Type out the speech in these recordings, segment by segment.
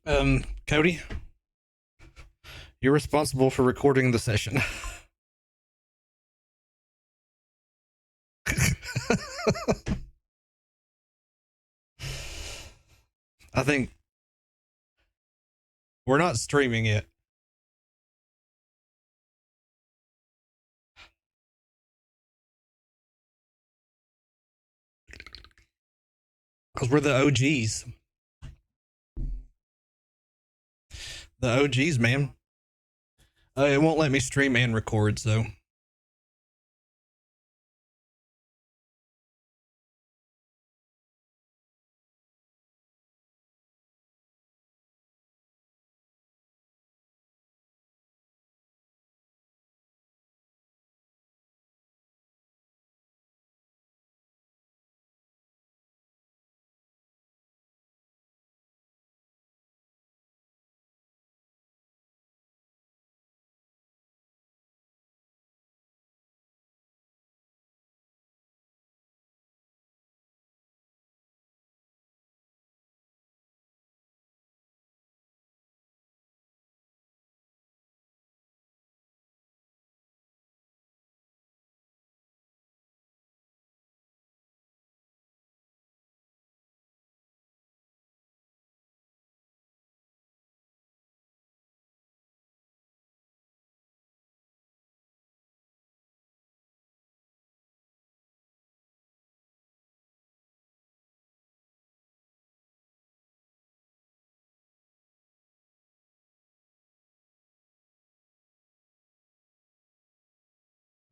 Cody, you're responsible for recording the session. I think we're not streaming it because we're the OGs. The OGs, man. It won't let me stream and record, so.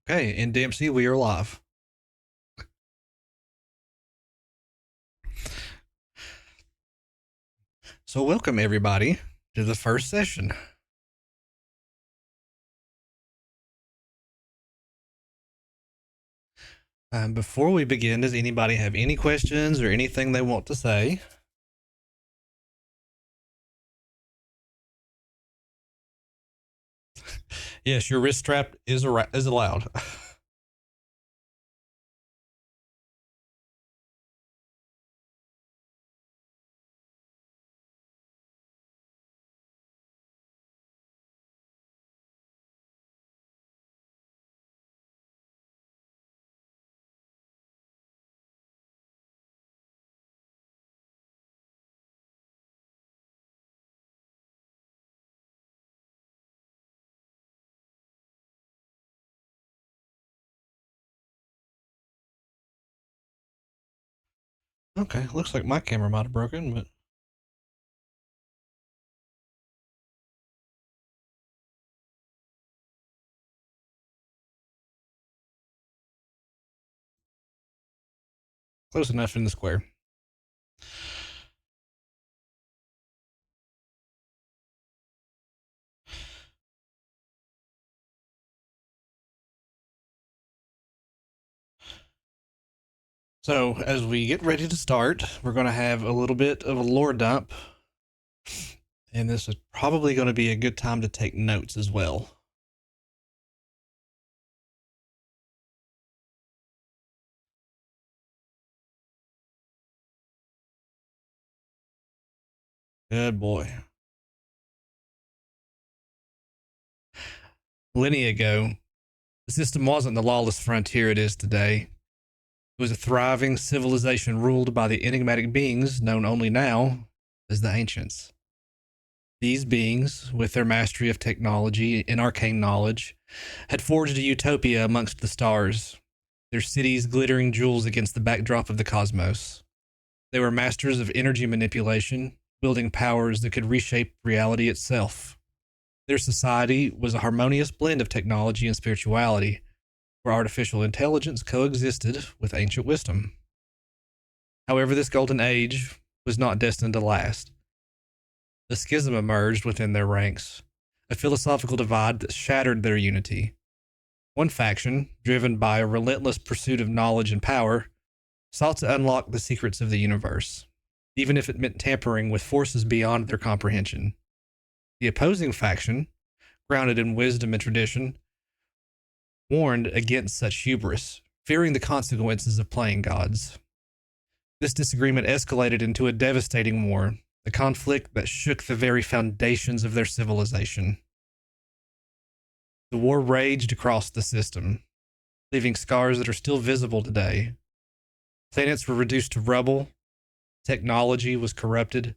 Okay, in Dempsey, we are live. So, welcome everybody to the first session. Before we begin, does anybody have any questions or anything they want to say? Yes, your wrist strap is allowed. Okay, looks like my camera might have broken, but close enough in the square. So, as we get ready to start, we're going to have a little bit of a lore dump. And this is probably going to be a good time to take notes as well. Good boy. Millennia ago, the system wasn't the lawless frontier it is today. It was a thriving civilization ruled by the enigmatic beings known only now as the Ancients. These beings, with their mastery of technology and arcane knowledge, had forged a utopia amongst the stars, their cities glittering jewels against the backdrop of the cosmos. They were masters of energy manipulation, wielding powers that could reshape reality itself. Their society was a harmonious blend of technology and spirituality, where artificial intelligence coexisted with ancient wisdom. However, this golden age was not destined to last. A schism emerged within their ranks, a philosophical divide that shattered their unity. One faction, driven by a relentless pursuit of knowledge and power, sought to unlock the secrets of the universe, even if it meant tampering with forces beyond their comprehension. The opposing faction, grounded in wisdom and tradition, warned against such hubris, fearing the consequences of playing gods. This disagreement escalated into a devastating war the conflict that shook the very foundations of their civilization. The war raged across the system, leaving scars that are still visible today. Planets were reduced to rubble, technology was corrupted,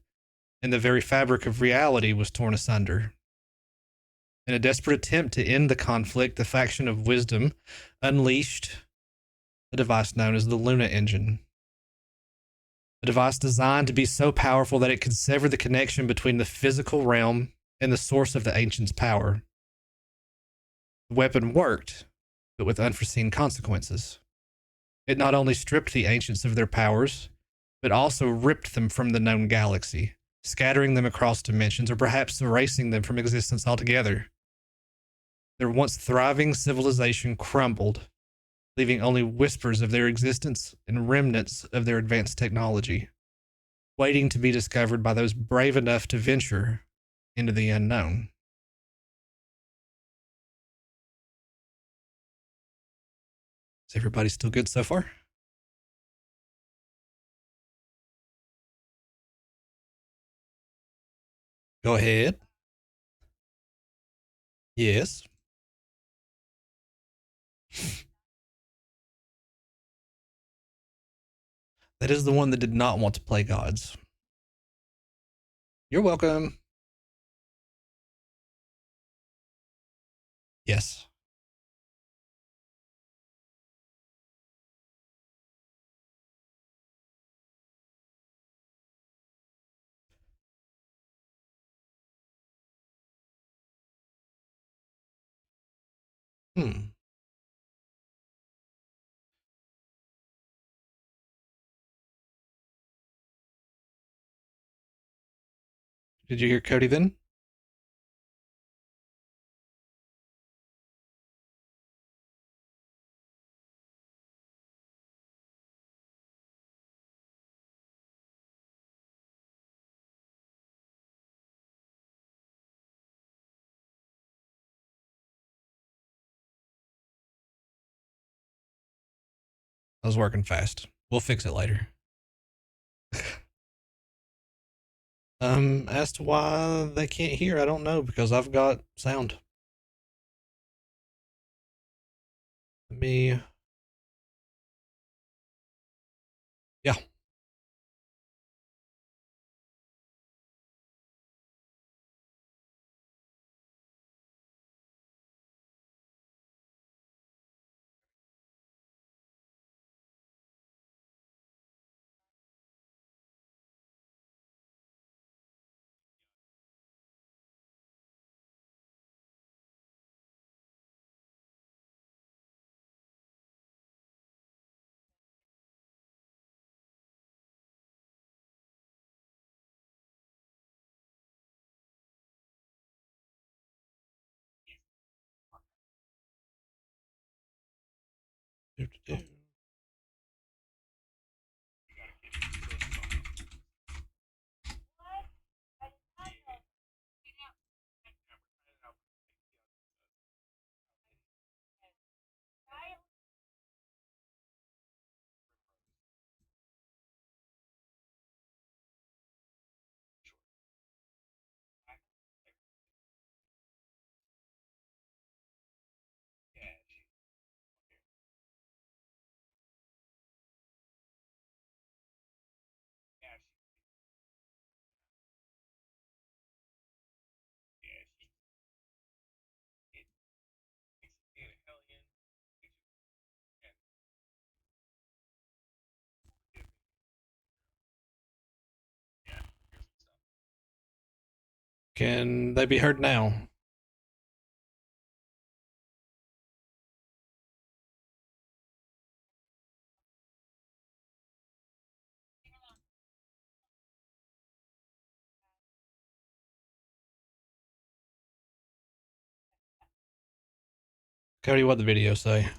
and the very fabric of reality was torn asunder. In a desperate attempt to end the conflict, the faction of wisdom unleashed a device known as the Luna Engine. A device designed to be so powerful that it could sever the connection between the physical realm and the source of the ancients' power. The weapon worked, but with unforeseen consequences. It not only stripped the ancients of their powers, but also ripped them from the known galaxy, scattering them across dimensions or perhaps erasing them from existence altogether. Their once thriving civilization crumbled, leaving only whispers of their existence and remnants of their advanced technology, waiting to be discovered by those brave enough to venture into the unknown. Is everybody still good so far? Go ahead. Yes. That is the one that did not want to play gods. You're welcome. Yes. Hmm. Did you hear Cody then? I was working fast. We'll fix it later. As to why they can't hear, I don't know because I've got sound. Let me. Yeah. Can they be heard now? Cody, what the video say?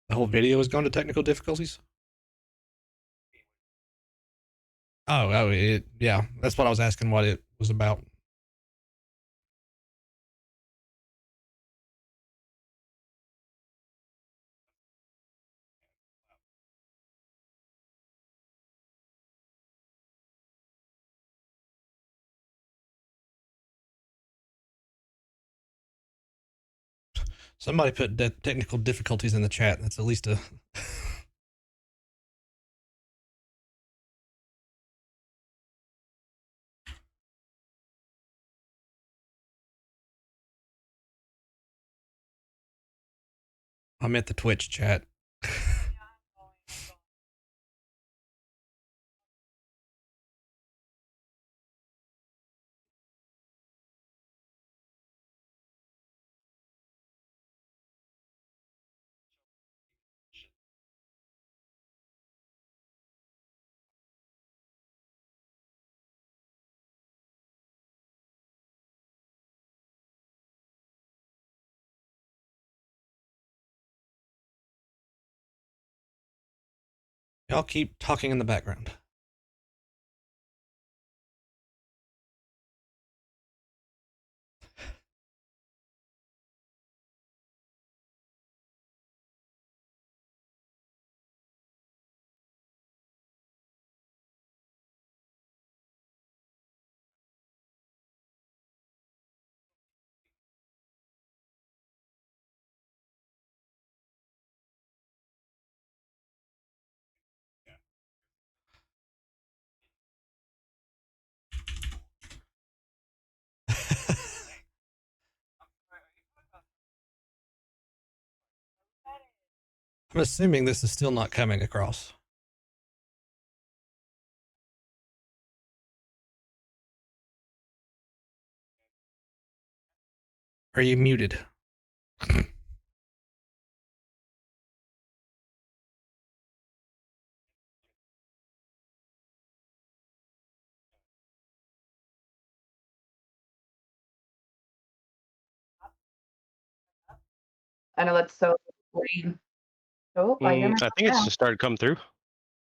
The whole video has gone to technical difficulties? Oh, yeah. That's what I was asking. What it was about. Somebody put technical difficulties in the chat. That's at least a. I meant the Twitch chat. Y'all keep talking in the background. I'm assuming this is still not coming across. Are you muted? I know that's so lame. Oh, I hear I think it's just started coming through.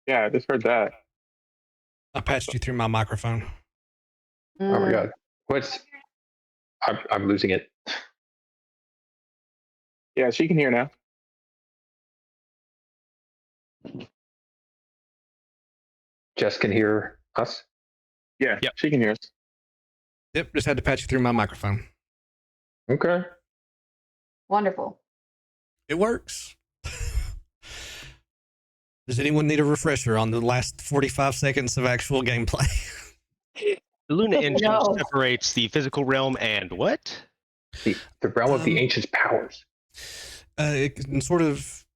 Yeah, I just heard that. I patched you through my microphone. Oh my god. I'm losing it. Yeah, she can hear now. Jess can hear us. Yeah, Yep. She can hear us. Yep, just had to patch you through my microphone. Okay. Wonderful. It works. Does anyone need a refresher on the last 45 seconds of actual gameplay? The Luna engine No. separates the physical realm and what? The realm of the ancients' powers. It can sort of.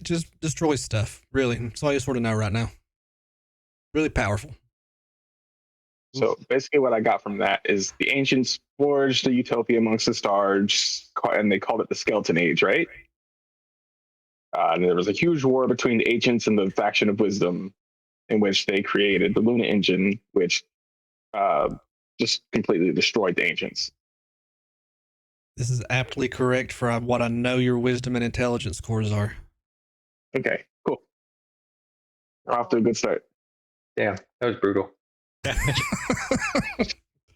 It just destroys stuff, really. That's all you sort of know right now. Really powerful. So basically, what I got from that is the ancients forged a utopia amongst the stars, and they called it the Skeleton Age, right? And there was a huge war between the ancients and the faction of wisdom, in which they created the Luna engine, which just completely destroyed the ancients. This is aptly correct for what I know your wisdom and intelligence scores are. Okay, cool. We're off to a good start. Damn, that was brutal.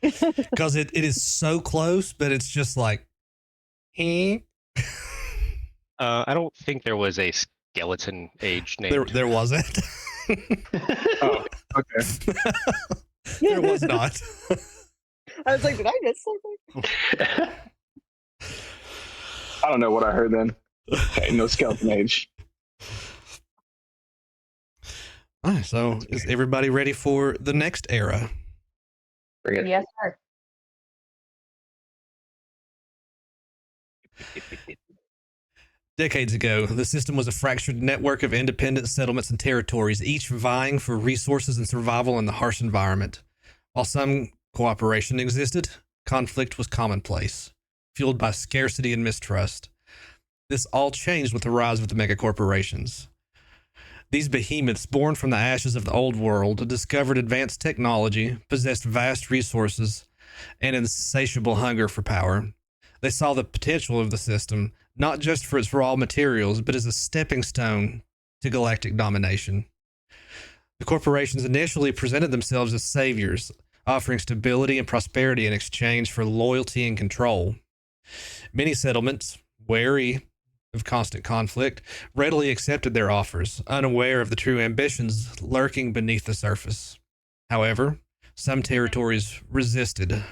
Because it is so close, but it's just like, eh. I don't think there was a skeleton age name. There wasn't. Oh, okay. There was not. I was like, did I miss something? I don't know what I heard then. Okay, no Skeleton Age. All right, so is everybody ready for the next era? Bring it. Yes, sir. Decades ago, the system was a fractured network of independent settlements and territories, each vying for resources and survival in the harsh environment. While some cooperation existed, conflict was commonplace, fueled by scarcity and mistrust. This all changed with the rise of the megacorporations. These behemoths, born from the ashes of the old world, discovered advanced technology, possessed vast resources, and insatiable hunger for power. They saw the potential of the system, not just for its raw materials, but as a stepping stone to galactic domination. The corporations initially presented themselves as saviors, offering stability and prosperity in exchange for loyalty and control. Many settlements, wary of constant conflict, readily accepted their offers, unaware of the true ambitions lurking beneath the surface. However, some territories resisted,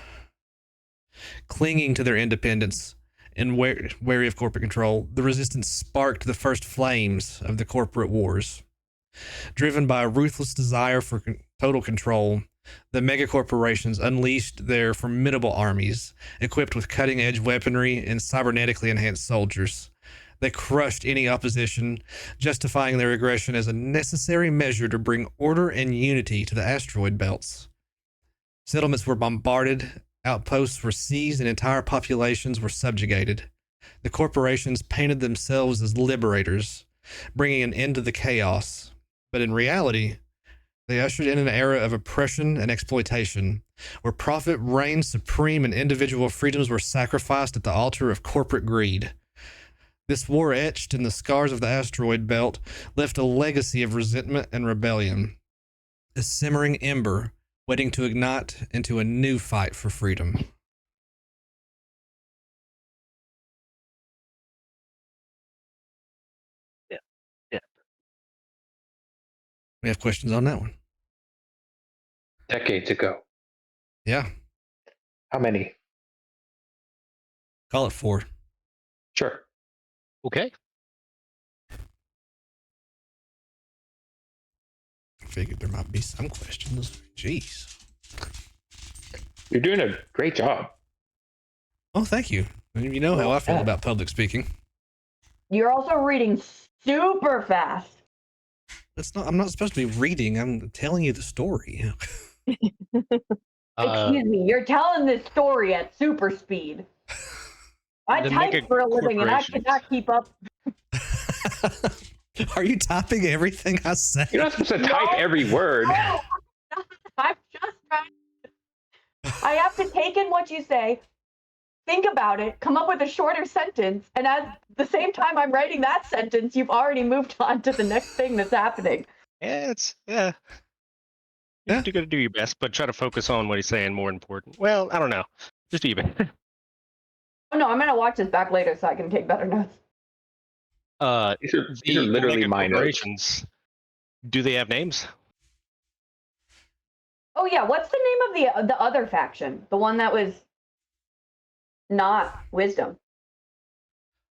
clinging to their independence and wary of corporate control. The resistance sparked the first flames of the corporate wars. Driven by a ruthless desire for total control, the megacorporations unleashed their formidable armies, equipped with cutting-edge weaponry and cybernetically enhanced soldiers. They crushed any opposition, justifying their aggression as a necessary measure to bring order and unity to the asteroid belts. Settlements were bombarded, outposts were seized, and entire populations were subjugated. The corporations painted themselves as liberators, bringing an end to the chaos. But in reality, they ushered in an era of oppression and exploitation, where profit reigned supreme and individual freedoms were sacrificed at the altar of corporate greed. This war, etched in the scars of the asteroid belt, left a legacy of resentment and rebellion, a simmering ember waiting to ignite into a new fight for freedom. Yeah. We have questions on that one. Decades ago. Yeah, How many? call it 4. Sure. Okay. Figured there might be some questions. Jeez. You're doing a great job. Oh, thank you. You know how I feel Yeah. about public speaking. You're also reading super fast. I'm not supposed to be reading. I'm telling you the story. Excuse me, you're telling this story at super speed. I The type mega for a living and I corporations. cannot keep up. Are you typing everything I say? You're not supposed to type every word. No, I'm just trying. I have to take in what you say, think about it, come up with a shorter sentence, and at the same time I'm writing that sentence, you've already moved on to the next thing that's happening. Yeah. Yeah. You're gonna do your best, but try to focus on what he's saying more important. Well, I don't know. Just do your best. Oh no, I'm gonna watch this back later so I can take better notes. These are literally mega my notes. corporations, do they have names? Oh yeah, what's the name of the other faction? The one that was not wisdom.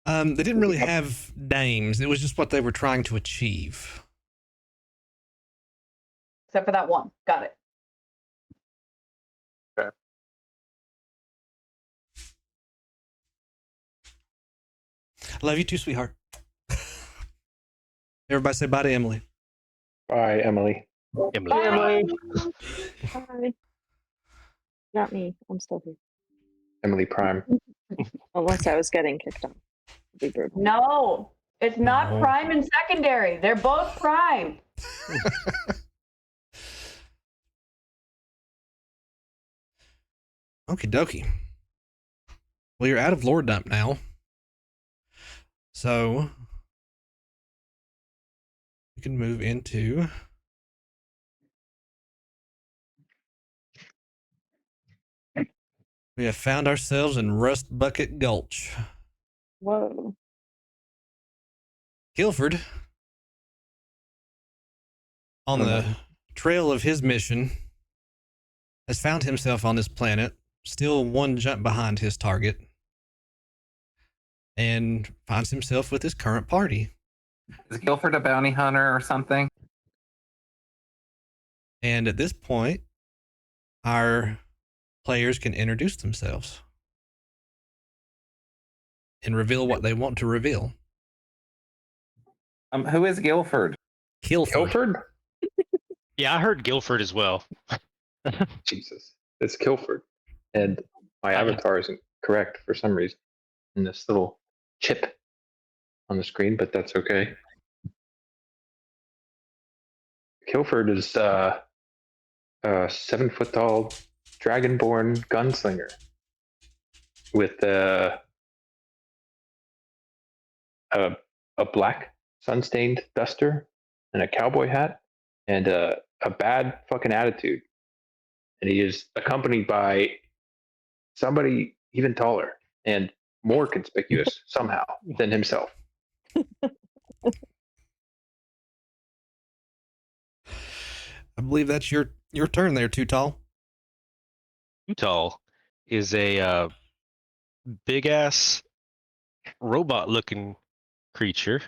They didn't really have names. It was just what they were trying to achieve. Except for that one. Got it. I love you too, sweetheart. Everybody say bye to Emily. Bye, Emily. Emily. Hi. Not me. I'm still here. Emily Prime. Unless I was getting kicked off. It'd be brutal. No, it's not No. prime and secondary. They're both prime. Okie dokie. Well, you're out of lore dump now. So we can move into we have found ourselves in Rust Bucket Gulch. Whoa. Guilford, on the trail of his mission, has found himself on this planet, still one jump behind his target, and finds himself with his current party. Is Guilford a bounty hunter or something? And at this point, our players can introduce themselves and reveal what they want to reveal. Who is Guilford? Guilford. Guilford? Yeah, I heard Guilford as well. Jesus. It's Guilford. And my avatar isn't correct for some reason in this little chip on the screen, but that's okay. Guilford is a 7-foot tall dragonborn gunslinger with a black sun-stained duster and a cowboy hat and a bad fucking attitude. And he is accompanied by somebody even taller and more conspicuous somehow than himself. I believe that's your turn there, Too Tall. Utah is a big ass robot looking creature.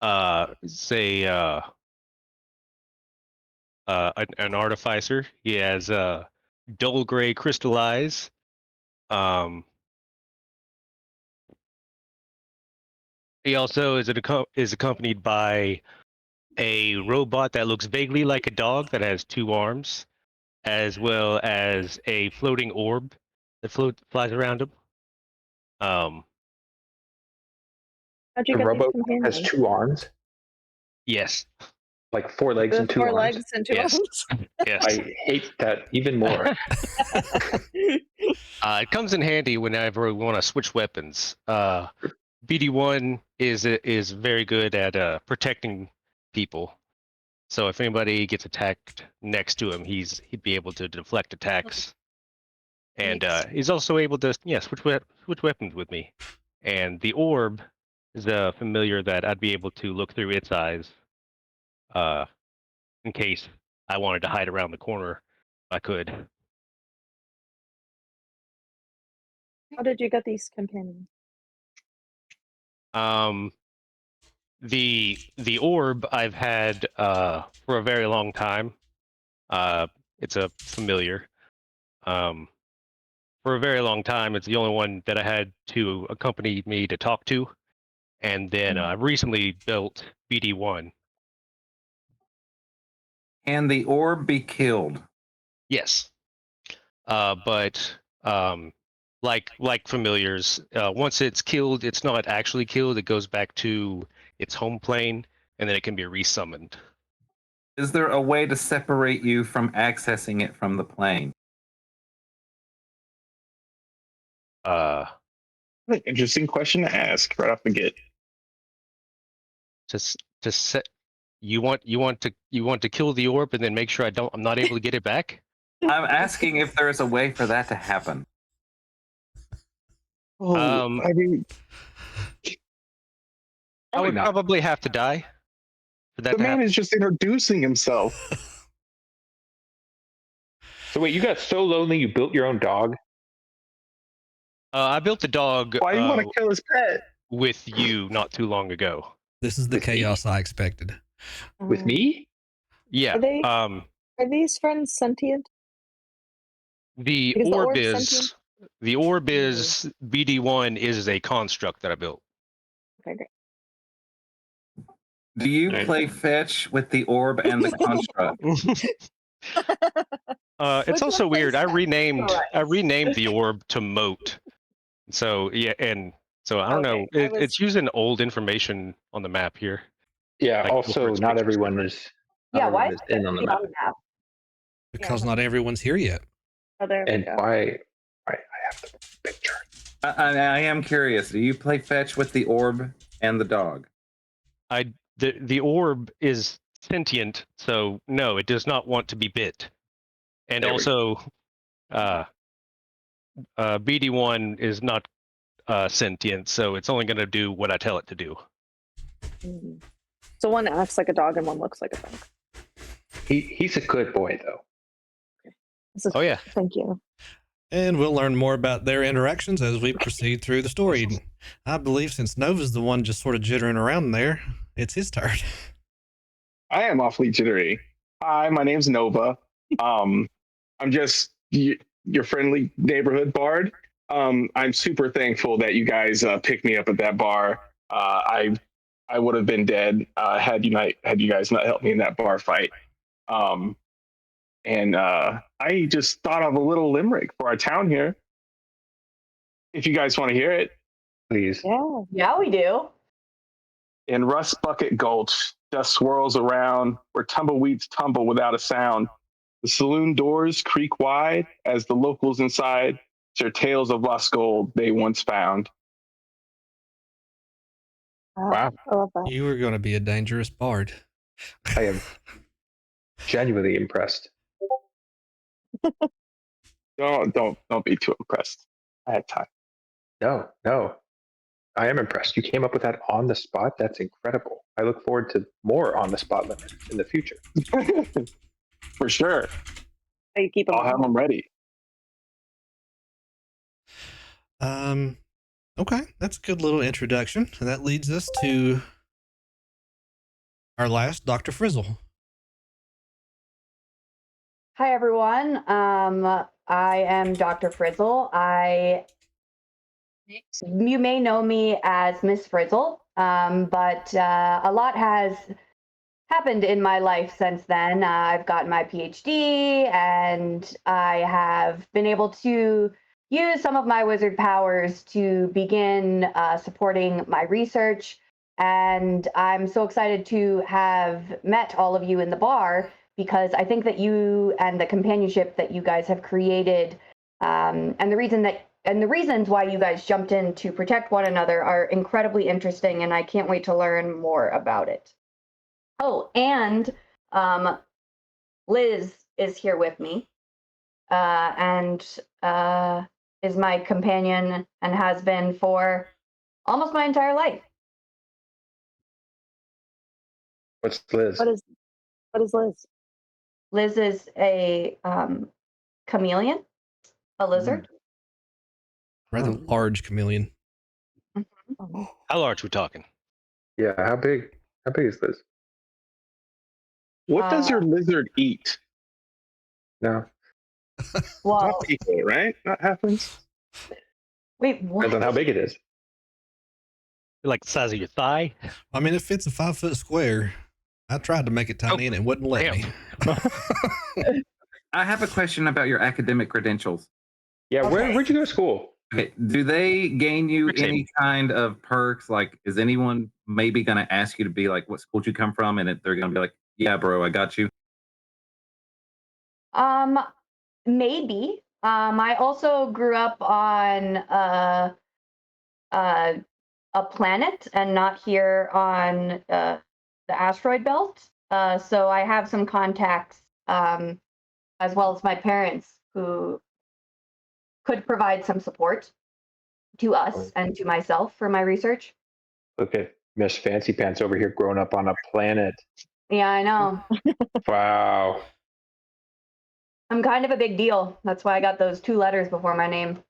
It's an artificer. He has dull gray crystal eyes. He also is accompanied by a robot that looks vaguely like a dog that has 2 arms, as well as a floating orb that flies around him. How'd you The get these robot companions? has 2 arms, Yes. like 4 legs The and 2 4 arms. legs and 2 Yes. arms. Yes. I hate that even more. It comes in handy whenever we want to switch weapons. BD1 is very good at protecting people. So if anybody gets attacked next to him, he'd be able to deflect attacks. And Nice. he's also able to switch weapons with me. And the orb is a familiar that I'd be able to look through its eyes, in case I wanted to hide around the corner. I could. How did you get these companions? The orb I've had for a very long time. It's a familiar. For a very long time, it's the only one that I had to accompany me to talk to, and then I recently built BD1. Can the orb be killed? Yes, but like familiars, once it's killed, it's not actually killed. It goes back to its home plane, and then it can be resummoned. Is there a way to separate you from accessing it from the plane? Interesting question to ask right off the get. Just set. You want to kill the orb and then make sure I'm not able to get it back. I'm asking if there is a way for that to happen. Oh, I mean, I would not. probably have to die for that the to man happen. is just introducing himself. So wait, you got so lonely you built your own dog? I built the dog Why do you want to kill his pet? with you not too long ago. This is the With me? chaos I expected. With me? Yeah. Are they- Um. Are these friends sentient? The Because the orb orb's is sentient? the orb is BD1 is a construct that I built. Okay, great. Do you Right. play fetch with the orb and the construct? It's Which also one plays weird. I fetch? renamed the orb to Moat. So yeah, and so I don't Okay, know. I was- It's using old information on the map here. Yeah, Like also Wilford's not pictures. everyone is Yeah, why is in on the be map. on the map? Because not everyone's here yet. Oh, there we And go. why I have the picture. I am curious. Do you play fetch with the orb and the dog? The orb is sentient, so no, it does not want to be bit. And There we also, BD1 is not sentient, so it's only going to do what I tell it to do. Mhm. So one acts like a dog and one looks like a dog. He's a good boy though. This is- Oh yeah. Thank you. And we'll learn more about their interactions as we proceed through the story. I believe since Nova's the one just sort of jittering around there, it's his turn. I am awfully jittery. Hi, my name's Nova. I'm just your friendly neighborhood bard. I'm super thankful that you guys picked me up at that bar. I would have been dead had you guys not helped me in that bar fight. And I just thought of a little limerick for our town here. If you guys want to hear it. Please. Yeah. Yeah, we do. In Rust Bucket Gulch, dust swirls around where tumbleweeds tumble without a sound. The saloon doors creak wide as the locals inside share tales of lost gold they once found. Wow. I love that. You are going to be a dangerous bard. I have genuinely impressed. Don't be too impressed. I had time. No. I am impressed. You came up with that on the spot. That's incredible. I look forward to more on the spot limits in the future. For sure. So you keep them I'll have them ready. Okay, that's a good little introduction. And that leads us to our last, Dr. Frizzle. Hi, everyone. I am Dr. Frizzle. You may know me as Miss Frizzle, but a lot has happened in my life since then. I've gotten my PhD, and I have been able to use some of my wizard powers to begin supporting my research. And I'm so excited to have met all of you in the bar, because I think that you and the companionship that you guys have created, and the reasons why you guys jumped in to protect one another are incredibly interesting, and I can't wait to learn more about it. Oh, and Liz is here with me, and is my companion and has been for almost my entire life. What's Liz? What is Liz? Liz is a chameleon, a lizard. Rather large chameleon. Oh, How large we talking? Yeah, how big? How big is Liz? What does your lizard eat? No, Well, Not people, right? Not halflings. wait, what? depends on how big it is. Like the size of your thigh? I mean, if it's a 5-foot square, I tried to make it tiny and it wouldn't let me. I have a question about your academic credentials. Yeah, Okay. where'd you go to school? Okay, do they gain you Your team. any kind of perks? Like, is anyone maybe going to ask you to be like, what school did you come from? And they're going to be like, yeah, bro, I got you. Maybe. I also grew up on a planet and not here on the asteroid belt. So I have some contacts, as well as my parents, who could provide some support to us and to myself for my research. Look at Miss Fancy Pants over here growing up on a planet. Yeah, I know. Wow. I'm kind of a big deal. That's why I got those 2 letters before my name.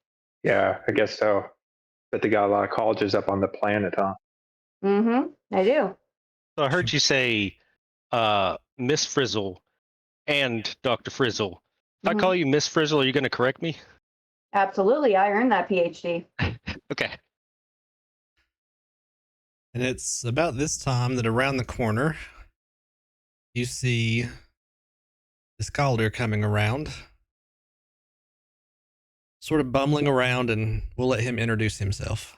Yeah, I guess so. Bet they got a lot of colleges up on the planet, huh? I do. So I heard you say Miss Frizzle and Dr. Frizzle. If I Mhm. call you Miss Frizzle, are you going to correct me? Absolutely. I earned that PhD. Okay. And it's about this time that around the corner, you see the Scalder coming around, sort of bumbling around, and we'll let him introduce himself.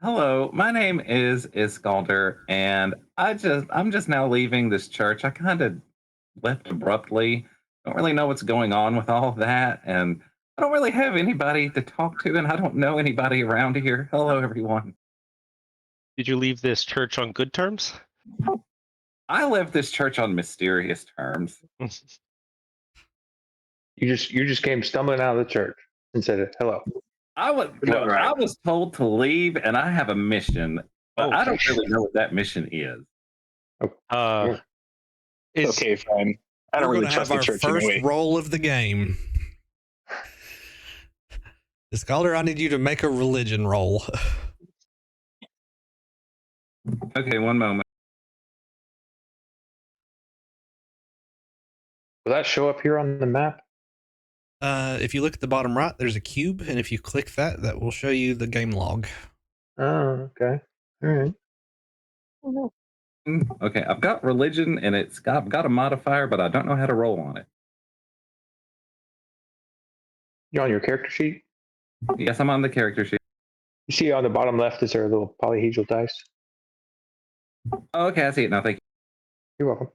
Hello, my name is Iskalder, and I'm just now leaving this church. I kind of left abruptly. Don't really know what's going on with all of that, and I don't really have anybody to talk to, and I don't know anybody around here. Hello, everyone. Did you leave this church on good terms? I left this church on mysterious terms. You just came stumbling out of the church and said hello. I was told to leave, and I have a mission, but I don't really know what that mission is. Is Okay, fine. I don't We're really gonna trust have the our church first anyway. roll of the game. The Scalder, I need you to make a religion roll. Okay, one moment. Will that show up here on the map? If you look at the bottom right, there's a cube, and if you click that, that will show you the game log. Oh, okay. All right. oh no. Okay, I've got religion, and I've got a modifier, but I don't know how to roll on it. You on your character sheet? Yes, I'm on the character sheet. You see on the bottom left is there a little polyhedral dice? Oh, okay, I see it now. Thank you. You're welcome.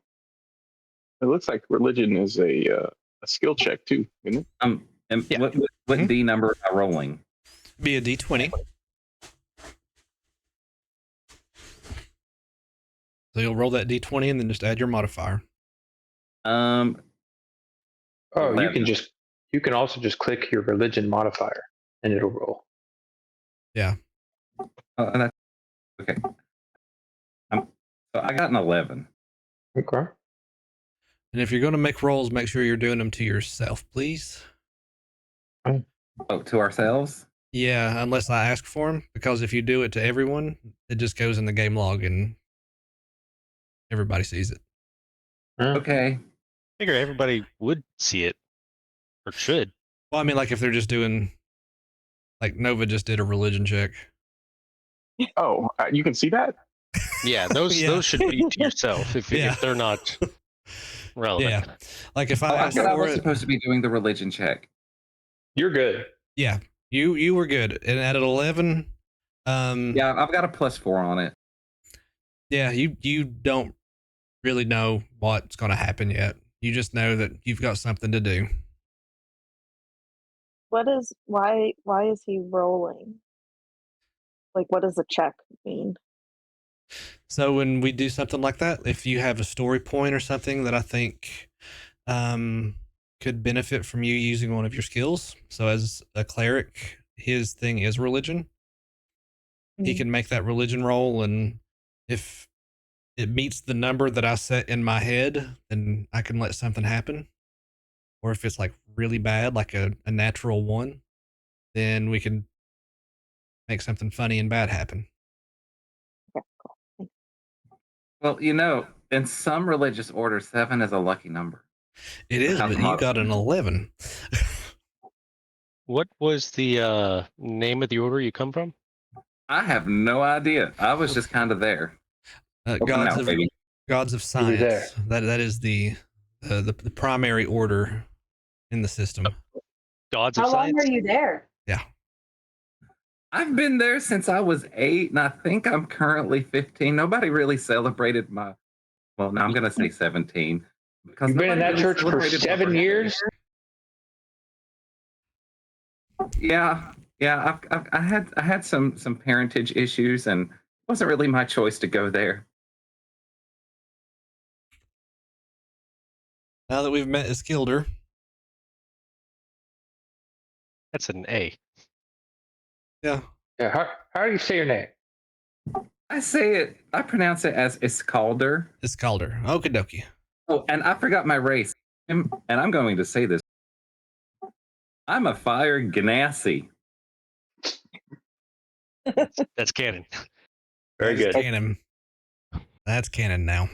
It looks like religion is a skill check too, isn't it? And Yeah. what D number am I rolling? Be a d20. So you'll roll that d20 and then just add your modifier. Um, Oh, you 11. can also just click your religion modifier and it'll roll. Yeah. Oh, that's okay. So I got an 11. Okay. And if you're going to make rolls, make sure you're doing them to yourself, please. Oh, to ourselves? Yeah, unless I ask for them, because if you do it to everyone, it just goes in the game log and everybody sees it. Okay. figure everybody would see it or should. Well, I mean, like if they're just doing, like Nova just did a religion check. Oh, you can see that? Yeah, those Yeah. those should be to yourself Yeah. if they're not relevant. Yeah. Like if I Oh, I asked thought I for was it, supposed to be doing the religion check. You're good. yeah, you were good. And at 11, Yeah, I've got a +4 on it. yeah, you don't really know what's going to happen yet. You just know that you've got something to do. Why is he rolling? Like, what does the check mean? So when we do something like that, if you have a story point or something that I think could benefit from you using one of your skills. So as a cleric, his thing is religion. He can make that religion roll, and if it meets the number that I set in my head, then I can let something happen. Or if it's like really bad, like a natural 1, then we can make something funny and bad happen. Okay, cool. Thanks. Well, in some religious orders, 7 is a lucky number. It is, How's but the you model? got an 11. What was the name of the order you come from? I have no idea. I was just kind of there. Open Gods mouth, of baby. Gods of You were there. Science. That is the primary order in the system. Gods of How long Science? are you there? Yeah. I've been there since I was 8, and I think I'm currently 15. Nobody really celebrated my. Well, now I'm going to say 17. Because You've been in nobody that really church for celebrated my 7 birthday. years? Yeah, yeah. I had some parentage issues, and it wasn't really my choice to go there. Now that we've met Iskilder, That's an A. yeah, Yeah. How do you say your name? I pronounce it as Iskalder. Iskilder. Okie dokie. Oh, and I forgot my race. And I'm going to say this. I'm a fire ganassi. That's canon. Very That's good. canon. That's canon now.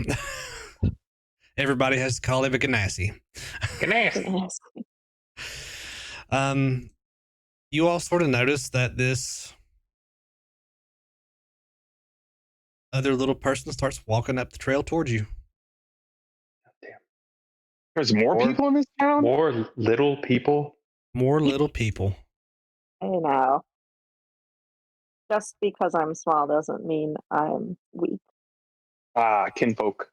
Everybody has to call him a Ganassi. Ganassi. Yes. You all sort of notice that this other little person starts walking up the trail towards you. There's more More- people in this town? More little people. More little people. I know. Just because I'm small doesn't mean I'm weak. Ah, kinfolk.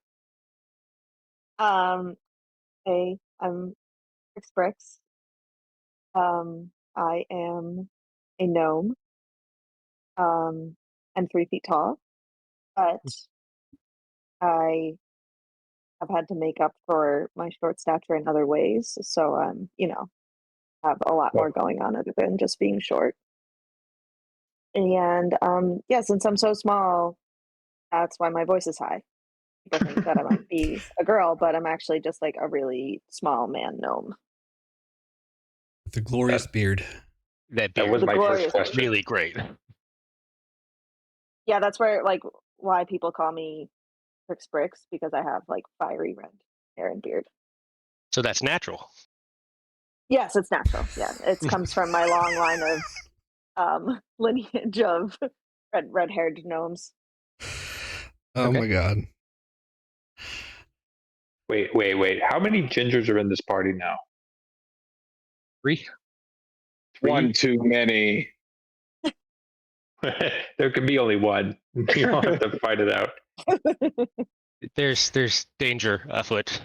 Hey, I'm 6 bricks. I am a gnome. I'm 3 feet tall, but I have had to make up for my short stature in other ways. So have a lot more going on other than just being short. And yeah, since I'm so small, that's why my voice is high. People think that I might be a girl, but I'm actually just like a really small man gnome. With the glorious beard. That That beard was The my glorious first question. really great. Yeah, that's where why people call me Bricks because I have like fiery red hair and beard. So that's natural. Yes, it's natural. Yeah, it comes from my long line of lineage of red-haired gnomes. Oh Okay. my god. Wait. How many gingers are in this party now? 3. One too many. There could be only one. You'll have to fight it out. There's danger afoot.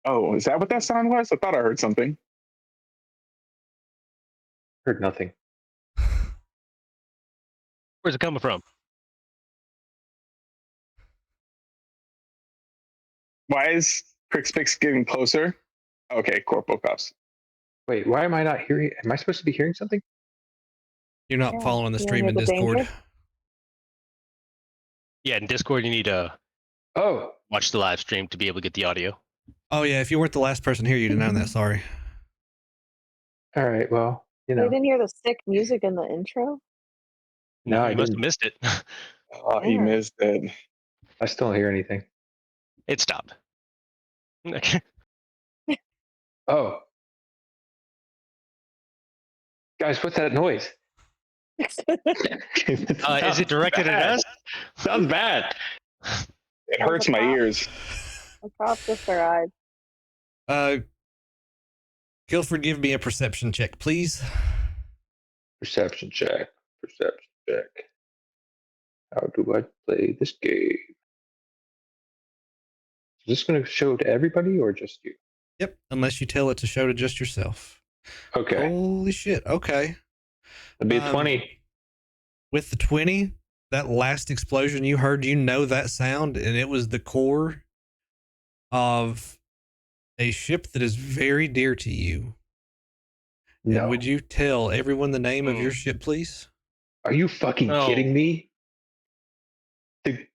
Oh, is that what that sound was? I thought I heard something. Heard nothing. Where's it coming from? Why is Crick's getting closer. Okay, Corporal Cuffs. Wait, why am I not hearing? Am I supposed to be hearing something? You're not Yeah, following the you stream hear in the Discord. danger? Yeah, in Discord you need to Oh, watch the live stream to be able to get the audio. Oh yeah, if you weren't the last person here, you'd have known that. Sorry. all right. Well, I didn't hear the sick music in the intro. No, I You must have didn't. missed it. Oh, he Yeah. missed it. I still don't hear anything. It stopped. Okay. Oh, guys, what's that noise? Is it directed at us? Sounds bad. It hurts my ears. The cop just arrived. Guilford, give me a perception check, please. Perception check. Perception check. How do I play this game? Is this going to show to everybody or just you? Yep, unless you tell it to show to just yourself. Okay. Holy shit. Okay. It'll be a Um, 20. With the 20, that last explosion you heard, you know that sound, and it was the core of a ship that is very dear to you. No. And would you tell everyone the name of your ship, please? Are you fucking No. kidding me? The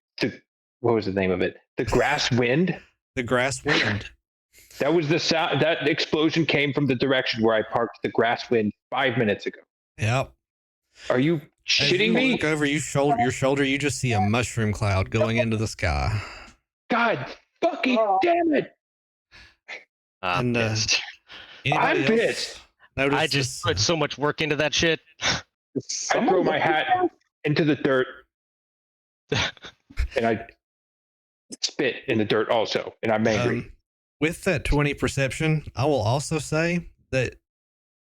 what was the name of it? The Grass Wind? The Grass Wind. That was the sound. That explosion came from the direction where I parked the Grass Wind 5 minutes ago. Yep. Are you As shitting you me? look over your shoulder, you just see a mushroom cloud going into the sky. God fucking damn it! I'm And, pissed. Anybody I'm else pissed. notice I just this? put so much work into that shit. I throw my hat into the dirt and I spit in the dirt also, and I'm angry. With that 20 perception, I will also say that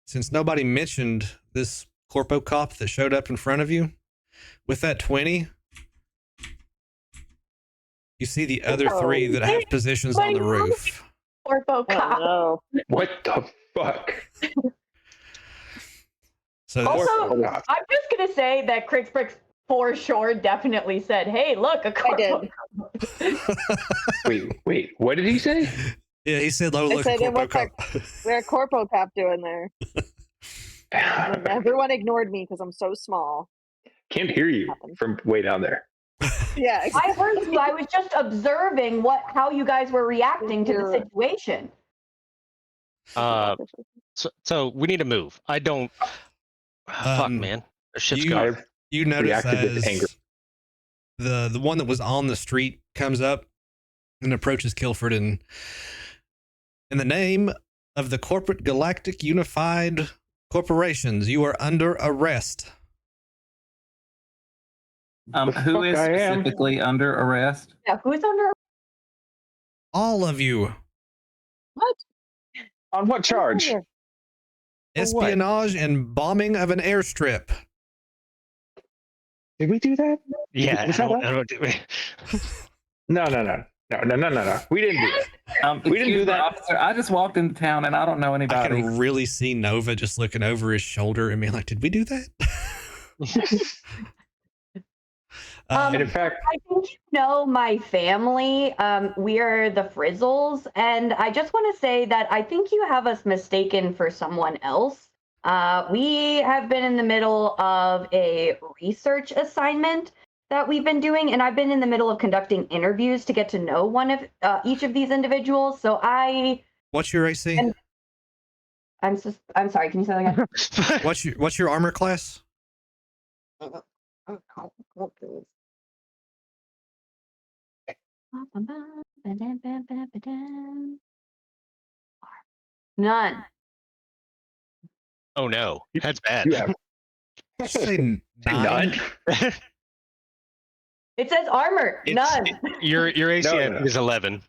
since nobody mentioned this corpo cop that showed up in front of you, with that 20, you see the other three that have positions on the roof. Corpo cop. Oh What the fuck? So this, Also, Cop. I'm just gonna say that Cricksbricks for sure definitely said, "Hey, look, a corpo." Wait, what did he say? yeah, he said, "Oh, look, said, corpo what's cop." We're a corpo cop doing there. And everyone ignored me because I'm so small. Can't hear you from way down there. Yeah. I heard you. I was just observing how you guys were reacting to the situation. So we need to move. I don't. Fuck, man. The ship's gone. You notice reacted with anger. as the one that was on the street comes up and approaches Guilford, and in the name of the Corporate Galactic Unified Corporations, you are under arrest. Who is fuck I am. specifically under arrest? Yeah, who's under? All of you. What? On what charge? For what? Espionage and bombing of an airstrip. Did we do that? Yeah, Was I that don't do it. No. We didn't do that. We didn't Excuse do me, that. officer. I just walked into town and I don't know I anybody. can really see Nova just looking over his shoulder and being like, "Did we do that?" And in fact, I think you know my family. We are the Frizzles, and I just want to say that I think you have us mistaken for someone else. We have been in the middle of a research assignment that we've been doing, and I've been in the middle of conducting interviews to get to know one of each of these individuals. So What's your AC? And- I'm sorry. Can you say that again? What's your armor class? None. Oh no, that's bad. you have Did you say nine? none. It says armor. None. Your AC No. is 11.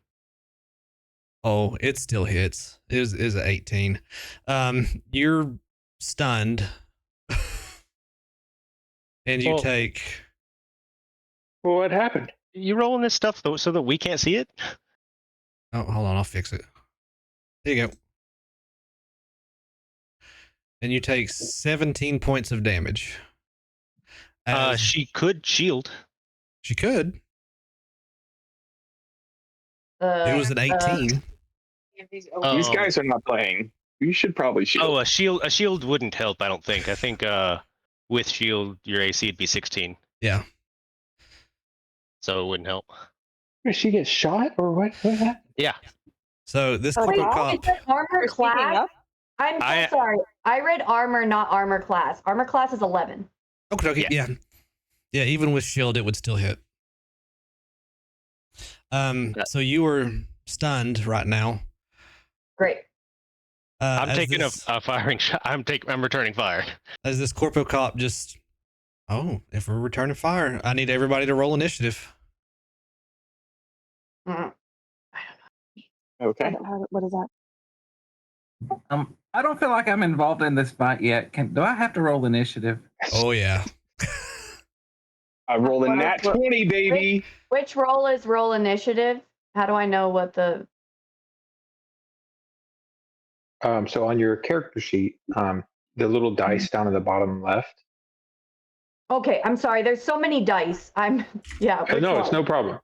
Oh, it still hits. It is 18. You're stunned, and you Well- take. Well, what happened? You rolling this stuff so that we can't see it? Oh, hold on, I'll fix it. There you go. And you take 17 points of damage. As She could shield. she could. It was an 18. These Um, guys are not playing. You should probably shield. Oh, a shield wouldn't help. I don't think. I think with shield your AC would be 16, Yeah. so it wouldn't help. Did she get shot or what? What happened? Yeah. So this Oh, corpo wow. cop. Is it armor For speaking class? up? I'm so I- sorry. I read armor, not armor class. Armor class is 11. Okay. Yeah. Yeah. Even with shield, it would still hit. So you were stunned right now. Great. I'm as taking this, a firing shot. I'm returning fire. as this corpo cop just. Oh, if we're returning fire, I need everybody to roll initiative. Mm. Okay. What is that? I don't feel like I'm involved in this fight yet. Do I have to roll initiative? Oh yeah. I rolled a What nat is- 20, baby. Which roll is roll initiative? How do I know what the... So on your character sheet, the little dice down at the bottom left. Okay, I'm sorry. There's so many dice. Yeah. which No, roll? it's no problem.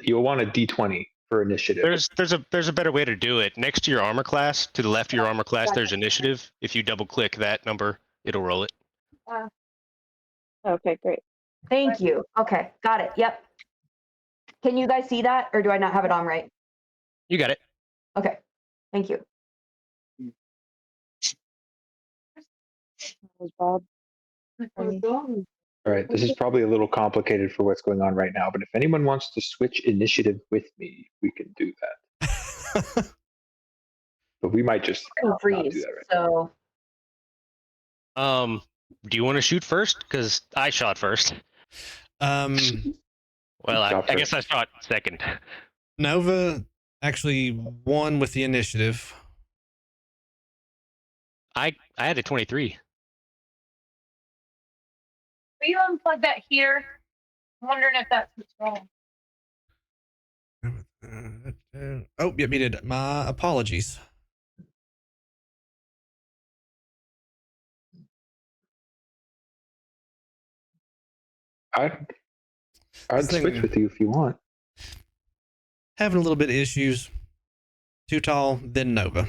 You'll want a D20 for initiative. There's a better way to do it. Next to your armor class, to the left of your armor class, there's initiative. If you double click that number, it'll roll it. Okay, great. Thank you. Okay, got it. Yep. Can you guys see that, or do I not have it on right? You got it. Okay, thank you. That was Bob. All right, this is probably a little complicated for what's going on right now, but if anyone wants to switch initiative with me, we can do that. But we might just I'm not do freeze. that right So Do you want to shoot first? Because I shot first. Um, Well, I Shot guess I first. shot second. Nova actually won with the initiative. I had a 23. Will you unplug that here? I'm wondering if that's what's wrong. Oh, yep, he did. My apologies. I'd This thing- switch with you if you want. Having a little bit of issues. Too tall, then Nova.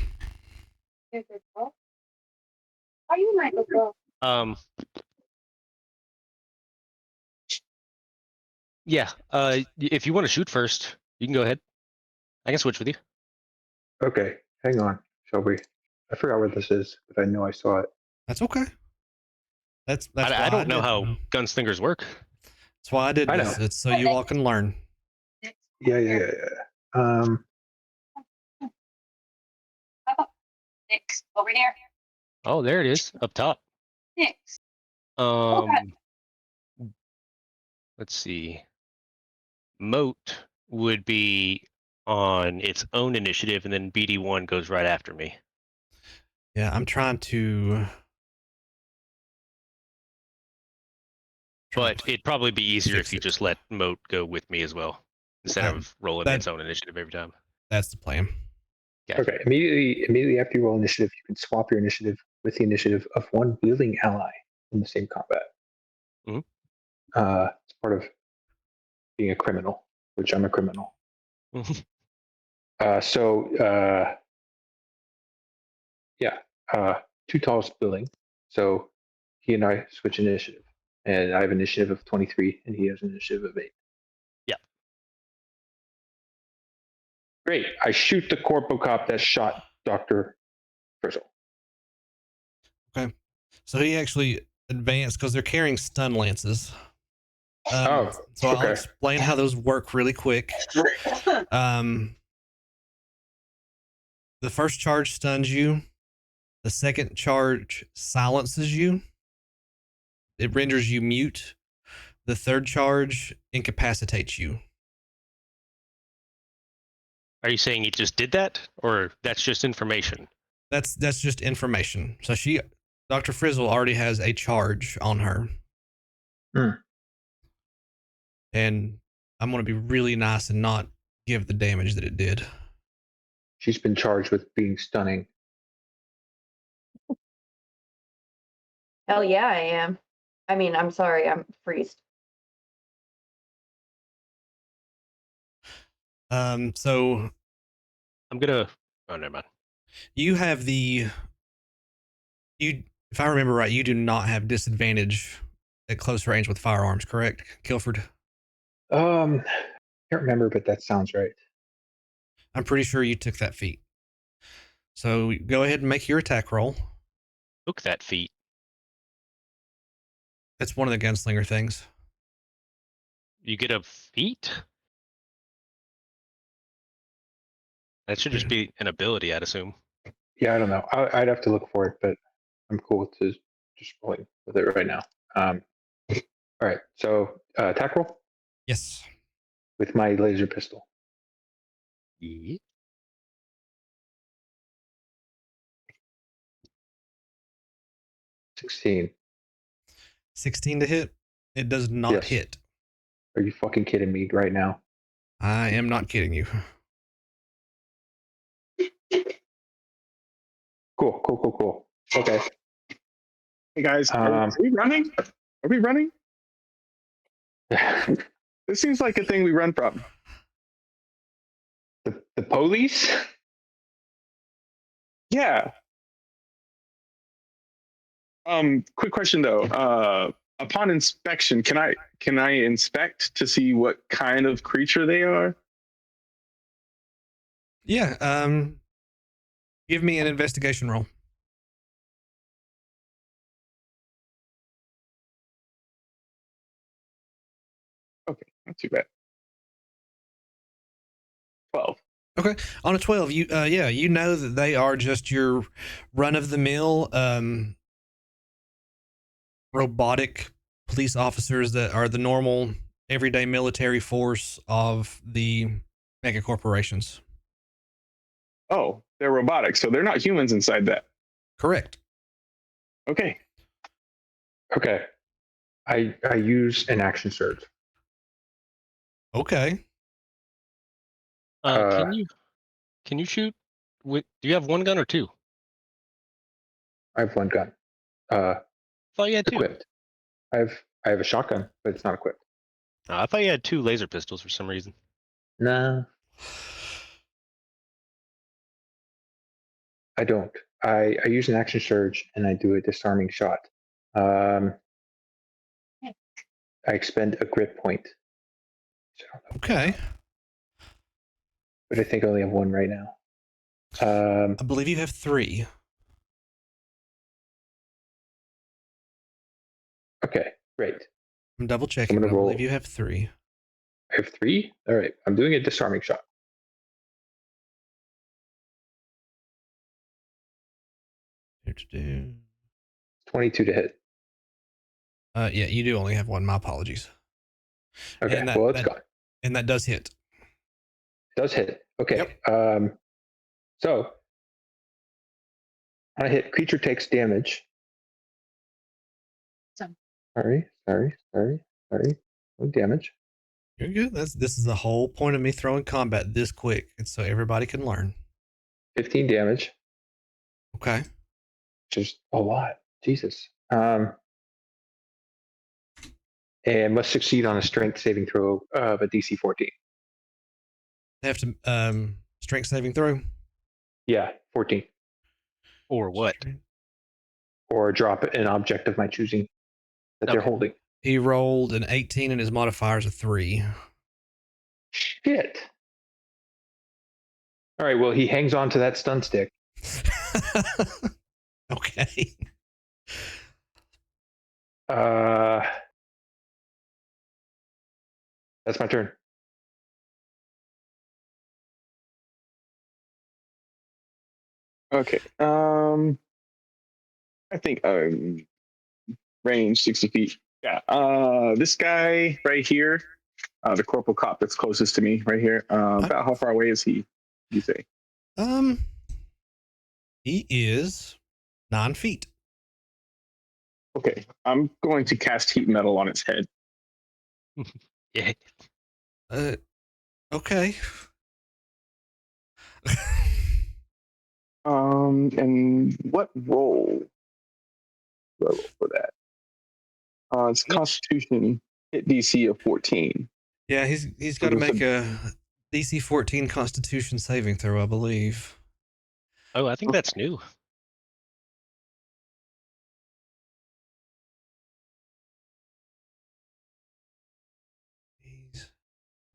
Are you my girl? Yeah. If you want to shoot first, you can go ahead. I can switch with you. Okay, hang on, Shelby. I forgot where this is, but I know I saw it. That's okay. That's I why don't know did- how gunslingers work. That's why I did I this. know. It's so you all can learn. Yeah. Nick's over here. Oh, there it is, up top. Nick's. Let's see. Moat would be on its own initiative, and then BD1 goes right after me. Yeah, I'm trying to. But it'd probably be easier Fix if you it. just let Moat go with me as well, instead of rolling that- its own initiative every time. That's the plan. Gotcha. Okay, immediately after you roll initiative, you can swap your initiative with the initiative of one wielding ally in the same combat. Mhm. It's part of being a criminal, which I'm a criminal. Too tall's billing. So he and I switch initiative, and I have initiative of 23, and he has an initiative of 8. Yeah. Great. I shoot the corpo cop that shot Dr. Frizzle. So he actually advanced because they're carrying stun lances. So I'll okay. explain how those work really quick. The first charge stuns you. The second charge silences you. It renders you mute. The third charge incapacitates you. Are you saying he just did that, or that's just information? That's just information. So Dr. Frizzle already has a charge on her. Hmm. And I'm going to be really nice and not give the damage that it did. She's been charged with being stunning. hell yeah, I am. I mean, I'm sorry, I'm freezed. So I'm gonna. Oh, never mind. you have the you. If I remember right, you do not have disadvantage at close range with firearms, correct, Guilford? Can't remember, but that sounds right. I'm pretty sure you took that feat. So go ahead and make your attack roll. Took that feat. That's one of the gunslinger things. You get a feat. That should just be an ability, I'd assume. Yeah, I don't know. I'd have to look for it, but I'm cool with just rolling with it right now. All right. So attack roll Yes. with my laser pistol. Yeah. 16. 16 to hit. It does not Yes. hit. Are you fucking kidding me right now? I am not kidding you. Cool. Okay. Hey guys, are we running? Are we running? This seems like a thing we run from. The police? Yeah. Quick question though. Upon inspection, can I inspect to see what kind of creature they are? Yeah. Give me an investigation roll. Okay, not too bad. 12. Okay. On a 12, you know that they are just your run of the mill robotic police officers that are the normal everyday military force of the mega corporations. Oh, they're robotic, so they're not humans inside that. Correct. Okay. Okay. I use an action surge. Okay. Can you shoot? Do you have one gun or two? I have one gun. I thought you had two. Equipped. I have a shotgun, but it's not equipped. I thought you had two laser pistols for some reason. No. I don't. I use an action surge and I do a disarming shot. I expend a grit point. Okay. But I think I only have one right now. I believe you have 3. Okay, great. I'm double checking. I'm But gonna I roll. believe you have 3. I have 3? All right. I'm doing a disarming shot. Here to do. 22 to hit. Yeah, you do only have one. My apologies. Okay, And that, well, it's that- gone. And that does hit. Does hit. Okay. Yep. So on a hit, creature takes damage. Sorry. No damage. You're good. This is the whole point of me throwing combat this quick. It's so everybody can learn. 15 damage, Okay. which is a lot. Jesus. And must succeed on a strength saving throw of a DC 14. They have to strength saving throw. Yeah, 14. Or what? Or drop an object of my choosing that they're Okay. holding. He rolled an 18 and his modifier is a 3. Shit. All right, well, he hangs on to that stun stick. Okay. That's my turn. Okay. I think range 60 feet. Yeah. This guy right here, the corporal cop that's closest to me right here. About how far away is he? You say? He is 9 feet. Okay. I'm going to cast heat metal on its head. Yeah. Okay. And what roll do I roll for that? It's Constitution hit DC of 14. Yeah, he's got to make a DC 14 Constitution saving throw, I believe. Oh, I think that's new.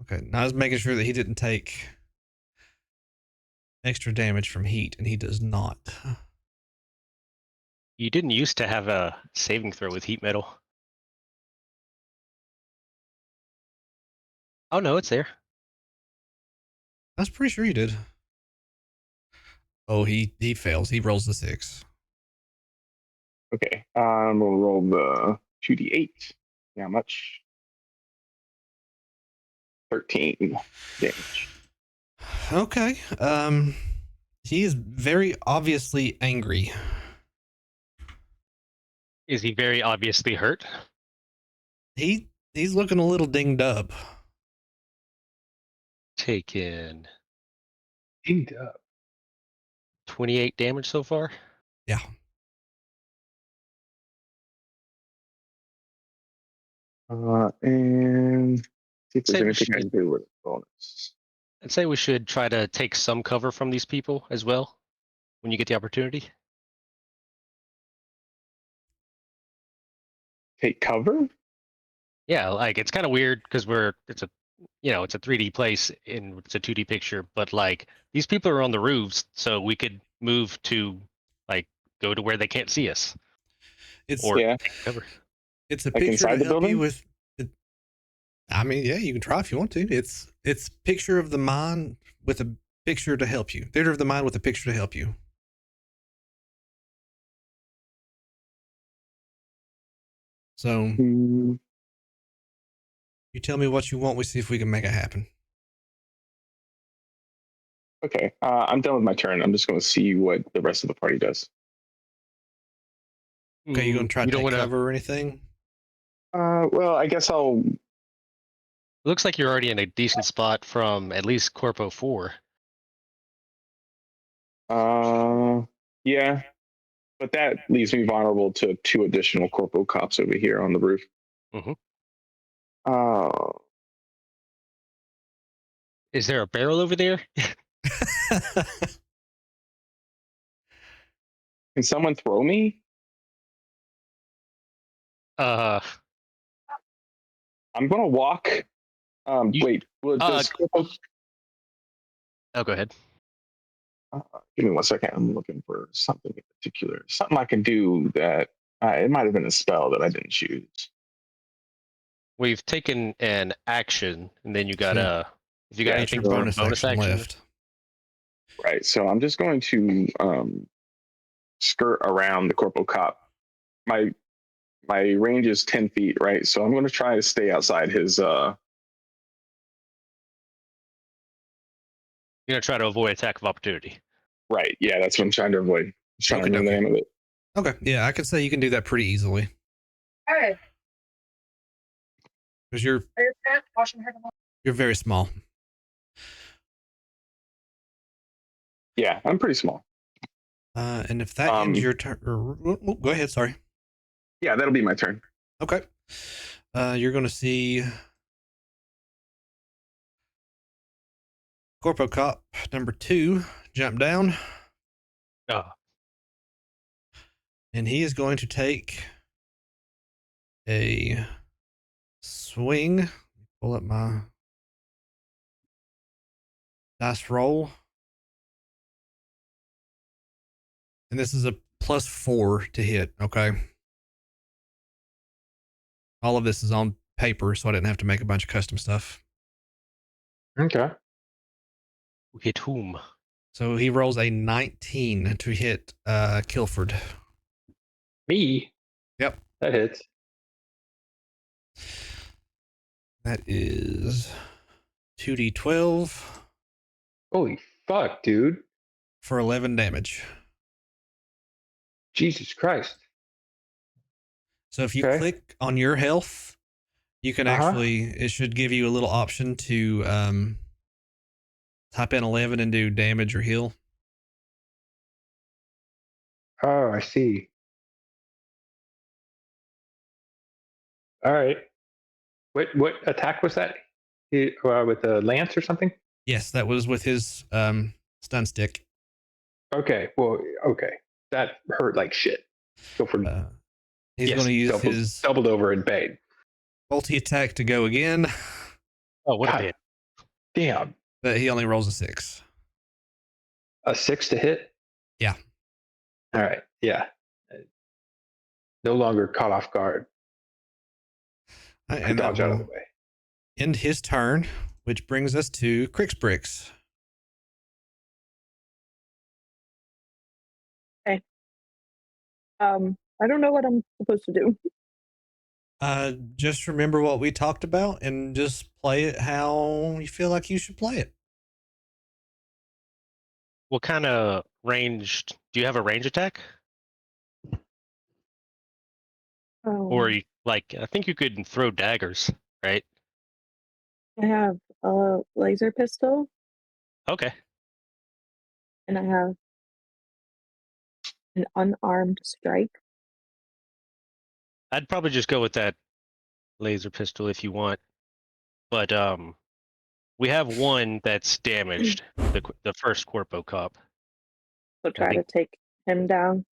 Okay, now I was making sure that he didn't take extra damage from heat, and he does not. You didn't used to have a saving throw with heat metal. Oh no, it's there. I was pretty sure he did. Oh, he fails. He rolls the 6. Okay. We'll roll the 2d8. How much? 13 damage. Okay. He is very obviously angry. Is he very obviously hurt? He's looking a little dinged up. Taken Dinged up. 28 damage so far. Yeah. And see if there's Say we anything I should- can do with a bonus. I'd say we should try to take some cover from these people as well when you get the opportunity. Take cover? Yeah, like it's kind of weird because it's a 3D place and it's a 2D picture, but like these people are on the roofs, so we could move to like go to where they can't see us It's or Yeah. take cover. it's a Like picture inside to the help you building? with. I mean, yeah, you can try if you want to. It's picture of the mind with a picture to help you. Theater of the mind with a picture to help you. So Hmm, you tell me what you want. We see if we can make it happen. okay. I'm done with my turn. I'm just going to see what the rest of the party does. Okay, you gonna try You to don't take want to. cover or anything? Well, I guess I'll. Looks like you're already in a decent spot from at least Corpo 4. Yeah, but that leaves me vulnerable to 2 additional corporal cops over here on the roof. Mhm. Uh, Is there a barrel over there? can someone throw me? Uh, I'm gonna walk. You- Wait. Well, does corporal? oh, go ahead. Give me 1 second. I'm looking for something in particular. Something I can do that. It might have been a spell that I didn't choose. We've taken an action, and then you got So, if you got yeah, anything it's your for bonus bonus action action left. Right. So I'm just going to skirt around the corporal cop. My range is 10 feet, right? So I'm going to try to stay outside his. You're gonna try to avoid attack of opportunity. Right. Yeah, that's what I'm trying to avoid. I'm trying to remember the name of it. Okay, yeah, I could say you can do that pretty easily Hey, because you're are your parents washing her tomorrow? very small. Yeah, I'm pretty small. And if that ends your turn, go ahead. Sorry. Yeah, that'll be my turn. Okay. You're going to see Corpo Cop number 2 jump down, Oh, and he is going to take a swing. Pull up my dice roll. And this is a +4 to hit, okay? All of this is on paper, so I didn't have to make a bunch of custom stuff. Okay. hit whom? So he rolls a 19 to hit Kilford. Me? Yep. That hits. That is 2d12 Holy fuck, dude. for 11 damage. Jesus Christ. So if you Okay. click on your health, you can actually, it should give you a little option to type in 11 and do damage or heal. Oh, I see. All right. What attack was that? With the lance or something? Yes, that was with his stun stick. Okay, well, okay. That hurt like shit. Go for He's yes, going to use doubled, his doubled over in pain. multi attack to go again, Oh, what God. a bit. Damn. but he only rolls a 6. A 6 to hit? Yeah. All right. Yeah. No longer caught off guard. I And that dodge out of the will way. end his turn, which brings us to Crixbricks. I don't know what I'm supposed to do. Just remember what we talked about and just play it how you feel like you should play it. What kind of range? Do you have a range attack? Or like, I think you could throw daggers, right? I have a laser pistol Okay. and I have an unarmed strike. I'd probably just go with that laser pistol if you want. But we have one that's damaged, the first Corpo Cop. So try to take him down.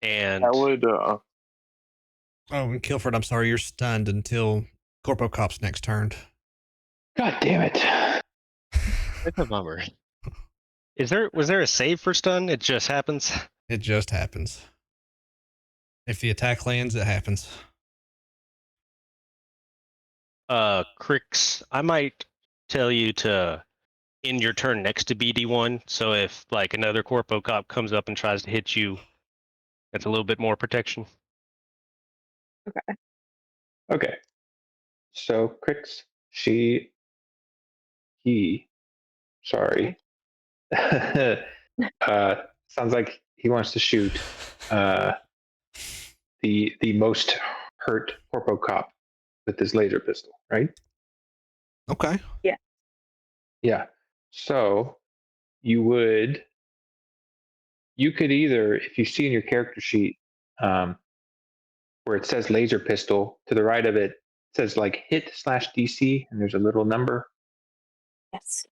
And I would. Oh, and Kilford, I'm sorry, you're stunned until Corpo Cop's next turn. God damn it. That's a bummer. Was there a save for stun? It just happens. It just happens. If the attack lands, it happens. Crix, I might tell you to end your turn next to BD1. So if like another Corpo Cop comes up and tries to hit you, that's a little bit more protection. Okay. So Crix, sorry. Sounds like he wants to shoot the most hurt Corpo Cop with his laser pistol, right? Okay. Yeah. So you could either, if you see in your character sheet where it says laser pistol, to the right of it, it says like hit/DC, and there's a little number. Yes.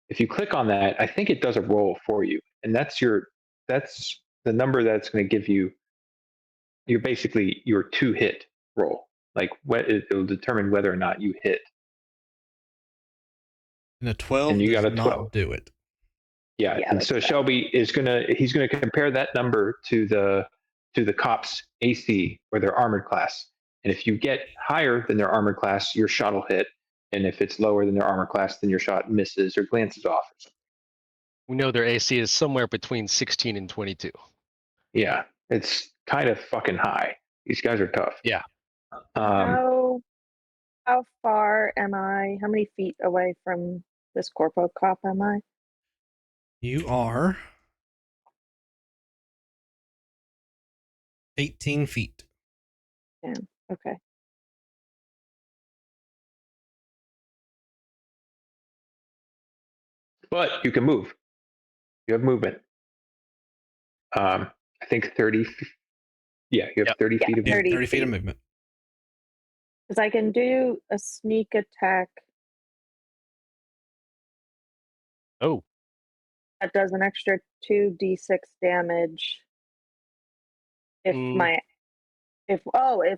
If you click on that, I think it does a roll for you, and that's the number that's going to give you your 2-hit roll. Like it'll determine whether or not you hit. And a 12 And you does got a not 12. do it. Yeah, Yeah, and that's so bad. Shelby he's gonna compare that number to the cop's AC or their armored class. And if you get higher than their armored class, your shot will hit. And if it's lower than their armor class, then your shot misses or glances off or something. We know their AC is somewhere between 16 and 22. Yeah, it's kind of fucking high. These guys are tough. Yeah. How far am I? How many feet away from this Corpo Cop am I? You are 18 feet. Yeah. Okay. But you can move. You have movement. I think 30. Yeah, you have Yep. 30 feet of Yeah, 30 30 feet of feet. movement. Because I can do a sneak attack Oh, that does an extra 2d6 damage if if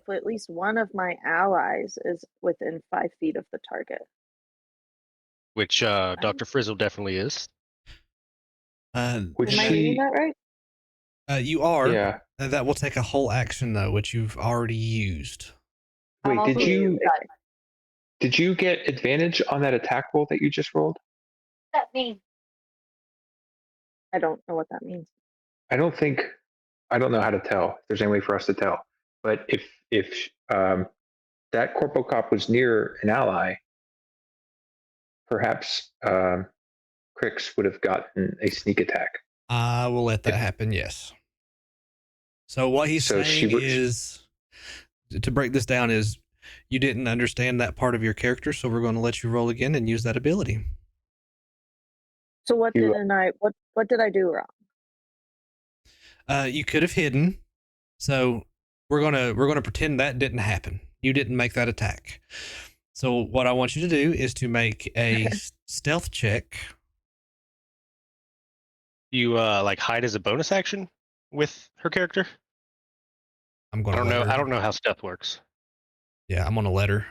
at least one of my allies is within 5 feet of the target. which Dr. Frizzle definitely is. Which Am I reading that right? You are. Yeah. That will take a whole action though, which you've already used. I'm Wait, also- did you get advantage on that attack roll that you just rolled? That means I don't know what that means. I don't know how to tell if there's any way for us to tell. But if that Corpo Cop was near an ally, perhaps Crix would have gotten a sneak attack. I will let that happen, yes. So what he's So saying is, to break this down, is you didn't understand that part of your character, so we're going to let you roll again and use that ability. So what did I do wrong? You could have hidden. So we're gonna pretend that didn't happen. You didn't make that attack. So what I want you to do is to make a stealth check. You like hide as a bonus action with her character? I'm I gonna don't let know. her. I don't know how stealth works. Yeah, I'm gonna let her.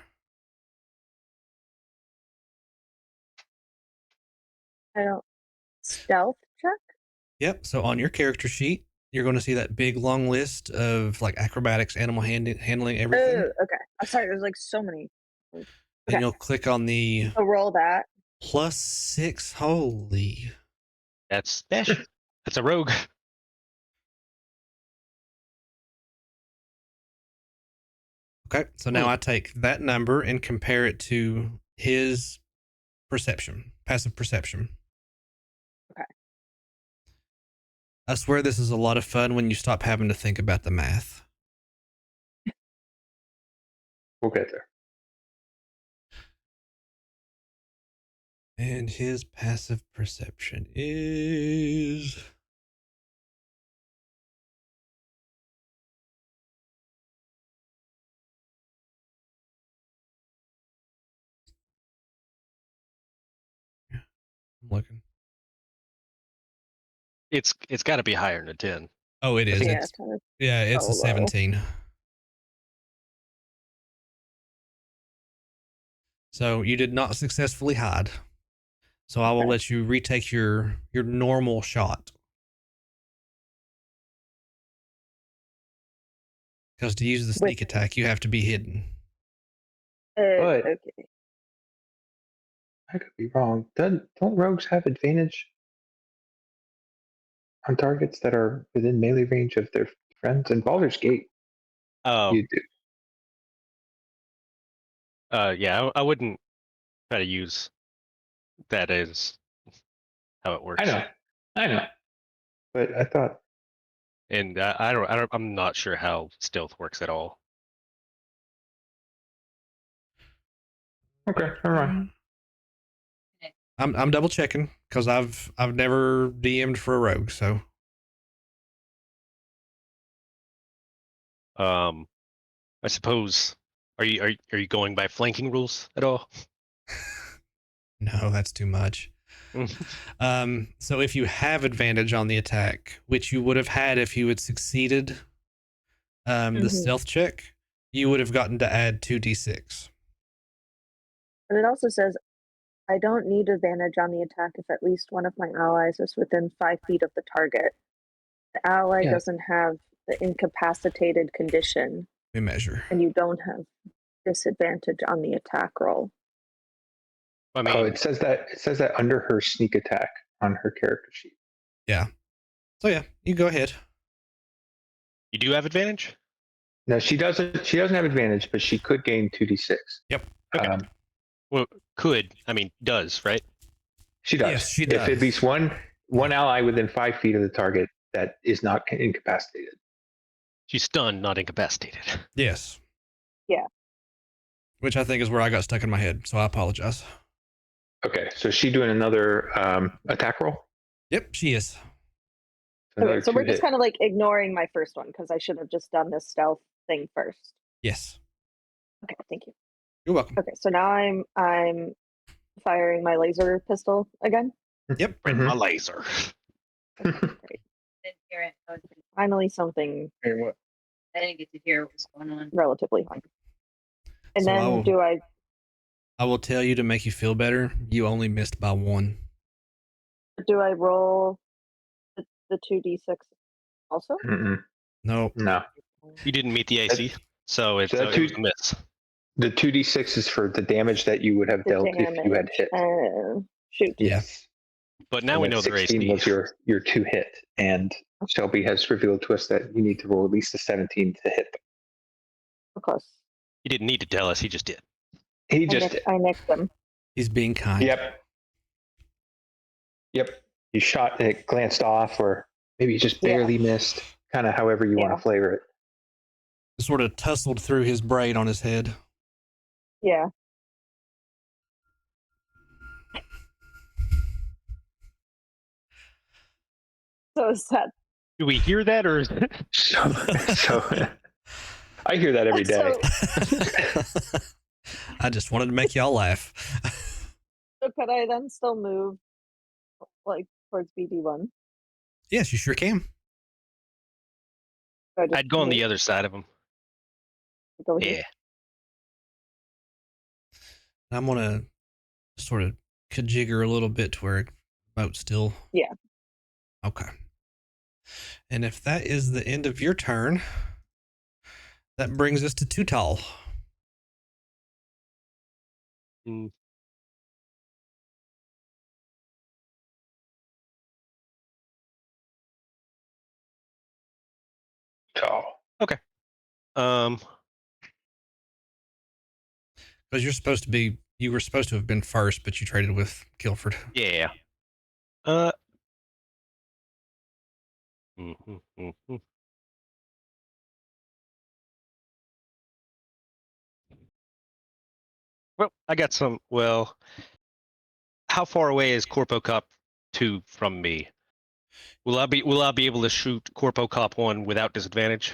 I don't. Stealth check? Yep. So on your character sheet, you're going to see that big long list of like acrobatics, animal handling, everything. Oh, okay. I'm sorry. There's like so many. And okay. you'll click on the I'll roll that. +6. Holy. That's special. That's a rogue. Okay. So now I take that number and compare it to his perception, passive perception. Okay. I swear this is a lot of fun when you stop having to think about the math. We'll get there. And his passive perception is... I'm looking. It's got to be higher than a 10. Oh, it is. Yeah, It's, kind of yeah, it's so a low. 17. So you did not successfully hide. So I will Okay. let you retake your normal shot. Because to use the sneak With- attack, you have to be hidden. But- okay. I could be wrong. Don't rogues have advantage on targets that are within melee range of their friends? In Baldur's Gate, Oh, you do. yeah. I wouldn't try to use that as how it works. I know. But I thought, And I'm not sure how stealth works at all. okay, never mind. I'm double checking because I've never DM'd for a rogue, so I suppose. Are you going by flanking rules at all? no, that's too much. So if you have advantage on the attack, which you would have had if you had succeeded the Mhm. stealth check, you would have gotten to add 2d6. And it also says, I don't need advantage on the attack if at least one of my allies is within 5 feet of the target. The ally Yeah. doesn't have the incapacitated condition, We measure. and you don't have disadvantage on the attack roll. I mean, Oh, it says that under her sneak attack on her character sheet. So yeah, you go ahead. you do have advantage. No, she doesn't have advantage, but she could gain 2d6. Yep. Okay. Well, could I mean does right? She does. Yes, she If does. at least one ally within 5 feet of the target that is not incapacitated. She's stunned, not incapacitated. Yes. Yeah. Which I think is where I got stuck in my head, so I apologize. Okay, so is she doing another attack roll? Yep, she is. Another Okay, so we're 2 just hit. kind of like ignoring my first one because I should have just done this stealth thing first. Yes. Okay, thank you. You're welcome. Okay, so now I'm firing my laser pistol again. Yep. Bring Mhm. my laser. Okay, great. Didn't hear it. I was pretty- Finally, something Hey, what? I didn't get to hear what was going on. relatively high. And So then do I will tell you to make you feel better. You only missed by 1. I roll the 2d6 also? Mm-mm. No. No. You didn't meet the AC, so it's that it was a miss. The 2d6 is for the damage that you would have The dealt if you had damage. hit. Shoot. Yes. But now And we then know their 16 AC. was your 2 hit, and Shelby has revealed to us that you need to roll at least a 17 to hit them. Of course. He didn't need to tell us. He just did. He just did. I nicked them. He's being kind. Yep. You shot and it glanced off, or maybe you just barely missed. Kind of however you want Yeah. to flavor it. It sort of tussled through his braid on his head. Yeah. So is that Do we hear that, or is it? So I hear that every day. So, I just wanted to make y'all laugh. so could I then still move like towards BD1? Yes, you sure can. So I just I'd go on the move, other side of him. go here. Yeah. I'm gonna sort of kajigger a little bit to where boat's still. Yeah. Okay. And if that is the end of your turn, that brings us to Tutal. Mm. Oh. Okay. Um. Because you were supposed to have been first, but you traded with Guilford. Yeah. Uh. mhm. Well, I got some. Well, how far away is Corpo Cop 2 from me? Will I be able to shoot Corpo Cop 1 without disadvantage?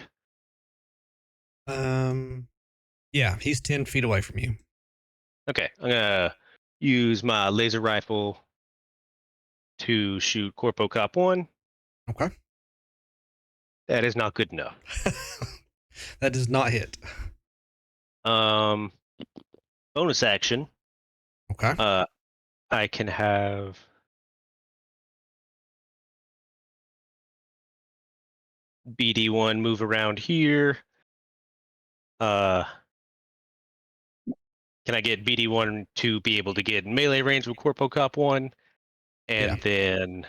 Yeah, he's 10 feet away from you. Okay, I'm gonna use my laser rifle to shoot Corpo Cop 1. Okay. That is not good enough. That does not hit. Um, bonus action. Okay. I can have BD1 move around here. Can I get BD1 to be able to get in melee range with Corpo Cop 1? And then,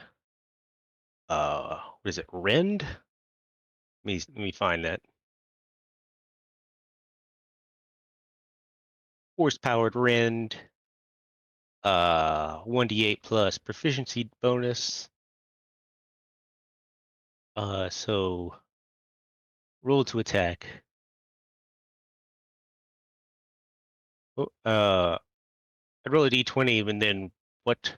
what is it, Rend? Let me find that. Force-powered Rend. 1d8 plus proficiency bonus. So roll to attack. I'd roll a d20, and then what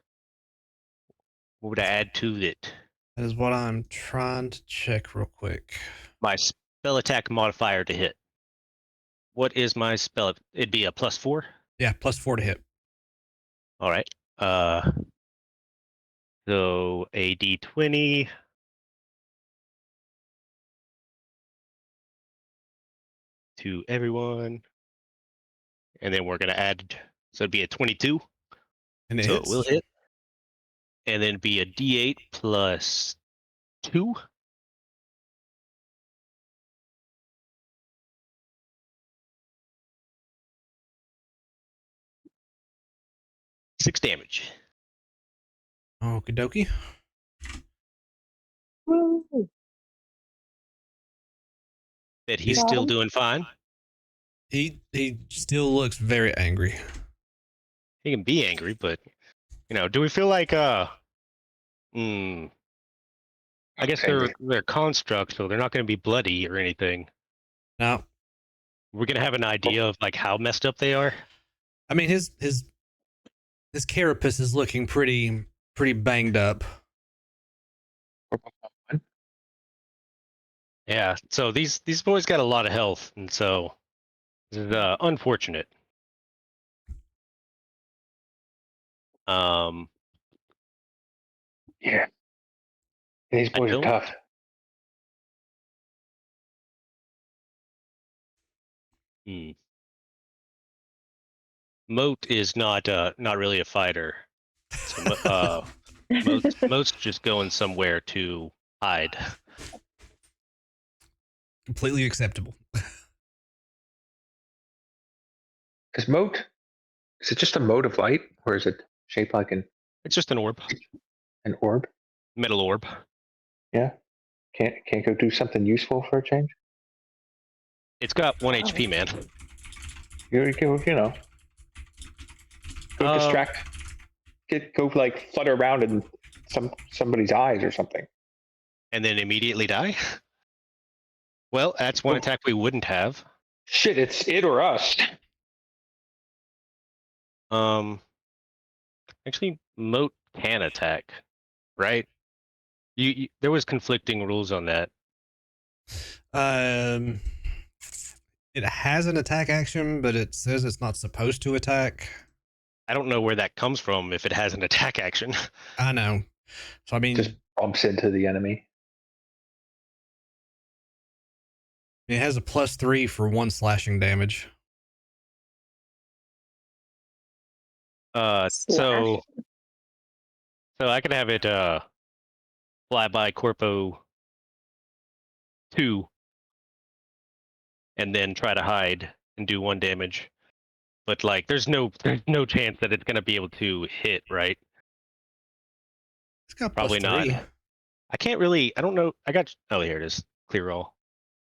would I add to it? That is what I'm trying to check real quick. My spell attack modifier to hit. What is my spell? It'd be a +4? Yeah, +4 to hit. All right. So a d20. To everyone. And then we're going to add, so it'd be a 22. And it So hits. it will hit. And then be a d8 plus 2. Six damage. Okie dokie. Woo! That he's Got still him. doing fine. He still looks very angry. He can be angry, but do we feel like I guess they're constructs, so they're not going to be bloody or anything. Now, We're going to have an idea of like how messed up they are. I mean, his carapace is looking pretty banged up. Yeah. So these boys got a lot of health, and so this is unfortunate. Yeah. These boys are tough. Moat is not really a fighter. So Moat's just going somewhere to hide. Completely acceptable. Is moat? Is it just a mote of light, or is it shaped like It's just an orb, an orb? metal orb. Yeah. Can't go do something useful for a change? It's got 1 HP, man. Go distract. Go like flutter around in somebody's eyes or something. And then immediately die? Well, that's one attack we wouldn't have. Shit, it's it or us. Actually, Moat can attack, right? There was conflicting rules on that. It has an attack action, but it says it's not supposed to attack. I don't know where that comes from if it has an attack action. I know. So I mean, Just bumps into the enemy. it has a +3 for 1 slashing damage. So I could have it fly by Corpo 2 and then try to hide and do 1 damage. But like there's no chance that it's gonna be able to hit, right? It's got Probably +3. not. I can't really I don't know. Oh, here it is. Clear roll.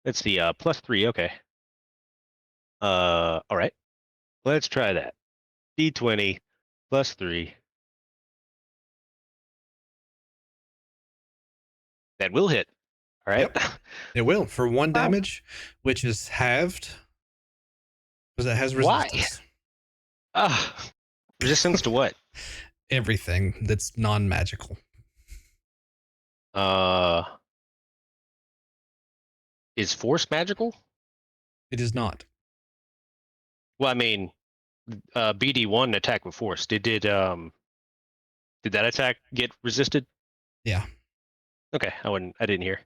It's the +3, okay. All right. Let's try that. D20 +3. That will hit. All right. Yep. It will for 1 Wow. damage, which is halved because it has Why? resistance. Resistance to what? Everything that's non-magical. Is force magical? It is not. Well, I mean, BD1 attack with force. Did that attack get resisted? Yeah. Okay, I didn't hear.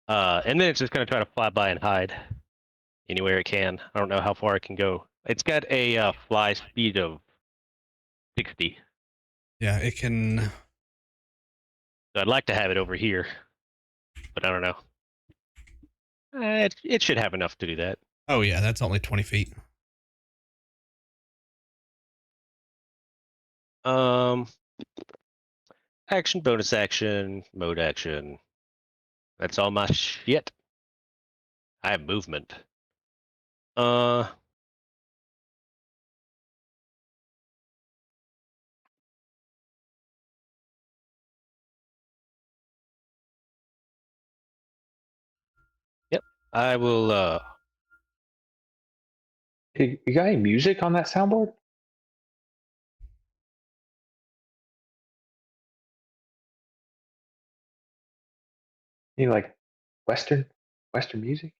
And then it's just gonna try to fly by and hide anywhere it can. I don't know how far it can go. It's got a fly speed of 60. Yeah, it can. So I'd like to have it over here, but I don't know. It should have enough to do that. Oh yeah, that's only 20 feet. Action, bonus action, mode action. That's all my shit. I have movement. Yep. I will. Hey, you got any music on that soundboard? Any like Western music?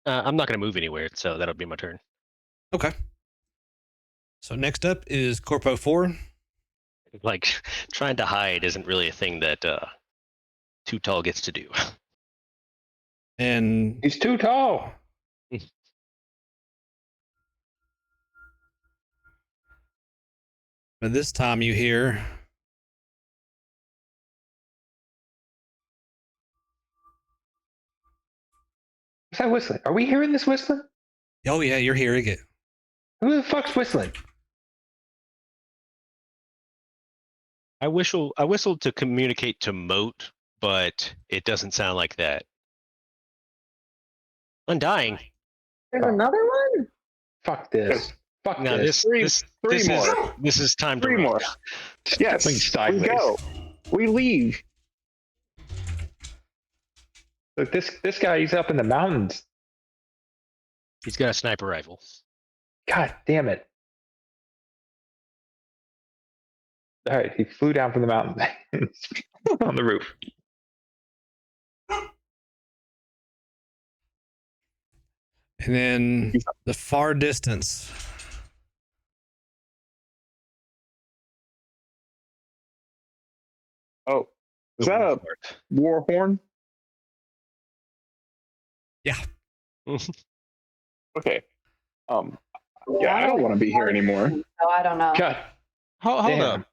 I'm not gonna move anywhere, so that'll be my turn. Okay. So next up is Corpo 4. Like trying to hide isn't really a thing that Too Tall gets to do. And He's too tall. but this time you hear What's that whistling? Are we hearing this whistling? oh yeah, you're hearing it. Who the fuck's whistling? I whistled to communicate to Moat, but it doesn't sound like that. Undying. There's another one? Fuck this. Fuck Now this. Three more. This is time to 3 run. more. Yes, Going we sideways. go. We leave. Look, this guy, he's up in the mountains. He's got a sniper rifle. God damn it. All right, he flew down from the mountain on the roof. And then the far distance. Oh, is that a war horn? Yeah. Okay. Yeah, I don't want to be here anymore. So I don't know. God Hold damn. up.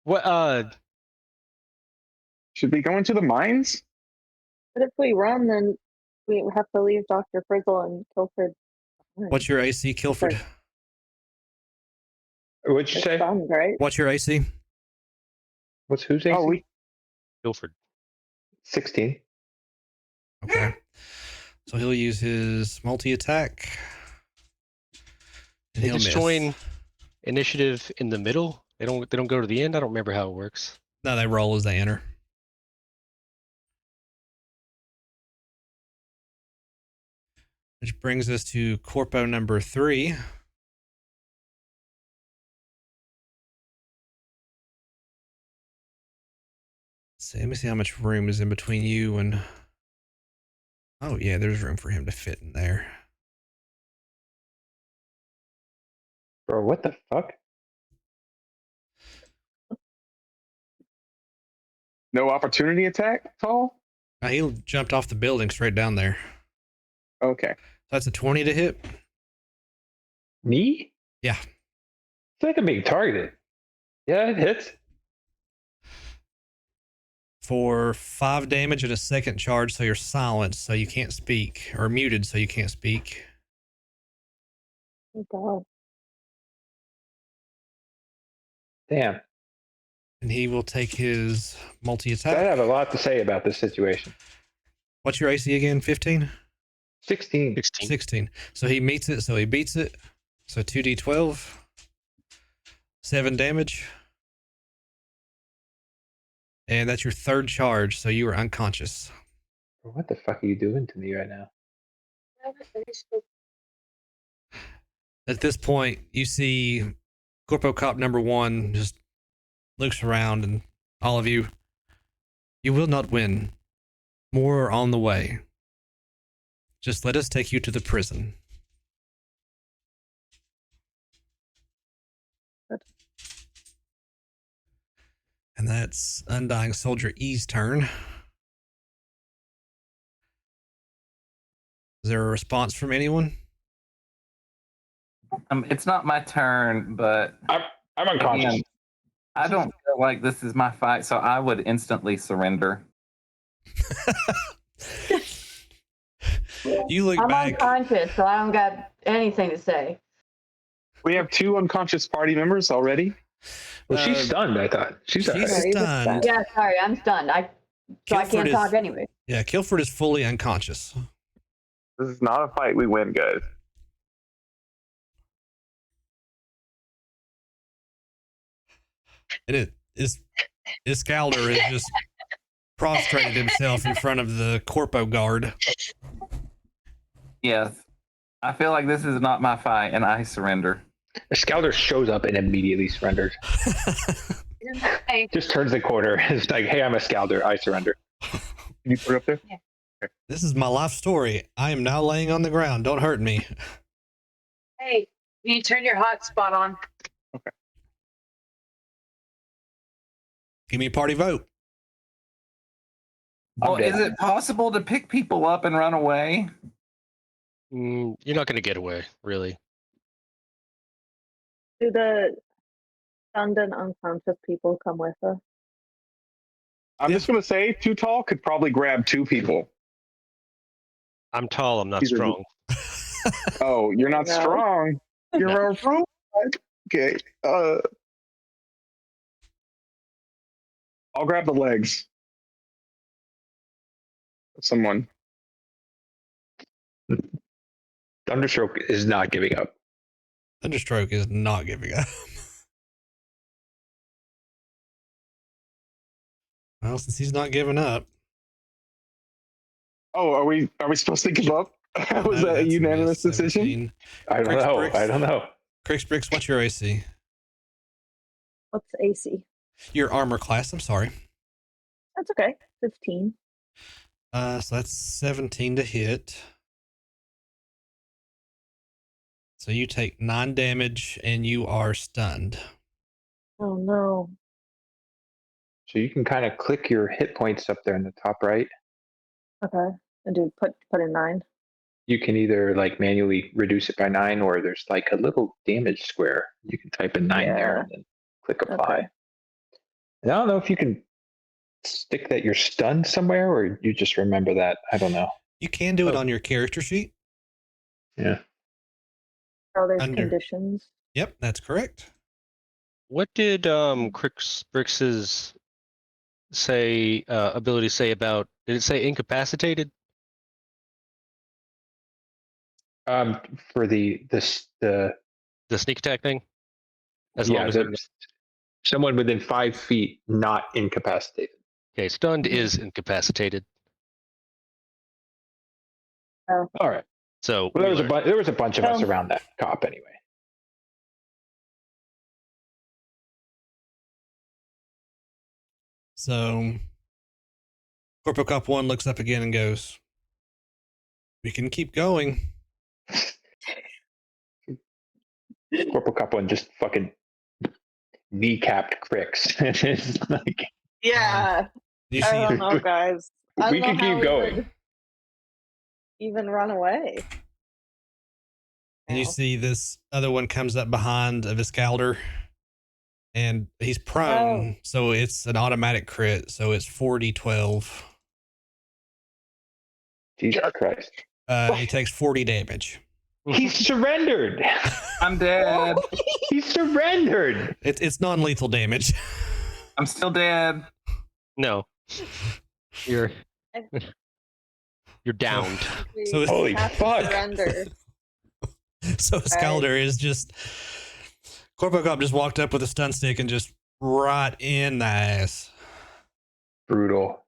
What? Should we go into the mines? But if we run, then we have to leave Dr. Frizzle and Kilford. behind. What's your AC, Kilford? What'd you They're say? stunned, right? What's your AC? What's who's AC? Oh, we. Guilford. 16. Okay. So he'll use his multi attack. And They he'll just miss. join initiative in the middle. They don't go to the end. I don't remember how it works. No, they roll as they enter. Which brings us to Corpo number 3. So let me see how much room is in between you and... Oh, yeah, there's room for him to fit in there. Bro, what the fuck? No opportunity attack, Tall? He jumped off the building straight down there. Okay. That's a 20 to hit. Me? Yeah. It's like I'm being targeted. Yeah, it hits. For 5 damage and a second charge, so you're silenced, so you can't speak, or muted, so you can't speak. Oh God. Damn. And he will take his I multi-attack. have a lot to say about this situation. What's your AC again? 15? 16. 16. So he meets it, so he beats it. So 2d12. 7 damage. And that's your third charge, so you are unconscious. What the fuck are you doing to me right now? At this point, you see Corpo Cop number 1 just looks around, and all of you, you will not win. More are on the way. Just let us take you to the prison. Good. And that's Undying Soldier E's turn. Is there a response from anyone? It's not my turn, but I'm unconscious. again, I don't feel like this is my fight, so I would instantly surrender. You look I'm back. unconscious, so I don't got anything to say. We have 2 unconscious party members already. Well, she's stunned, I thought. She's She's Sorry, but stunned. Yeah, sorry, I'm stunned. So I Kilford can't is- talk anyway. Yeah, Kilford is fully unconscious. This is not a fight we win, guys. And it is Iscalder has just prostrated himself in front of the Corpo guard. Yes. I feel like this is not my fight, and I surrender. Scalder shows up and immediately surrenders. Hey, Just turns the corner. It's like, hey, I'm a Scalder. I surrender. Can you put it up there? This is my life story. I am now laying on the ground. Don't hurt me. hey, you turn your hotspot on. Give me a party vote. I'm Well, dead. is it possible to pick people up and run away? You're not going to get away, really. Do the stunned and unconscious people come with us? I'm just going to say 2 Tall could probably grab 2 people. I'm tall. I'm not These are- strong. Oh, you're not No. strong. You're a robot. Okay. I'll grab the legs of someone. Thunderstroke is not giving up. Thunderstroke is not giving up. Well, since he's not giving up. Oh, are we supposed to give up? Was that a That's unanimous miss, decision? 17. I don't Bricks, know. bricks. I don't know. Crix Bricks, what's your AC? What's AC? Your armor class, I'm sorry. That's okay. 15. So that's 17 to hit. So you take 9 damage and you are stunned. Oh no. So you can kind of click your hit points up there in the top right. Okay. And do put in 9. You can either like manually reduce it by 9, or there's like a little damage square. You can type in 9 there Yeah. and then click apply. Okay. And I don't know if you can stick that you're stunned somewhere, or you just remember that. I don't know. You can do it Oh. on your character sheet. Yeah. Oh, there's Under. conditions. Yep, that's correct. What did Crix Brix's ability say about? Did it say incapacitated? For the The sneak attack thing? As yeah, long as the, someone within 5 feet not incapacitated. okay, stunned is incapacitated. All right. So Well, Wheeler. there was a bunch of us Um, around that cop anyway. So Corporal Cop 1 looks up again and goes, "We can keep going." Corporal Cop 1 just fucking kneecapped Crix. It's like, Yeah, You I see, don't know, guys. I we don't could know how keep we going. would even run away. and you Now. see this other one comes up behind of Iskaldr, and he's prone, so it's an automatic crit, so it's 40-12. Jesus Christ. He takes 40 damage. He surrendered. I'm dead. He surrendered. It's non-lethal damage. I'm still dead. No. You're downed. So it's- Holy Have to fuck. surrender. So Iskaldr is just... Corporal Cop just walked up with a stun stick and just right in the ass. Brutal.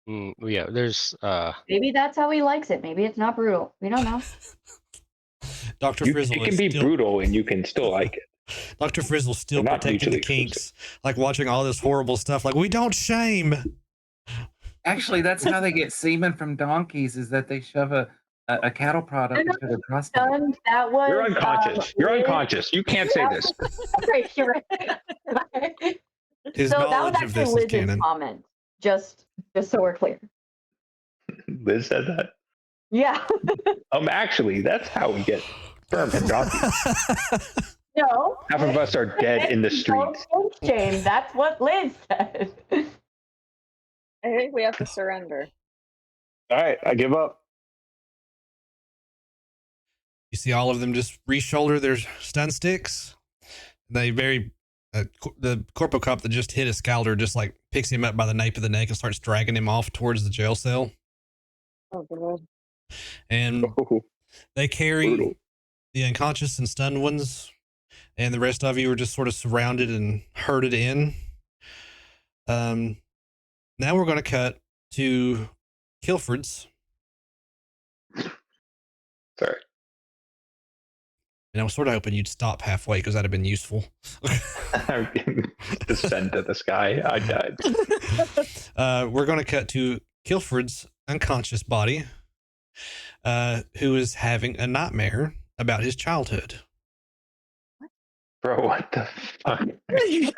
Yeah, there's Maybe that's how he likes it. Maybe it's not brutal. We don't know. Dr. You, Frizzle it can is be still, brutal and you can still like it. Dr. Frizzle's still They're not protecting the mutually kinks, like watching all this horrible stuff. Like, we don't shame. Actually, that's how they get semen from donkeys, is that they shove a cattle product I'm not into their prostate. Done. That was. You're unconscious. You're Liz- unconscious. You can't say this. Right, you're right. His So that was knowledge of actually this is Liz's canon. comment. Just so we're clear. Liz said that. Yeah. Actually, that's how we get sperm from donkeys. No. Half of us are dead in the Don't streets. shame. That's what Liz said. I think we have to surrender. All right, I give up. You see all of them just re-shoulder their stun sticks. They the Corporal Cop that just hit Iskaldr just like picks him up by the nape of the neck and starts dragging him off towards the jail cell. Oh, God. And Oh, they carry brutal. the unconscious and stunned ones, and the rest of you are just sort of surrounded and herded in. Now we're going to cut to Kilford's. Sorry. And I was sort of hoping you'd stop halfway because that'd have been useful. Descend to the sky. I died. We're going to cut to Kilford's unconscious body, who is having a nightmare about his childhood. Bro, what the fuck? Why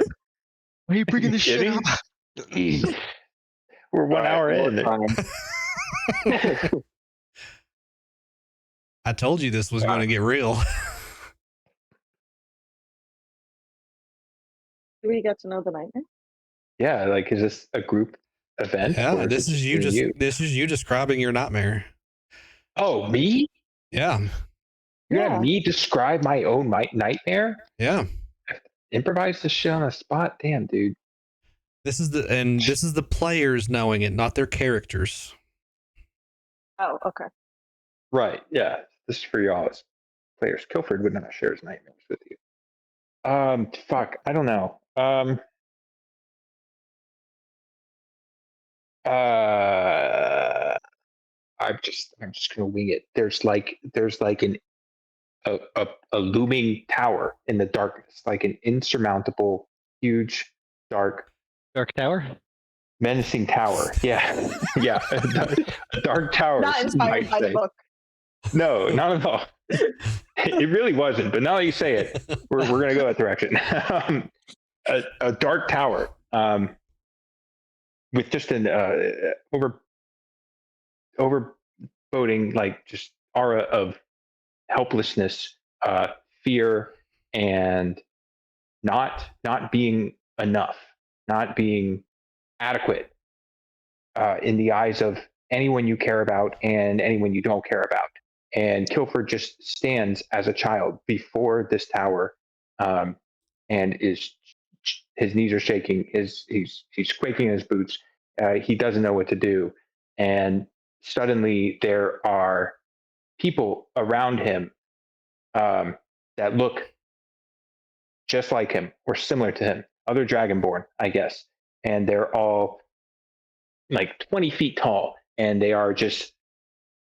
are you bringing You this shit kidding? up? We're 1 hour in. I told you this was going to get real. Do we get to know the nightmare? Yeah, like, is this a group event? Yeah, or this it is you me and this is you describing your nightmare. Oh, me? Yeah, You Yeah. had me describe my own nightmare? yeah. Improvise this shit on the spot? Damn, dude. This is the players knowing it, not their characters. Oh, okay. Right, yeah. This is for y'all as players. Kilford would not share his nightmares with you. Fuck, I don't know. I'm just gonna wing it. There's like a looming tower in the darkness, like an insurmountable, huge, dark, Dark Tower? menacing tower. Yeah, yeah, a dark tower. Not you inspired might by the say. book. No, not at all. It really wasn't. But now that you say it, we're gonna go that direction. A dark tower, with just an overboating, like, just aura of helplessness, fear, and not being enough, not being adequate in the eyes of anyone you care about and anyone you don't care about. And Kilford just stands as a child before this tower, and his knees are shaking. He's quaking in his boots. He doesn't know what to do, and suddenly there are people around him that look just like him or similar to him, other Dragonborn, I guess, and they're all like 20 feet tall, and they are just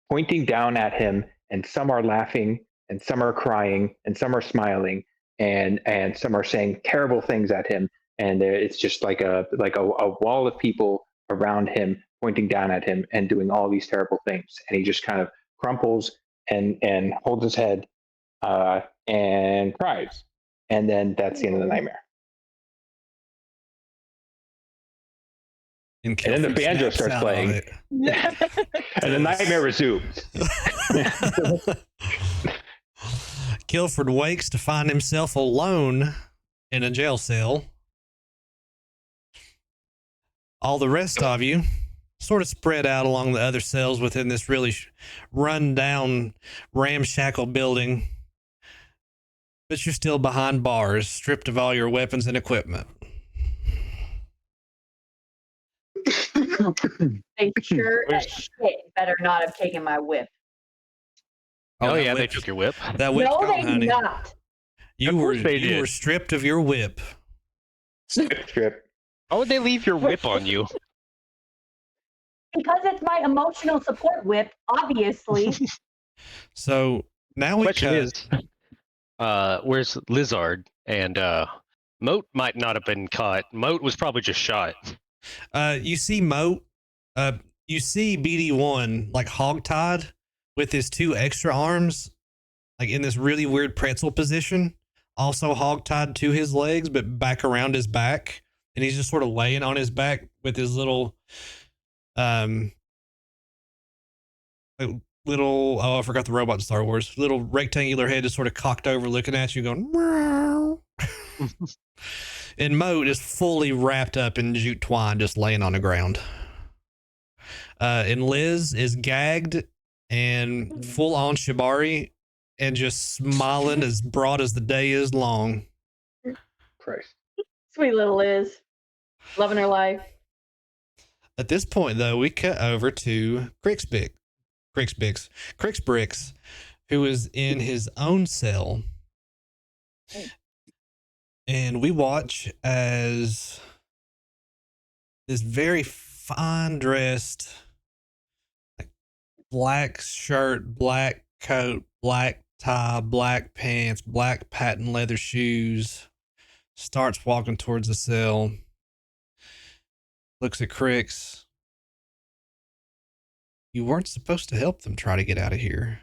pointing down at him, and some are laughing, and some are crying, and some are smiling, and some are saying terrible things at him, and it's just like a wall of people around him pointing down at him and doing all these terrible things, and he just kind of crumples and holds his head and cries, and then that's the end of the nightmare. And then the Kilford banjo snaps starts out on playing. it. And the nightmare resumes. Kilford wakes to find himself alone in a jail cell. All the rest of you sort of spread out along the other cells within this really run-down, ramshackle building. But you're still behind bars, stripped of all your weapons and equipment. They sure as shit better not have taken my whip. Oh that yeah, they whip's- took your whip. That whip's No, gone, they honey. not. You Of were course they you did. were stripped of your whip. Strip. Why would they leave your whip on you? Because it's my emotional support whip, obviously. So now we Question cut. is, where's Lizard? And Moat might not have been caught. Moat was probably just shot. You see Moat. You see BD1 like hogtied with his 2 extra arms, like in this really weird pretzel position, also hogtied to his legs, but back around his back, and he's just sort of laying on his back with his little, I forgot the robot in Star Wars, little rectangular head just sort of cocked over, looking at you, going meow. And Moat is fully wrapped up in jute twine, just laying on the ground. And Liz is gagged and full on shibari and just smiling as broad as the day is long. Christ. Sweet little Liz. Loving her life. At this point, though, we cut over to Crixbricks, who is in his own cell. And we watch as this very fine dressed, black shirt, black coat, black tie, black pants, black patent leather shoes, starts walking towards the cell, looks at Crix. You weren't supposed to help them try to get out of here.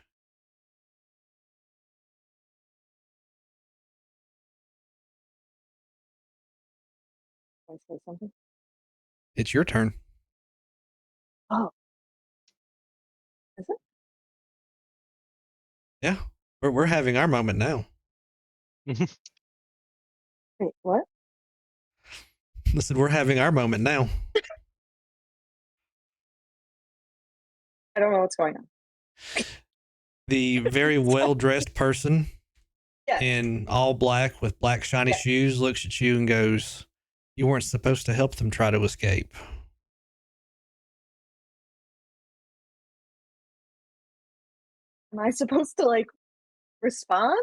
Want to say something? It's your turn. Oh. Is it? Yeah, we're having our moment now. Wait, what? Listen, we're having our moment now. I don't know what's going on. The very well-dressed person Yes. in all black with black shiny shoes looks at you and goes, "You weren't supposed to help them try to escape." Am I supposed to like respond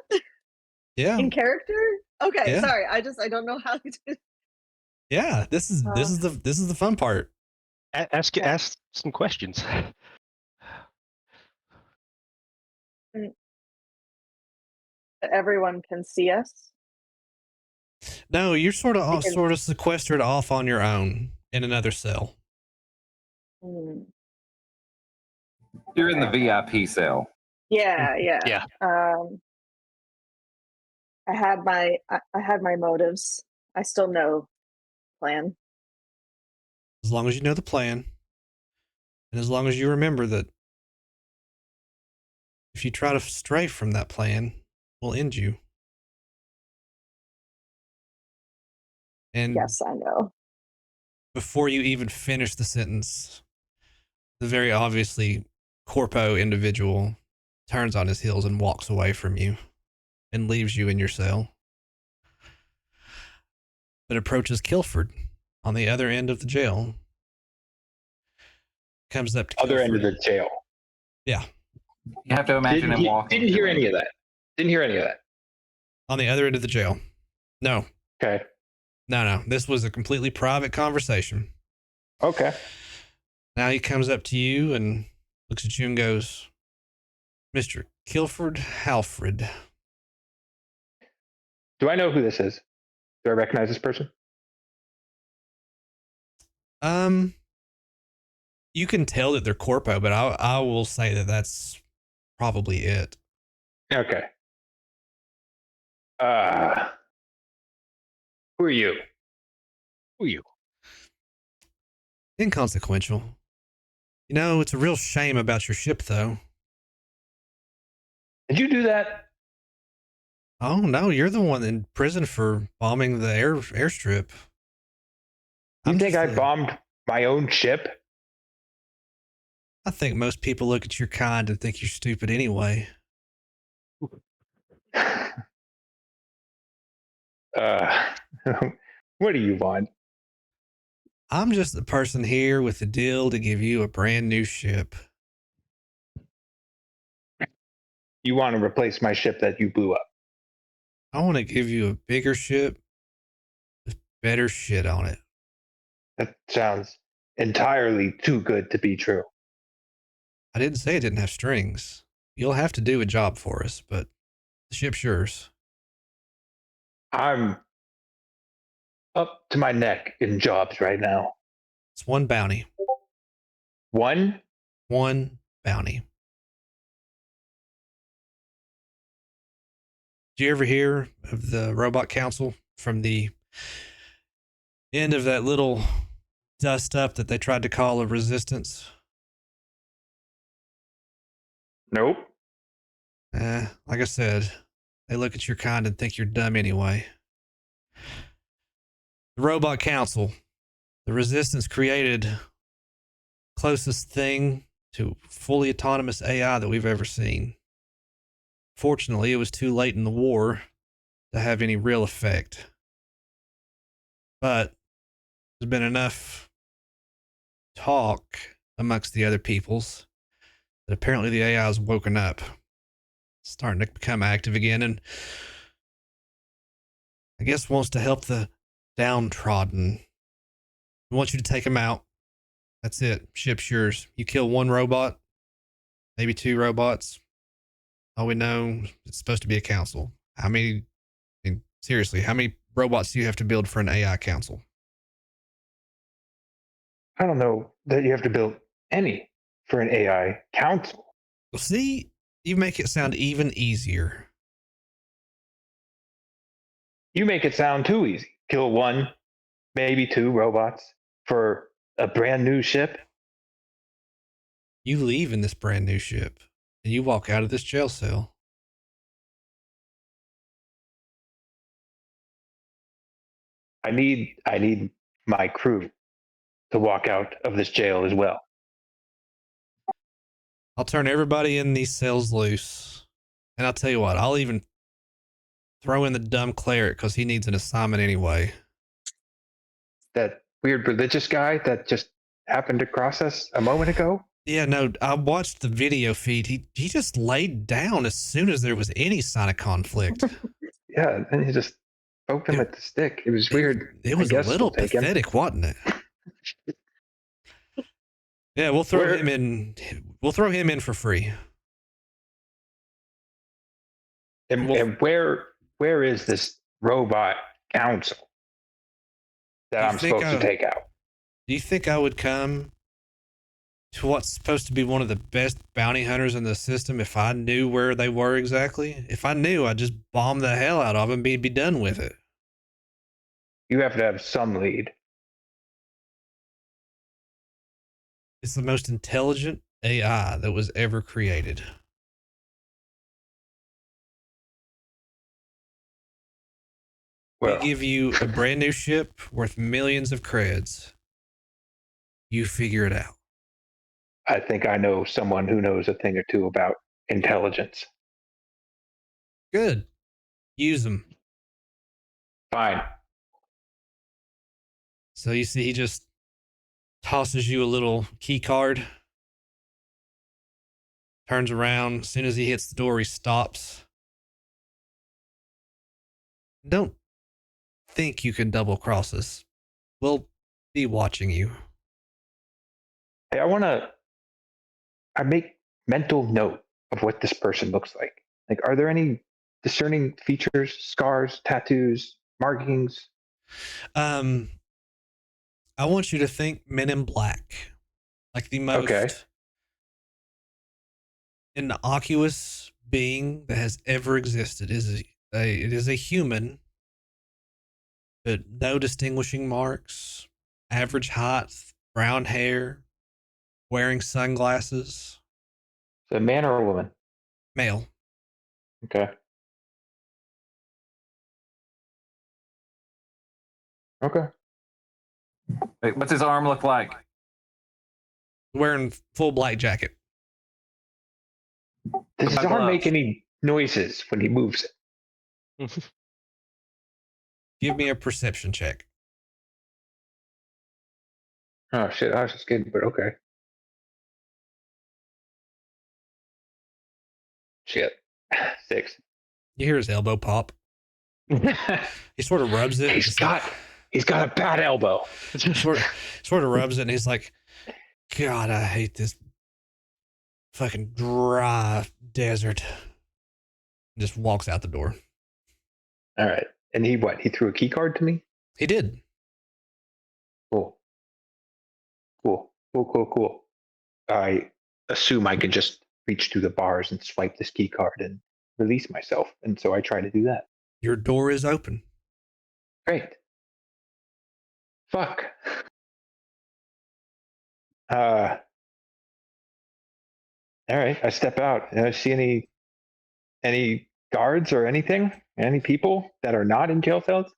Yeah, in character? Okay, Yeah. sorry. I don't know how to do. yeah. This is the fun part. Ask some questions. That everyone can see us. No, you're sort of Because- sort of sequestered off on your own in another cell. Hmm. You're in the VIP cell. Yeah, yeah. Yeah. I had my motives. I still know plan. As long as you know the plan, and as long as you remember that if you try to stray from that plan, we'll end you. And Yes, I know. before you even finish the sentence, the very obviously corpo individual turns on his heels and walks away from you and leaves you in your cell. But approaches Kilford on the other end of the jail. Comes up to Other end of Kilford. the jail. Yeah. You have to imagine him walking. Didn't hear to any of that. Didn't hear any of that. On the other end of the jail. No. Okay. No. This was a completely private conversation. Okay. Now he comes up to you and looks at you and goes, Mr. Kilford Halfred. Do I know who this is? Do I recognize this person? You can tell that they're corpo, but I will say that that's probably it. Okay. Who are you? Who are you? Inconsequential. You know, it's a real shame about your ship, though. Did you do that? Oh, no, you're the one in prison for bombing the airstrip. You think I bombed my own ship? I think most people look at your kind and think you're stupid anyway. What do you want? I'm just the person here with the deal to give you a brand new ship. You want to replace my ship that you blew up? I want to give you a bigger ship with better shit on it. That sounds entirely too good to be true. I didn't say it didn't have strings. You'll have to do a job for us, but the ship's yours. I'm up to my neck in jobs right now. It's one bounty. One? One bounty. Did you ever hear of the Robot Council from the end of that little dust up that they tried to call a resistance? Nope. Like I said, they look at your kind and think you're dumb anyway. The Robot Council, the resistance created closest thing to fully autonomous AI that we've ever seen. Fortunately, it was too late in the war to have any real effect. But there's been enough talk amongst the other peoples that apparently the AI has woken up, starting to become active again, and I guess wants to help the downtrodden. We want you to take them out. That's it. Ship's yours. You kill one robot, maybe two robots. All we know, it's supposed to be a council. How many, I mean, seriously, how many robots do you have to build for an AI council? I don't know that you have to build any for an AI council. Well, see, you make it sound even easier. You make it sound too easy. Kill one, maybe two robots for a brand new ship. You leave in this brand new ship and you walk out of this jail cell. I need my crew to walk out of this jail as well. I'll turn everybody in these cells loose. And I'll tell you what, I'll even throw in the dumb cleric because he needs an assignment anyway. That weird religious guy that just happened to cross us a moment ago? Yeah, no, I watched the video feed. He just laid down as soon as there was any sign of conflict. Yeah, and he just poked him with the stick. It was weird. It was a little pathetic, wasn't it? Yeah, we'll throw him in. We'll throw him in for free. And where is this robot council that I'm supposed to take out? Do you think I would come to what's supposed to be one of the best bounty hunters in the system if I knew where they were exactly? If I knew, I'd just bomb the hell out of them and be done with it. You have to have some lead. It's the most intelligent AI that was ever created. Well, We give you a brand new ship worth millions of creds. You figure it out. I think I know someone who knows a thing or two about intelligence. Good. Use them. Fine. So you see, he just tosses you a little key card. Turns around. As soon as he hits the door, he stops. Don't think you can double cross us. We'll be watching you. Hey, I make mental note of what this person looks like. Like, are there any discerning features, scars, tattoos, markings? I want you to think Men in Black, like the most Okay. innocuous being that has ever existed. It is a human, but no distinguishing marks, average height, brown hair, wearing sunglasses, So a man or a woman? male. Okay. Okay. Wait, what's his arm look like? Wearing full black jacket. Does his about arm make gloves? any noises when he moves it? Give me a perception check. Oh shit, I was just kidding, but okay. Shit. 6. You hear his elbow pop. He sort of rubs it. He's got a bad elbow. sort of rubs it, and he's like, God, I hate this fucking dry desert. And just walks out the door. All right. And he threw a key card to me? He did. Cool. I assume I could just reach through the bars and swipe this key card and release myself. And so I try to do that. Your door is open. Great. Fuck. All right. I step out. Do I see any guards or anything? Any people that are not in jail cells?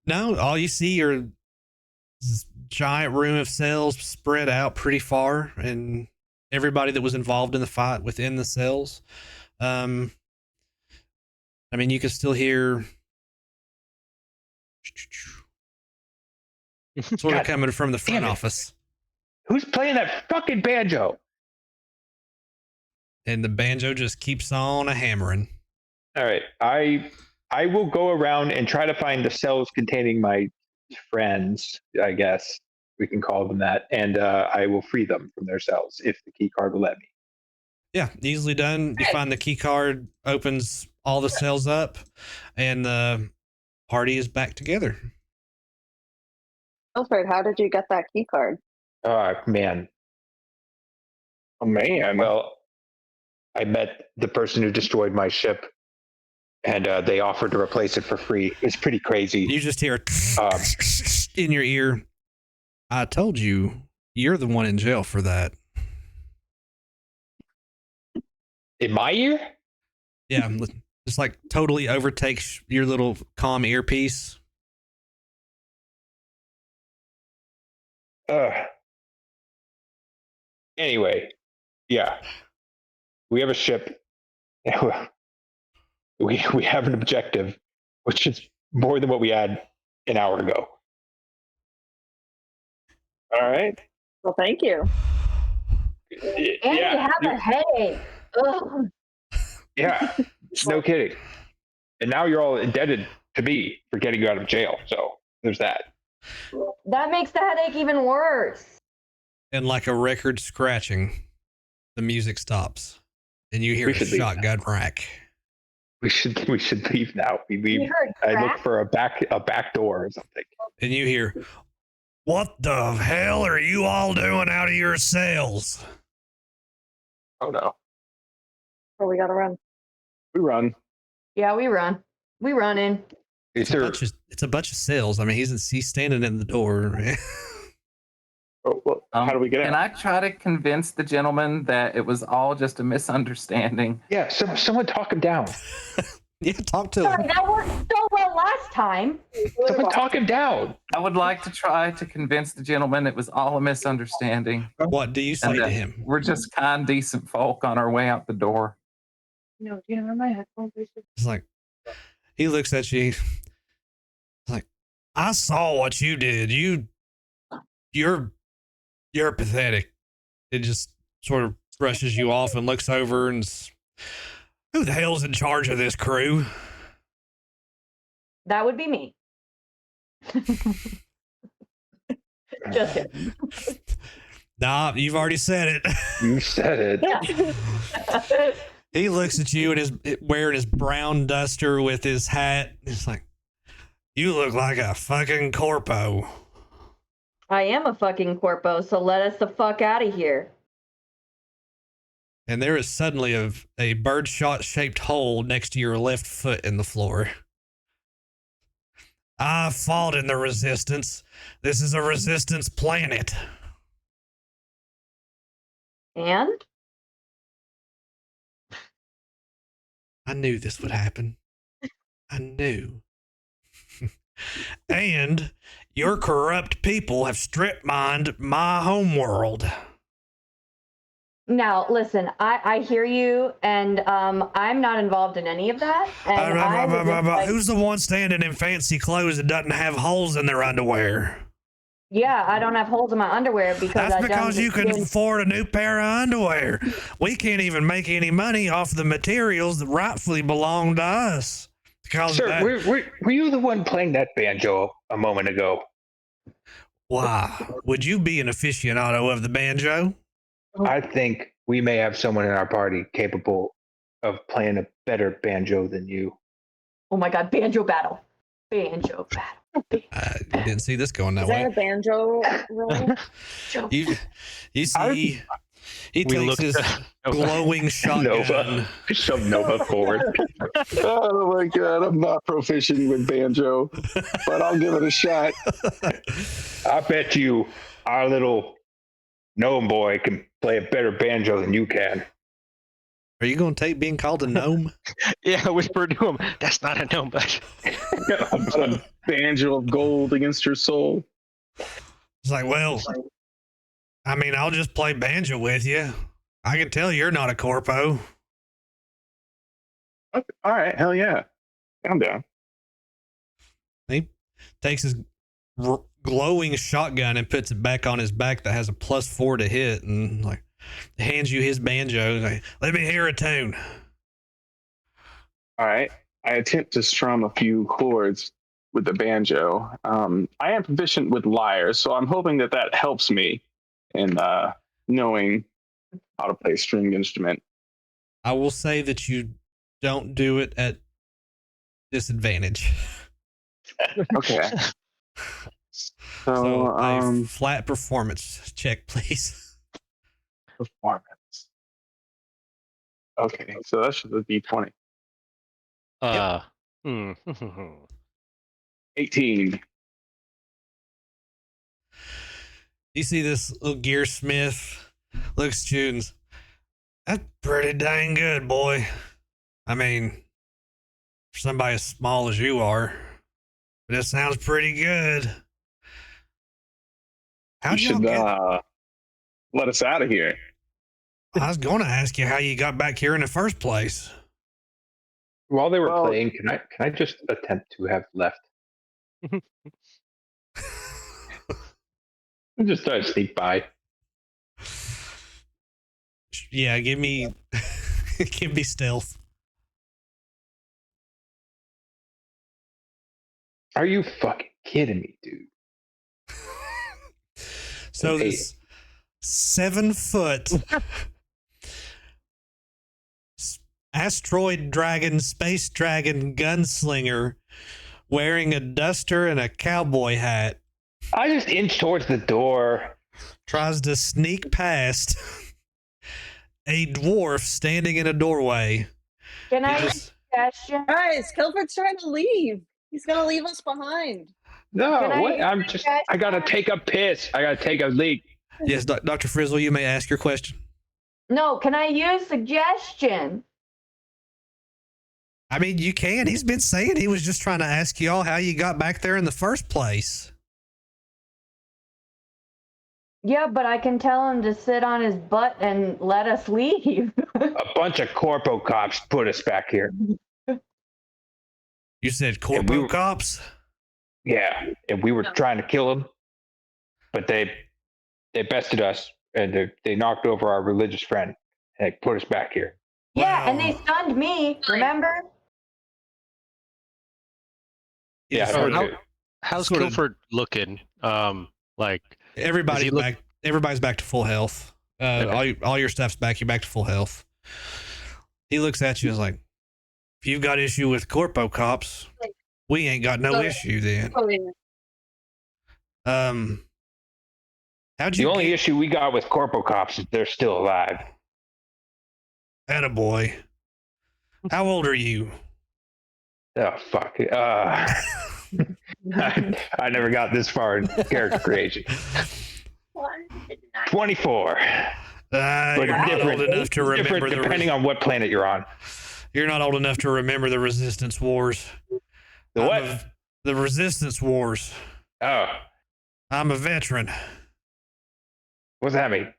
No, all you see are this giant room of cells spread out pretty far, and everybody that was involved in the fight within the cells. I mean, you can still hear sort of God coming from the front damn it. office, Who's playing that fucking banjo? and the banjo just keeps on a hammering. All right. I will go around and try to find the cells containing my friends, I guess we can call them that, and I will free them from their cells if the key card will let me. Yeah, easily done. You find the key card, opens all the cells up, and the party is back together. Alfred, how did you get that key card? Man. Oh man. Well, I met the person who destroyed my ship, and they offered to replace it for free. It's pretty crazy. You just hear in your ear, I told you, you're the one in jail for that. In my ear? Yeah, just like totally overtakes your little calm earpiece. Anyway, yeah. We have a ship. We have an objective, which is more than what we had an hour ago. All right. Well, thank you. And you have a headache. Ugh. Yeah, no kidding. And now you're all indebted to me for getting you out of jail. So there's that. That makes the headache even worse. And like a record scratching, the music stops, and you hear We a should leave shotgun rack. We should leave now. We leave. You heard I look crack? for a back door or something. And you hear, "What the hell are you all doing out of your cells?" Oh no. Oh, we gotta run. We run. Yeah, we run. We run in. Is there? It's a bunch of cells. I mean, he's standing in the door. Oh, well, how do we get Can out? I try to convince the gentleman that it was all just a misunderstanding? Yeah. Someone talk him down. Yeah, talk to Sorry, him. that worked so well last time. Someone talk him down. I would like to try to convince the gentleman it was all a misunderstanding. What do you say And to that him? we're just kind, decent folk on our way out the door. No, do you know where my headphones are? It's like, he looks at you. He's like, I saw what you did. You're pathetic. It just sort of brushes you off and looks over and who the hell's in charge of this crew? That would be me. Just kidding. Nah, you've already said it. You said it. Yeah. He looks at you and is wearing his brown duster with his hat. It's like, you look like a fucking corpo. I am a fucking corpo, so let us the fuck out of here. And there is suddenly a birdshot shaped hole next to your left foot in the floor. I fought in the resistance. This is a resistance planet. And? I knew this would happen. I knew. And your corrupt people have strip mined my homeworld. Now, listen, I hear you, and I'm not involved in any of that. And I would just like- Who's the one standing in fancy clothes that doesn't have holes in their underwear? Yeah, I don't have holes in my underwear because That's I because don't you can afford a new pair of underwear. We can't even make any money off the materials that rightfully belong to us. Because Sir, that, were you the one playing that banjo a moment ago? why would you be an aficionado of the banjo? I think we may have someone in our party capable of playing a better banjo than you. Oh my god, banjo battle. Banjo battle. I didn't see this going that Is there way. a banjo roll? You see, he We takes looked his at- glowing shotgun. Nova. Shove Nova forward. Oh my god, I'm not proficient with banjo, but I'll give it a shot. I bet you our little gnome boy can play a better banjo than you can. Are you going to take being called a gnome? Yeah, whisper to him. That's not a gnome, but A banjo of gold against your soul. It's like, well, I mean, I'll just play banjo with you. I can tell you're not a corpo. Okay. All right, hell yeah, I'm down. He takes his glowing shotgun and puts it back on his back that has a +4 to hit, and like hands you his banjo. Like, let me hear a tune. All right, I attempt to strum a few chords with the banjo. I am proficient with lyre, so I'm hoping that that helps me in knowing how to play a stringed instrument. I will say that you don't do it at disadvantage. Okay. So So, a flat performance check, please. performance. Okay, so that should be 20. hmm. 18. You see this little gearsmith looks at you and says, that's pretty dang good, boy. I mean, for somebody as small as you are, but it sounds pretty good. How You y'all should get? let us out of here. I was going to ask you how you got back here in the first place. While they were Well- playing, can I just attempt to have left? I'm just trying to sneak by. Yeah, give me give me stealth. Are you fucking kidding me, dude? So Hey. this 7-foot asteroid dragon, space dragon gunslinger wearing a duster and a cowboy hat I just inched towards the door. tries to sneak past a dwarf standing in a doorway. Can He I just- suggestion? Guys, Kilford's trying to leave. He's gonna leave us behind. No, Can I what? I gotta take a piss. I gotta take a leak. Yes, Dr. Frizzle, you may ask your question. No, can I use suggestion? I mean, you can. He's been saying he was just trying to ask y'all how you got back there in the first place. Yeah, but I can tell him to sit on his butt and let us leave. A bunch of corpo cops put us back here. You said we corpo were- cops? Yeah, and we were No. trying to kill them, but they bested us and they knocked over our religious friend and they put us back here. Yeah, and Wow. they stunned me, remember? Yeah, Just I sort heard of- it. How's Sort of- Guilford looking? Like Everybody's look- back. Everybody's back to full health. Okay. All your stuff's back. You're back to full health. He looks at you and is like, if you've got issue with corpo cops, we ain't got no issue then. How'd The you only issue we got with corpo cops is they're still alive. Attaboy. How old are you? Oh, fuck. I never got this far in character creation. 24. You're not old enough to remember depending on what planet you're on. You're not old enough to remember the Resistance Wars. The what? The Resistance Wars. Oh. I'm a veteran. What's that mean?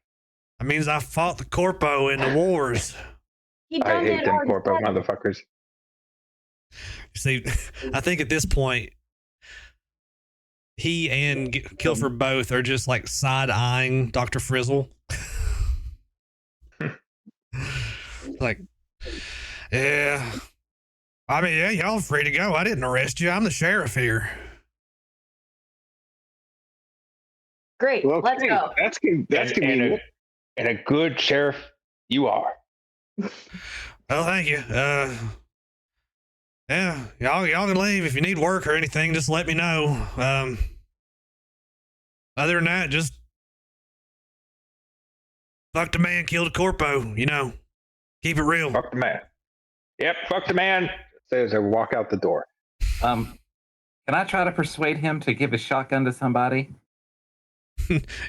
That means I fought the corpo in the wars. I hate them corpo motherfuckers. See, I think at this point, he and Kilford both are just like side-eyeing Dr. Frizzle. Like, yeah. I mean, yeah, y'all free to go. I didn't arrest you. I'm the sheriff here. Great. Well, Let's okay, go. That's convenient. And a good sheriff you are. Well, thank you. Yeah, y'all can leave if you need work or anything. Just let me know. Other than that, just fuck the man, kill the corpo. You know, keep it real. Fuck the man. Yep, fuck the man. Says I walk out the door. Can I try to persuade him to give his shotgun to somebody?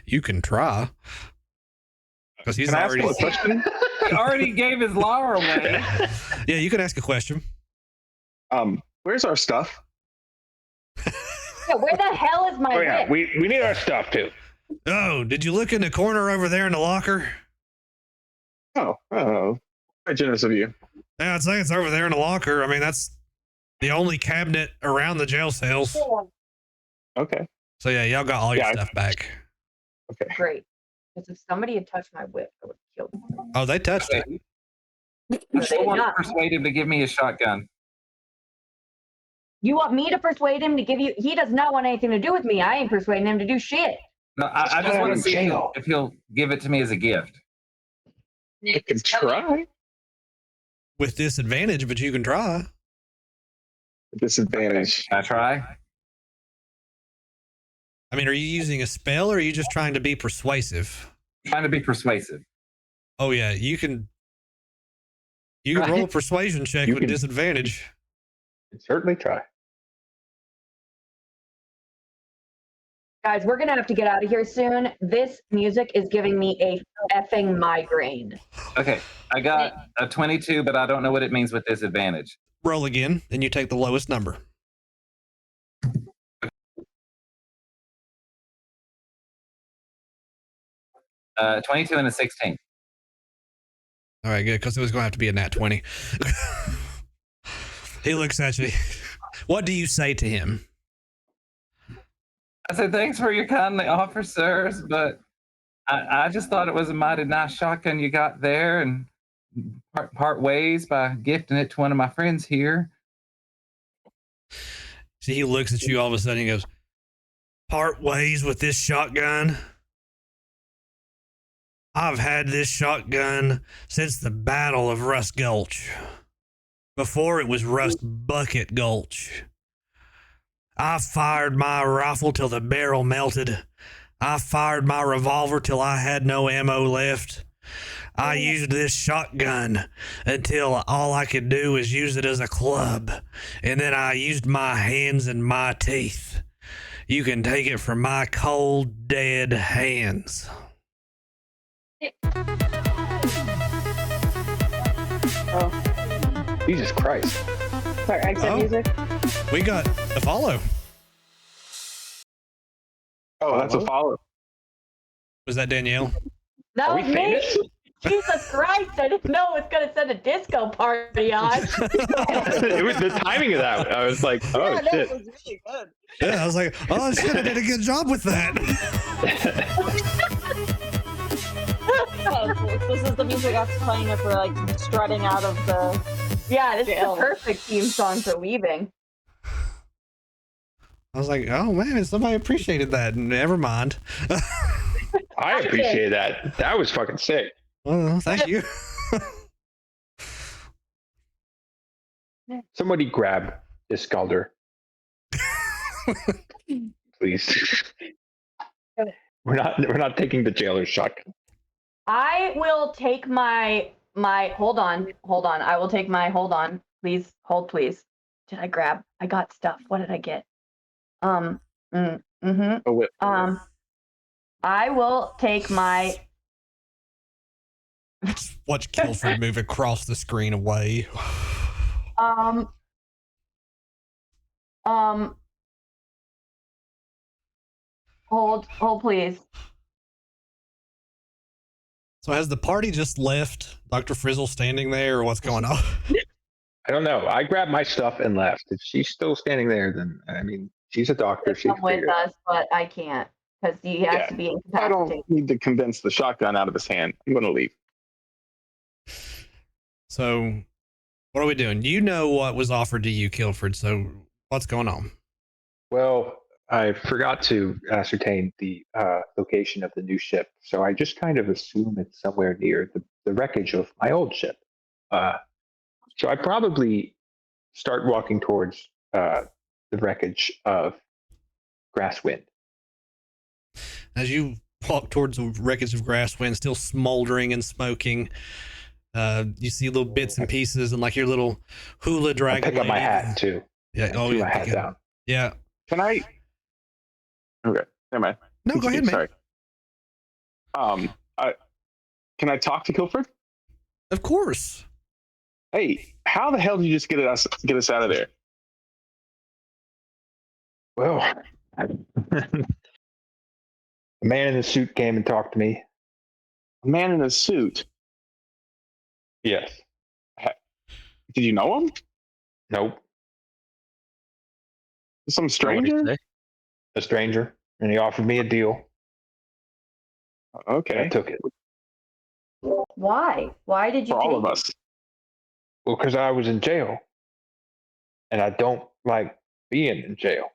You can try. Because he's Can I ask already. you a question? He already gave his law away. Yeah, you can ask a question. Where's our stuff? Yeah, where the hell is my Oh yeah, whip? we need our stuff too. Oh, did you look in the corner over there in the locker? Oh, very generous of you. Yeah, I'd say it's over there in the locker. I mean, that's the only cabinet around the jail cells. Okay. So yeah, y'all got all your Yeah, stuff back. Okay. Great. Because if somebody had touched my whip, I would have killed them. Oh, they touched it. No, I they did want to not. persuade him to give me his shotgun. You want me to persuade him to give you? He does not want anything to do with me. I ain't persuading him to do shit. No, I just want to see if he'll give it to me as a gift. I can try. With disadvantage, but you can try. Disadvantage. Can I try? I mean, are you using a spell or are you just trying to be persuasive? Trying to be persuasive. Oh yeah, you can roll a persuasion check You with can- disadvantage. Certainly try. Guys, we're gonna have to get out of here soon. This music is giving me a effing migraine. Okay, I got a 22, but I don't know what it means with disadvantage. Roll again, and you take the lowest number. Uh, 22 and a 16. All right, good, because it was going to have to be a nat 20. He looks at you. What do you say to him? I said, thanks for your kindly offer, sirs, but I just thought it was a mighty nice shotgun you got there, and part ways by gifting it to one of my friends here. See, he looks at you all of a sudden. He goes, "Part ways with this shotgun? I've had this shotgun since the Battle of Rust Gulch. Before it was Rust Bucket Gulch. I fired my rifle till the barrel melted. I fired my revolver till I had no ammo left. I used this shotgun until all I could do was use it as a club. And then I used my hands and my teeth. You can take it from my cold, dead hands." Oh, Jesus Christ. sorry, exit Oh. music. We got a follow. Oh, that's a follow. Was that Danielle? That Are we was me. famous? Jesus Christ! I didn't know it was gonna send a disco party on. It was the timing of that. I was like, oh yeah, no, shit. it was really good. Yeah, I was like, oh shit, I did a good job with that. This is the music I was playing if we're like strutting out of the. Yeah, this is Jail. the perfect theme song for leaving. I was like, oh man, somebody appreciated that. Never mind. I appreciate that. That was fucking sick. Well, thank you. Somebody grab this Scalder, please. We're not taking the jailer's shotgun. I will take my hold on. I will take my hold on. Please hold, please. Did I grab? I got stuff. What did I get? Oh, wait. I will take my Watch Kilford move across the screen away. hold please. So has the party just left? Dr. Frizzle standing there, or what's going on? I don't know. I grabbed my stuff and left. If she's still standing there, then I mean, she's a doctor. She Come can with figure it out. us, but I can't because he has to be I incapacitated. don't need to condense the shotgun out of his hand. I'm going to leave. So, what are we doing? You know what was offered to you, Kilford. So, what's going on? Well, I forgot to ascertain the location of the new ship, so I just kind of assume it's somewhere near the wreckage of my old ship. So I probably start walking towards the wreckage of Grasswind. As you walk towards the wreckage of Grasswind, still smoldering and smoking, you see little bits and pieces, and like your little hula I dragon. pick up my lady. hat too. Yeah. Oh, Threw yeah. my hat down. Yeah. Can I? Okay, never mind. No, go ahead, man. Sorry. Can I talk to Kilford? Of course. Hey, how the hell did you just get us out of there? Well, the man in the suit came and talked to me. A man in a suit. Yes. Did you know him? Nope. Some What did stranger? he say? A stranger, and he offered me a deal. I Okay, took it. Why? Why did you for all take of us. Well, because I was in jail, and I don't like being in jail.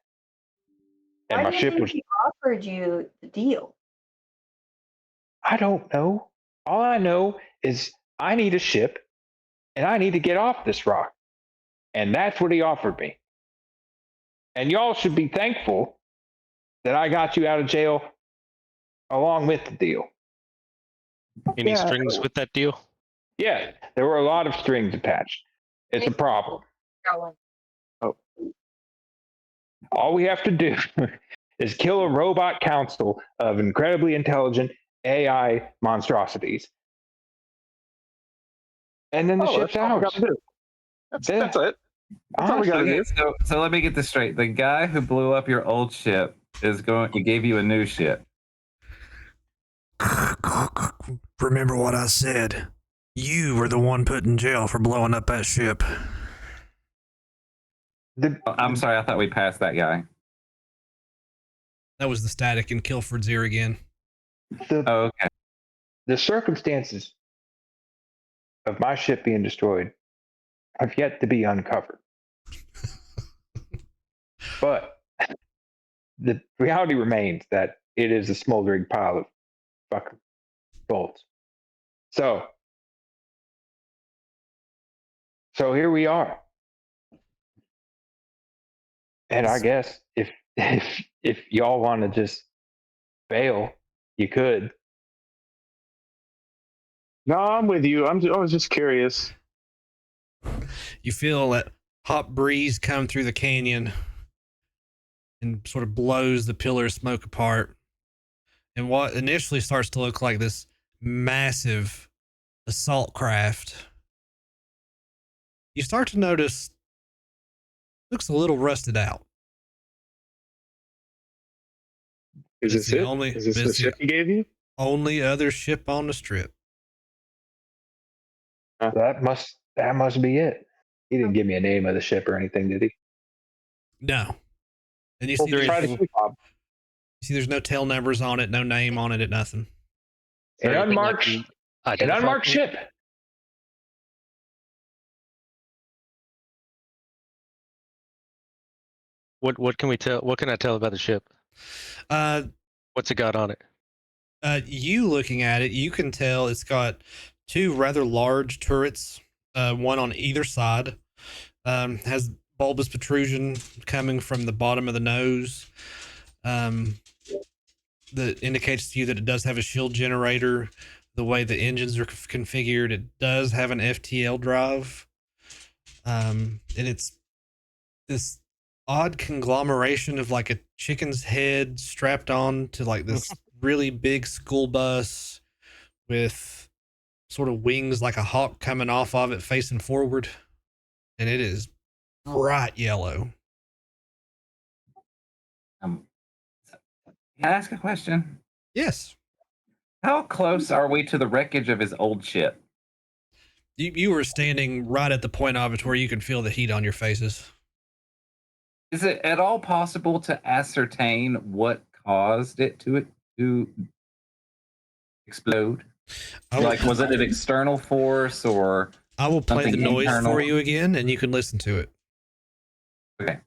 And Why my do you ship think was. he offered you the deal? I don't know. All I know is I need a ship, and I need to get off this rock, and that's what he offered me. And y'all should be thankful that I got you out of jail along with the deal. Any Yeah. strings with that deal? Yeah, there were a lot of strings attached. It's a problem. All we have to do is kill a robot council of incredibly intelligent AI monstrosities. And then the ship's That's all we ours. got to do. That's it. That's all we Honestly, got to do. So let me get this straight. The guy who blew up your old ship he gave you a new ship. Remember what I said. You were the one put in jail for blowing up that ship. I'm sorry, I thought we passed that guy. That was the static in Kilford's ear again. Oh, okay. The circumstances of my ship being destroyed have yet to be uncovered. But the reality remains that it is a smoldering pile of fucking bolts. So here we are. And I guess if y'all want to just bail, you could. No, I'm with you. I was just curious. You feel that hot breeze come through the canyon and sort of blows the pillar of smoke apart. And what initially starts to look like this massive assault craft, you start to notice looks a little rusted out. Is It's this the it? only- Is this the it's the- ship he gave you? Only other ship on the strip. That must be it. He didn't give me a name of the ship or anything, did he? No. And you Well, see, try to there's, keep up. there's no tail numbers on it, no name on it, nothing. Is there An anything I unmarked, can an identify unmarked for? ship. What can we tell? What can I tell about the ship? Uh, What's it got on it? you looking at it, you can tell it's got two rather large turrets, one on either side. Has bulbous protrusion coming from the bottom of the nose. That indicates to you that it does have a shield generator. The way the engines are configured, it does have an FTL drive. And it's this odd conglomeration of like a chicken's head strapped on to like this really big school bus with sort of wings like a hawk coming off of it facing forward. And it is bright yellow. Can I ask a question? Yes. How close are we to the wreckage of his old ship? You were standing right at the point of it where you can feel the heat on your faces. Is it at all possible to ascertain what caused it to explode? Like, was it an external force or I will play the something noise internal? for you again and you can listen to it. Okay.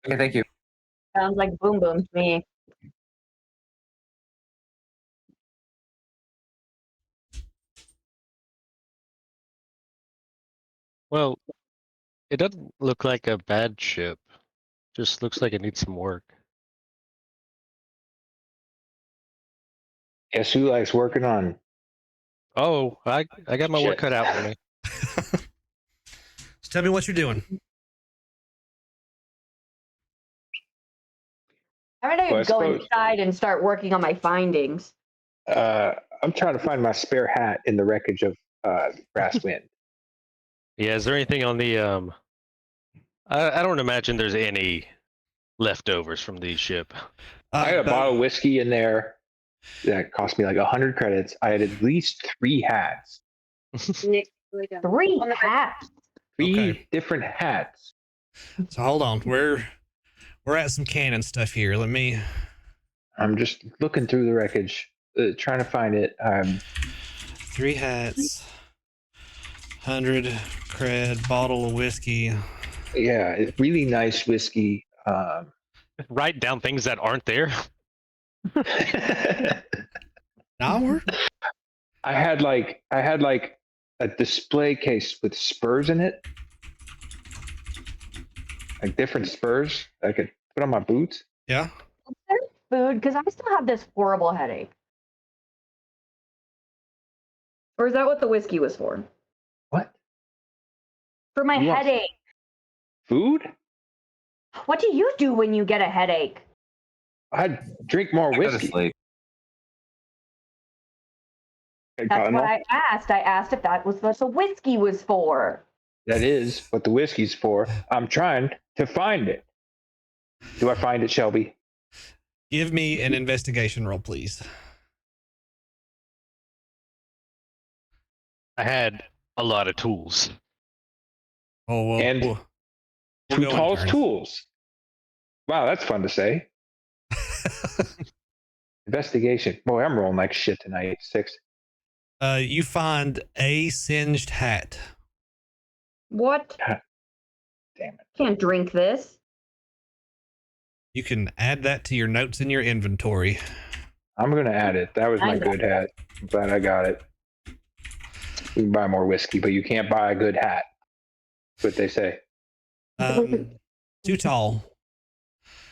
Okay, thank you. Sounds like boom boom to me. Well, it doesn't look like a bad ship. Just looks like it needs some work. Guess who likes working on Oh, I got my work shit? cut out for me. So tell me what you're doing. I'm gonna Well, I go suppose- inside and start working on my findings. I'm trying to find my spare hat in the wreckage of Brass Wind. Yeah, is there anything on the I don't imagine there's any leftovers from the ship. I had a bottle of whiskey in there that cost me like 100 credits. I had at least 3 hats. 3 hats. Three Okay. different hats. So hold on. We're at some canon stuff here. Let me. I'm just looking through the wreckage, trying to find it. 3 hats, 100 cred, bottle of whiskey. Yeah, it's really nice whiskey. Write down things that aren't there. Now I had like a display case with spurs in it, like different spurs I could put on my boots. yeah. Food, because I still have this horrible headache. Or is that what the whiskey was for? What? For my You want- headache. Food? What do you do when you get a headache? I'd drink more I go to whiskey. sleep. Okay, That's Connell. what I asked. I asked if that was what the whiskey was for. That is what the whiskey's for. I'm trying to find it. Do I find it, Shelby? Give me an investigation roll, please. I had a lot of tools. Oh, well. And we'll Too go in tall's turns. tools. Wow, that's fun to say. Investigation. Boy, I'm rolling like shit tonight. 6. You find a singed hat. What? Damn it. Can't drink this. You can add that to your notes in your inventory. I'm gonna add it. That was my I got good hat. I'm glad I got it. You can buy more whiskey, but you can't buy a good hat. That's what they say. Too tall.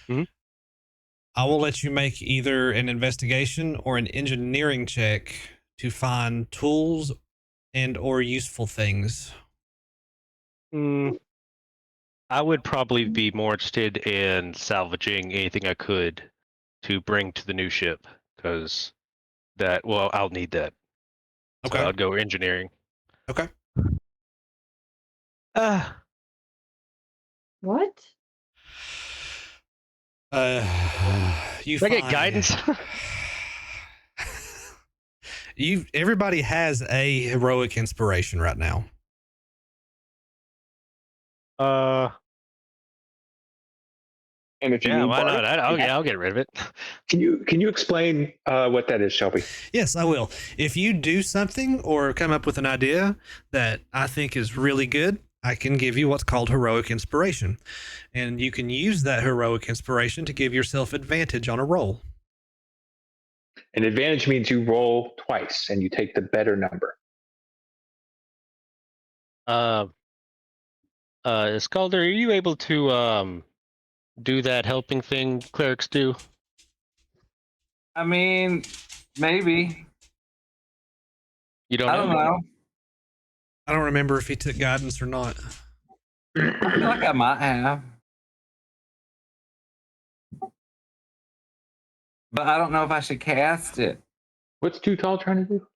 Mhm. I will let you make either an investigation or an engineering check to find tools and or useful things. I would probably be more interested in salvaging anything I could to bring to the new ship, because I'll need that. Okay. So I'd go engineering. Okay. What? You Can I get find- guidance? Everybody has a heroic inspiration right now. And if you Yeah, need why bardic, not? I'll get rid of it. Can you explain what that is, Shelby? Yes, I will. If you do something or come up with an idea that I think is really good, I can give you what's called heroic inspiration. And you can use that heroic inspiration to give yourself advantage on a roll. An advantage means you roll twice and you take the better number. Scalder, are you able to do that helping thing clerics do? I mean, maybe. You don't I know? don't know. I don't remember if he took guidance or not. I feel like I might have. But I don't know if I should cast it. What's Too Tall trying to do?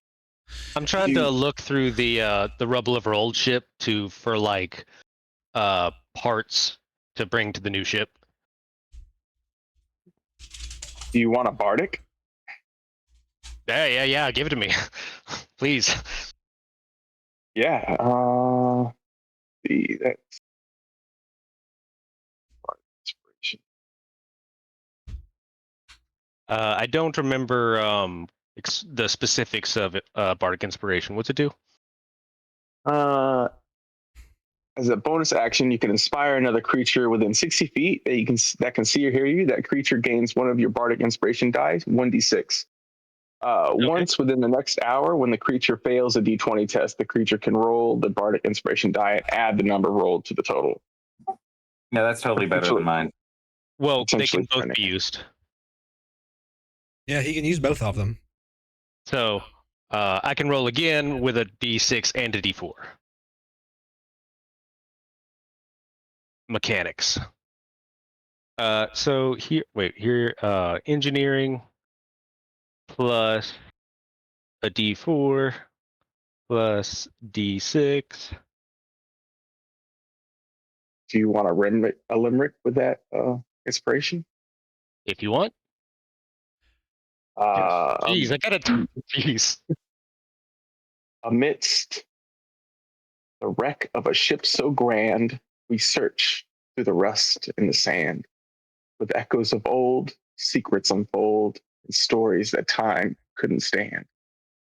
I'm trying to look through the rubble of our old ship for like parts to bring to the new ship. do you want a bardic? Yeah. Give it to me, please. Yeah. See, that's bardic inspiration. I don't remember the specifics of it. Bardic inspiration. What's it do? As a bonus action, you can inspire another creature within 60 feet that can see or hear you. That creature gains one of your bardic inspiration dice, 1d6. Once within the next hour, when the creature fails a d20 test, the creature can roll the bardic inspiration die and add the number rolled to the total. Yeah, that's totally better than mine. Well, they can Essentially both turning. be used. Yeah, he can use both of them. So I can roll again with a d6 and a d4. Mechanics. So here, engineering plus a d4 plus d6. Do you want a limerick with that inspiration? If you want. Jeez, I got to. Jeez. Amidst the wreck of a ship so grand, we search through the rust and the sand. With echoes of old, secrets unfold, and stories that time couldn't stand.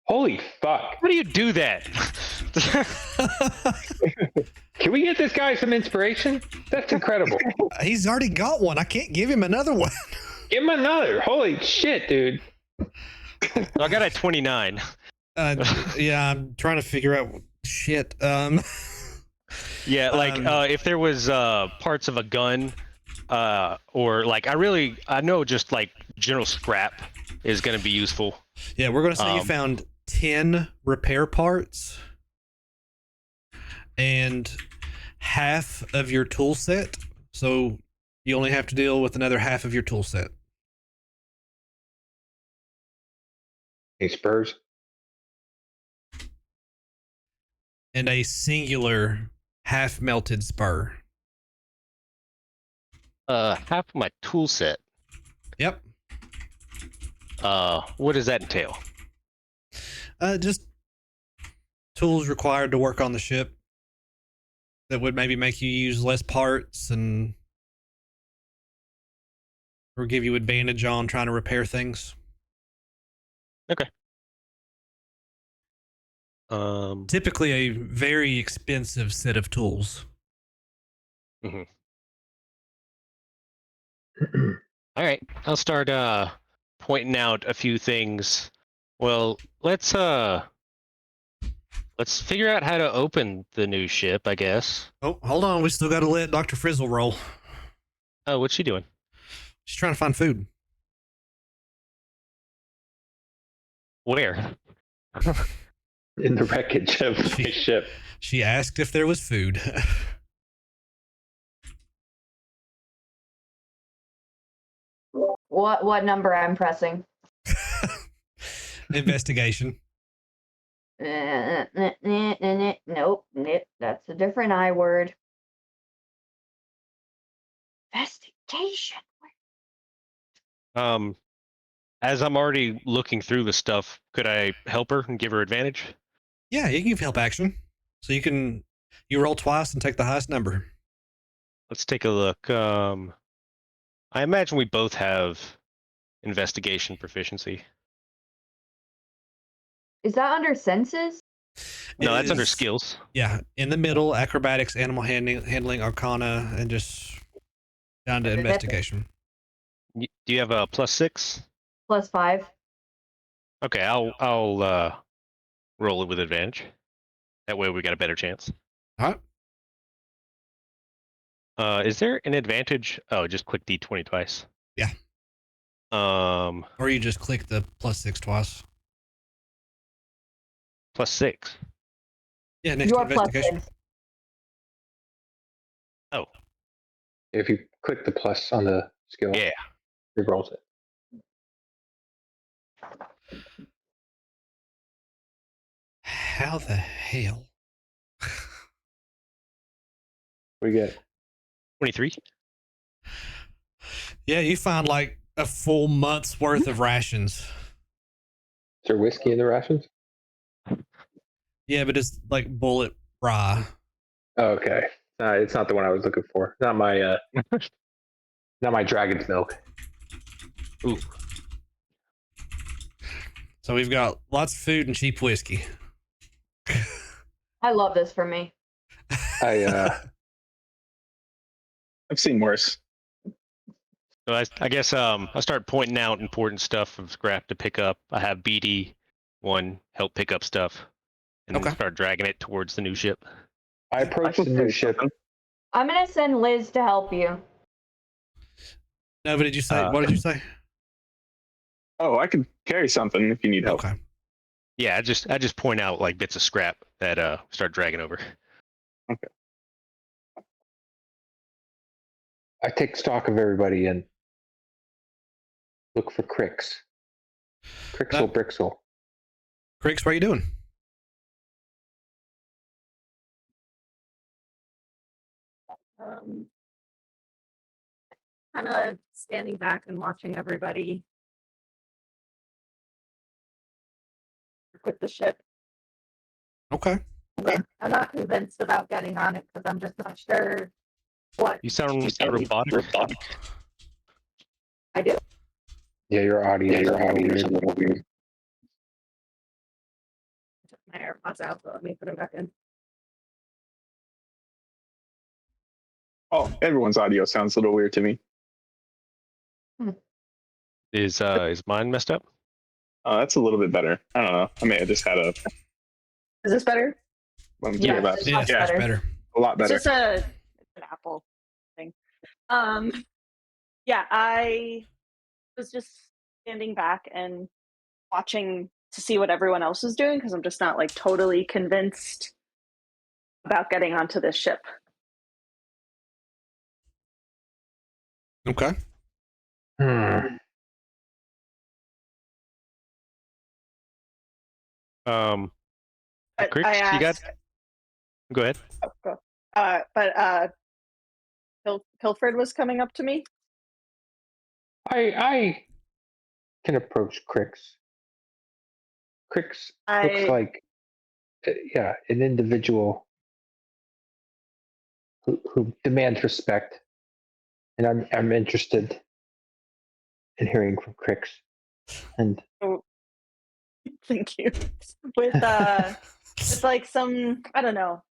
Holy fuck. How do you do that? Can we get this guy some inspiration? That's incredible. He's already got one. I can't give him another one. Give him another. Holy shit, dude. I got a 29. Yeah, I'm trying to figure out shit. Yeah, like if there was parts of a gun, or like I know just like general scrap is going to be useful. Yeah, we're gonna say you found 10 repair parts and half of your tool set. So you only have to deal with another half of your tool set. Hey, Spurs. And a singular half melted spur. Half of my tool set. Yep. What does that entail? Just tools required to work on the ship that would maybe make you use less parts and or give you advantage on trying to repair things. Okay. Typically a very expensive set of tools. Mm-hmm. All right, I'll start pointing out a few things. Well, let's figure out how to open the new ship, I guess. Oh, hold on. We still got to let Dr. Frizzle roll. Oh, what's she doing? She's trying to find food. Where? In the wreckage of the ship. She asked if there was food. What number I'm pressing? Investigation. Nope, that's a different I word. Investigation. As I'm already looking through the stuff, could I help her and give her advantage? Yeah, you can give help action. So you roll twice and take the highest number. Let's take a look. I imagine we both have investigation proficiency. Is that under senses? No, It that's under is- skills. Yeah, in the middle, acrobatics, animal handling, arcana, and just down to Okay, that's it. investigation. Do you have a +6? +5. Okay, I'll roll it with advantage. That way we got a better chance. All right. Is there an advantage? Oh, just click D20 twice. Yeah. Or you just click the +6 twice. +6. Yeah, next You to are investigation. +6. Oh. If you click the plus on the skill, Yeah. it rolls it. How the hell? We get 23. Yeah, you find like a full month's worth of rations. Is there whiskey in the rations? Yeah, but it's like bullet rye. Oh, okay. It's not the one I was looking for. Not my not my dragon's milk. Ooh. So we've got lots of food and cheap whiskey. I love this for me. I I've seen worse. So I guess I start pointing out important stuff of scrap to pick up. I have BD1 help pick up stuff, and Okay. then start dragging it towards the new ship. I approached the new ship. I'm gonna send Liz to help you. No, but did you say? What did you say? Oh, I can carry something if you need help. Okay. Yeah, I just point out like bits of scrap that start dragging over. Okay. I take stock of everybody and look for Cricks. Crixel Brixel. Creeks, what are you doing? Kind of standing back and watching everybody with the ship. Okay. I'm not convinced about getting on it because I'm just not sure what You sound robotic. I do. Yeah, your audio is a little weird. I took my AirPods out, but let me put them back in. Oh, everyone's audio sounds a little weird to me. Is mine messed up? That's a little bit better. I don't know. I may have just had a. Is this better? Yeah, about it's Yeah, much it's better. better. a lot better. It's just an Apple thing. Yeah, I was just standing back and watching to see what everyone else is doing because I'm just not like totally convinced about getting onto this ship. Okay. But Cricks, I you got? asked, Go ahead. but Pilford was coming up to me. I can approach Cricks. Cricks looks like an individual who demands respect, and I'm interested in hearing from Cricks. And Thank you. With like some, I don't know,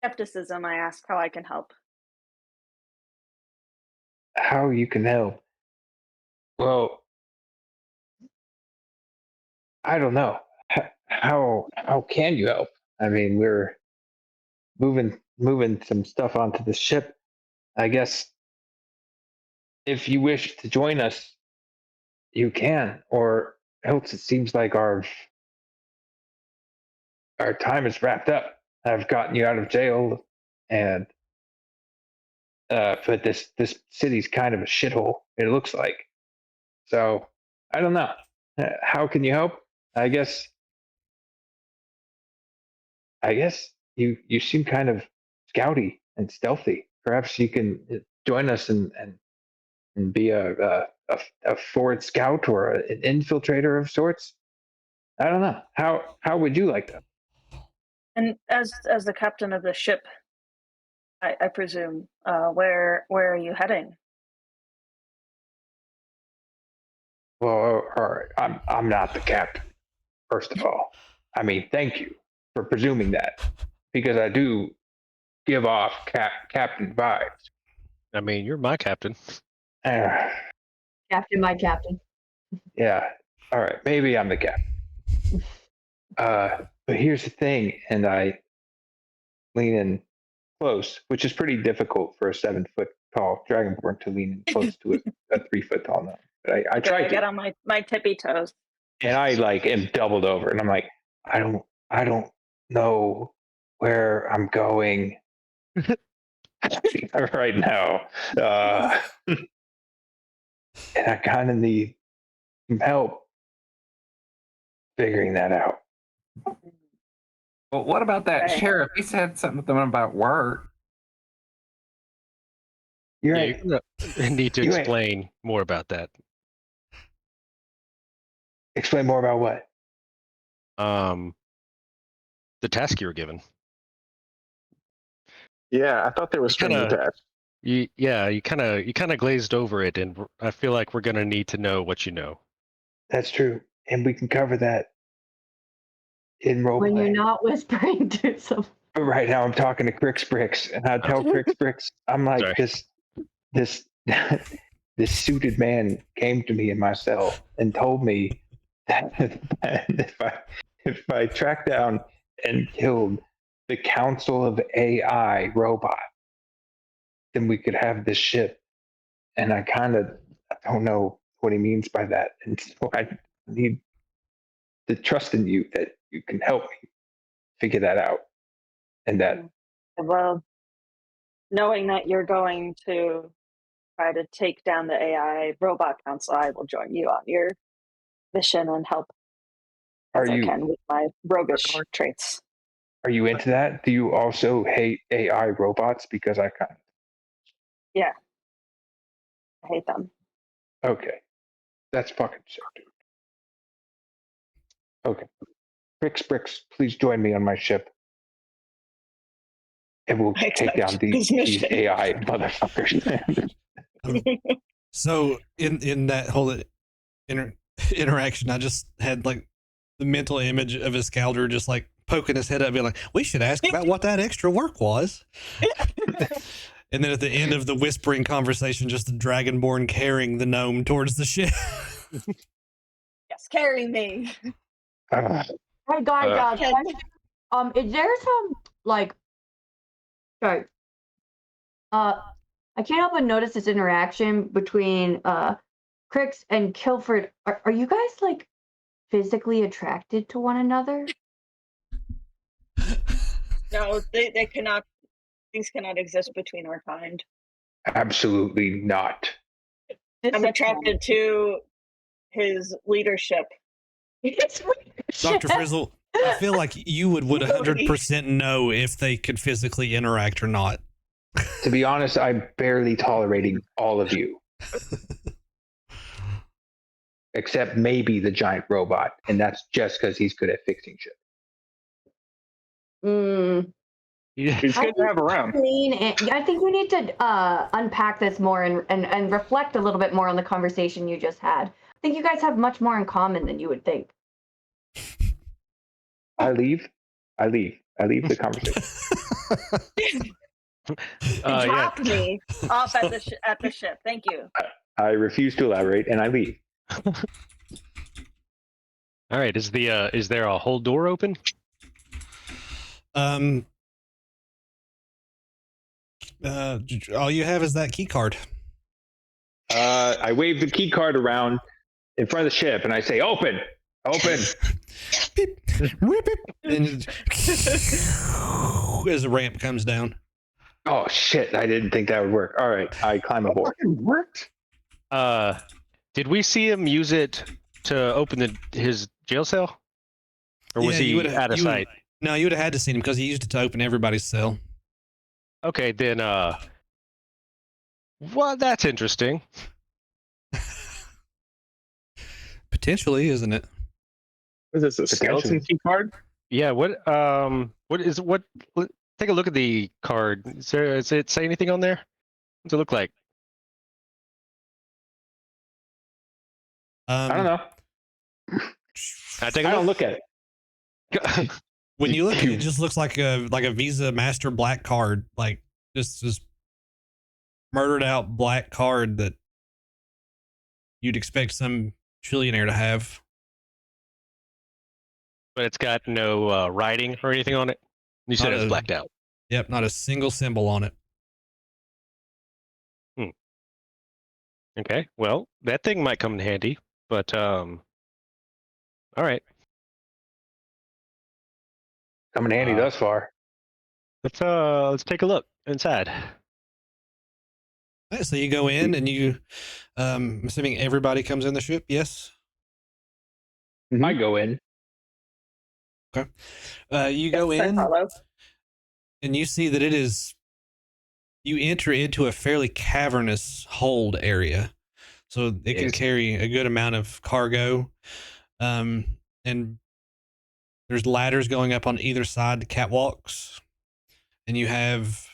skepticism, I ask how I can help. how you can help? Well, I don't know. How can you help? I mean, we're moving some stuff onto the ship. I guess if you wish to join us, you can, or else it seems like our time is wrapped up. I've gotten you out of jail, and but this city's kind of a shithole. It looks like. So I don't know. How can you help? I guess you seem kind of scouty and stealthy. Perhaps you can join us and be a forward scout or an infiltrator of sorts. I don't know. How would you like that? And as the captain of the ship, I presume, where are you heading? Well, all right. I'm not the captain. First of all, I mean, thank you for presuming that, because I do give off captain vibes. I mean, you're my captain. Uh, Captain, my captain. yeah. All right. Maybe I'm the captain. But here's the thing, and I lean in close, which is pretty difficult for a 7-foot tall dragonborn to lean in close to a 3-foot tall gnome. But I Okay, tried I get to, on my tippy toes. and I like am doubled over, and I'm like, I don't know where I'm going right now, and I kind of need some help figuring that out. Well, what about that Okay. sheriff? He said something about work. You're Yeah, right. you're gonna need to You ain't- explain more about that. Explain more about what? The task you were given. Yeah, I thought there was strings kinda- attached. You kind of glazed over it, and I feel like we're gonna need to know what you know. That's true, and we can cover that in role When play. you're not whispering to some. But right now, I'm talking to Crix Bricks, and I tell Crix Bricks, I'm like, Sorry. this this suited man came to me in my cell and told me that if I tracked down and killed the Council of AI robot, then we could have this ship. And I don't know what he means by that, and so I need the trust in you that you can help me figure that out, and that Well, knowing that you're going to try to take down the AI robot council, I will join you on your mission and help are as I you can with my roguish traits. are you into that? Do you also hate AI robots? Because I kind Yeah, I hate them. of okay, that's fucking sick, dude. Okay, Bricks, please join me on my ship, and we'll I take down accept this these mission. AI motherfuckers. So in that whole interaction, I just had like the mental image of Iskaldr just like poking his head up, being like, "We should ask about what that extra work was." And then at the end of the whispering conversation, just the dragonborn carrying the gnome towards the ship. Yes, carry me. Hey guys, question. Is there some like sorry. I can't help but notice this interaction between Crix and Kilford. Are you guys like physically attracted to one another? No, they cannot. Things cannot exist between our kind. Absolutely not. I'm attracted to his leadership. Dr. Frizzle, I feel like you would 100% know if they could physically interact or not. To be honest, I'm barely tolerating all of you, except maybe the giant robot, and that's just because he's good at fixing shit. He's good to have around. I think we need to unpack this more and reflect a little bit more on the conversation you just had. I think you guys have much more in common than you would think. I leave the conversation. Drop me off at the ship. Thank you. I refuse to elaborate, and I leave. All right, is there a whole door open? All you have is that key card. I wave the key card around in front of the ship, and I say, "Open, open." Beep, beep, beep, and as the ramp comes down. Oh shit! I didn't think that would work. All right, I climb aboard. It worked. Did we see him use it to open his jail cell, or was he out of sight? No, you would have had to see him because he used it to open everybody's cell. Okay, then. Well, that's interesting. Potentially, isn't it? Is this a skeleton key card? Yeah. What is what? Take a look at the card. Does it say anything on there? What does it look like? I don't know. I take I a don't look. look at it. When you look at it, You- it just looks like a Visa Master Black card, like just murdered out black card that you'd expect some trillionaire to have. But it's got no writing or anything on it. You said Not it was a- blacked out. Yep, not a single symbol on it. Okay, well, that thing might come in handy, but all right, Coming handy thus far. let's take a look inside. All right, so you go in and you, I'm assuming everybody comes in the ship. Yes. I go in. You go Yes, I in follow. and you see that it is. You enter into a fairly cavernous hold area, so it can Yes. carry a good amount of cargo. And there's ladders going up on either side, the catwalks, and you have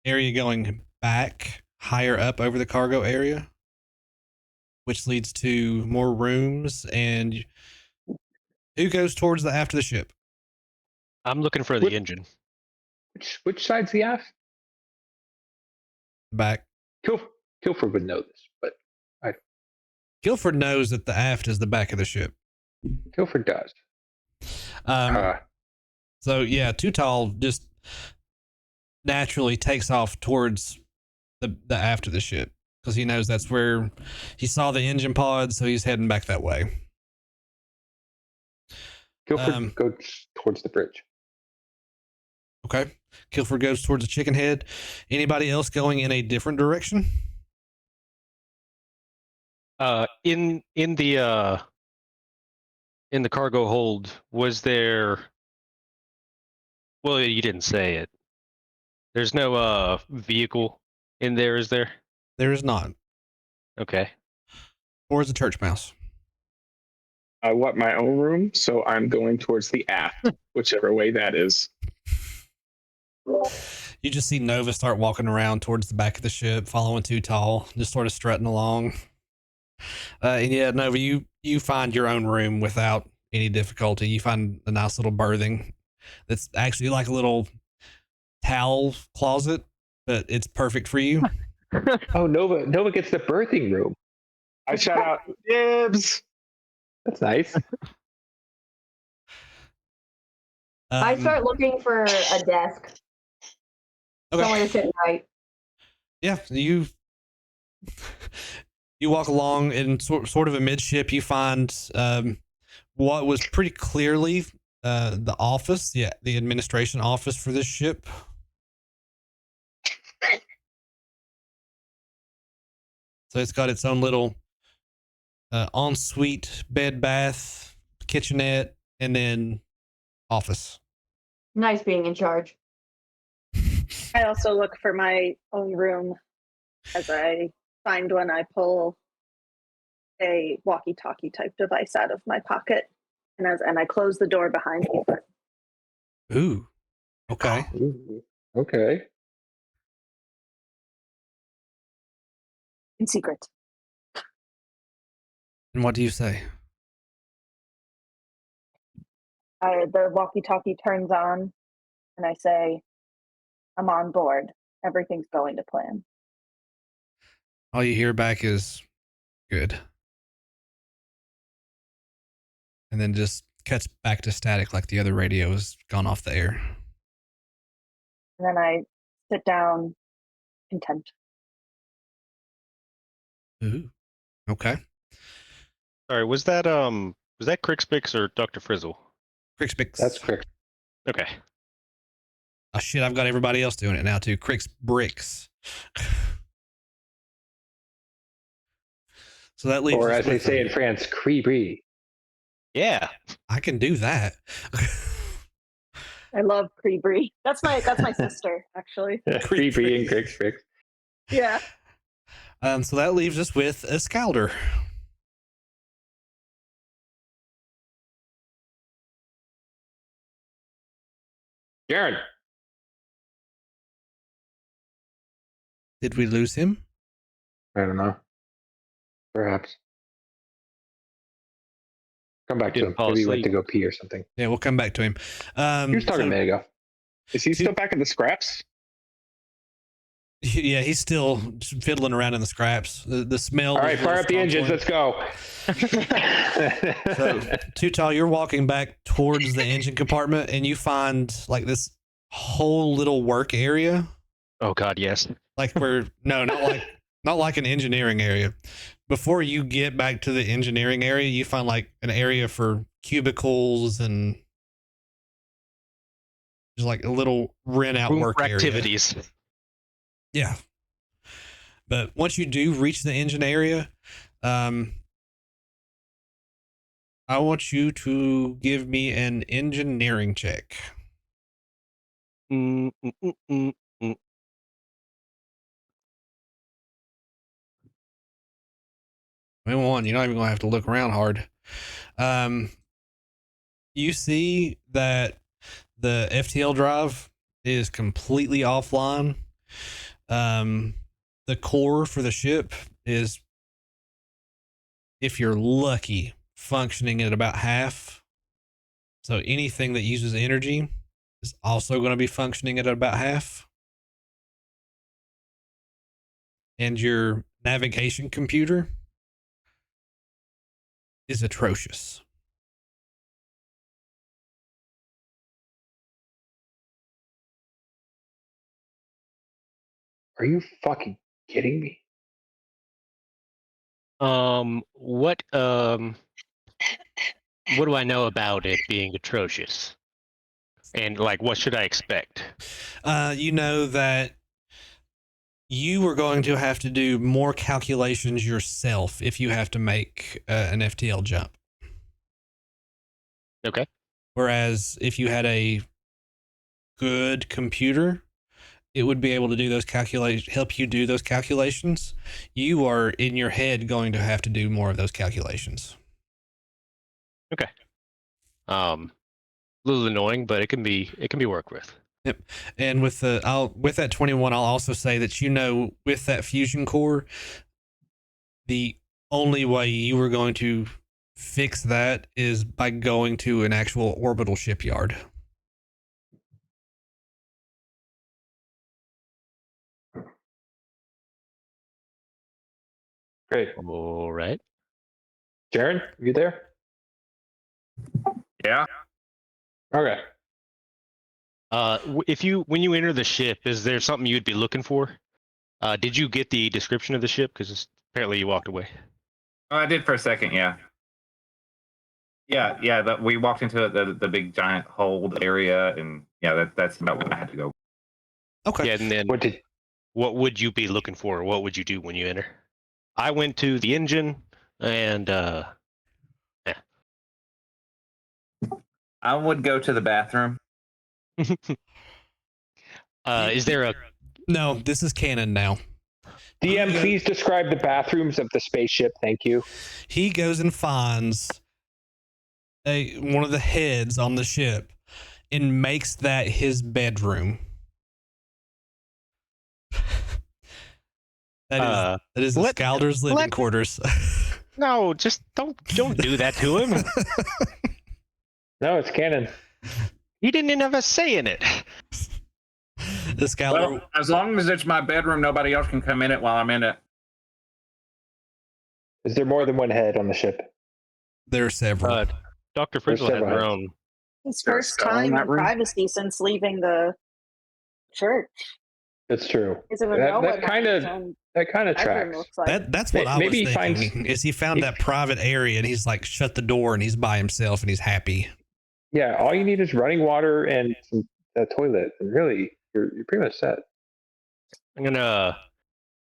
area going back higher up over the cargo area, which leads to more rooms. And who goes towards the aft of the ship? I'm looking for the What- engine. Which side's the aft? Back. Kilford would know this, but Guilford knows that the aft is the back of the ship. Kilford does. So yeah, Too Tall just naturally takes off towards the aft of the ship because he knows that's where he saw the engine pod, so he's heading back that way. Kilford goes towards the bridge. Okay. Guilford goes towards the chicken head. Anybody else going in a different direction? In the cargo hold, was there? Well, you didn't say it. There's no vehicle in there, is there? There is not. Okay. Towards the church mouse. I want my own room, so I'm going towards the aft, whichever way that is. You just see Nova start walking around towards the back of the ship, following Too Tall, just sort of strutting along. And yeah, Nova, you find your own room without any difficulty. You find a nice little berthing that's actually like a little towel closet, but it's perfect for you. Oh, Nova gets the birthing room. I shout out, dibs! That's nice. I start looking for a desk. Somewhere to sit and write. Yeah, you walk along and sort of amidship, you find what was pretty clearly the office, the administration office for this ship. So it's got its own little ensuite, bed, bath, kitchenette, and then office. Nice being in charge. I also look for my own room. As I find one, I pull a walkie-talkie type device out of my pocket, and I close the door behind me. Ooh, okay. Ooh, okay. In secret. And what do you say? The walkie-talkie turns on, and I say, "I'm on board. Everything's going to plan." All you hear back is good. And then just cuts back to static like the other radio has gone off the air. And then I sit down, content. Ooh. Okay. Sorry, was that Crixpix or Dr. Frizzle? Crixpix. That's correct. Okay. Oh shit, I've got everybody else doing it now too. Crix Bricks. So that leaves Or us as they with, say in France, cri brie. Yeah. I can do that. I love pre-brie. That's my sister, actually. Cri brie and Crix Frix. Yeah. So that leaves us with a Scalder. Jaren. Did we lose him? I don't know. Perhaps. Come back to Didn't him. fall Maybe he went asleep. to go pee or something. Yeah, we'll come back to him. He was talking a minute ago. Is he still back in the scraps? Yeah, he's still fiddling around in the scraps. The smell. All right, fire up the engines. Let's go. So, Tutal, you're walking back towards the engine compartment, and you find like this whole little work area. Oh God, yes. Like where not like an engineering area. Before you get back to the engineering area, you find like an area for cubicles and just like a little rent out Room work for area. activities. Yeah. But once you do reach the engine area, I want you to give me an engineering check. Mm, mm, mm, mm, mm. One, you're not even gonna have to look around hard. You see that the FTL drive is completely offline. The core for the ship is, if you're lucky, functioning at about half. So anything that uses energy is also going to be functioning at about half. And your navigation computer is atrocious. Are you fucking kidding me? What do I know about it being atrocious? And like, what should I expect? You know that you are going to have to do more calculations yourself if you have to make an FTL jump. Okay. Whereas if you had a good computer, it would be able to do those help you do those calculations. You are in your head going to have to do more of those calculations. Okay. A little annoying, but it can be worked with. Yep. And with that 21, I'll also say that, you know, with that fusion core, the only way you were going to fix that is by going to an actual orbital shipyard. Great. All right. Jaren, are you there? Yeah. Okay. When you enter the ship, is there something you'd be looking for? Did you get the description of the ship? Because apparently you walked away. Oh, I did for a second. Yeah. Yeah. We walked into the big giant hold area, and yeah, that's about what I had to go. Okay. Yeah, and then what would you be looking for? What would you do when you enter? I went to the engine, and I would go to the bathroom. is there a? No, this is canon now. DM, please describe the bathrooms of the spaceship. Thank you. He goes and finds one of the heads on the ship and makes that his bedroom. That is the Scalder's living quarters. No, just don't do that to him. No, it's canon. He didn't even have a say in it. The Scalder. Well, as long as it's my bedroom, nobody else can come in it while I'm in it. Is there more than one head on the ship? There are several. Dr. Frizzle has her own. His There a first skull in time that in room? privacy since leaving the church. That's true. Doesn't even know That what kind his of own tracks. bedroom looks like. That's what I was Maybe he thinking. Is he found that private area and he's like shut the door and he's by himself and he's happy. Yeah, all you need is running water and a toilet, and really, you're pretty much set. I'm gonna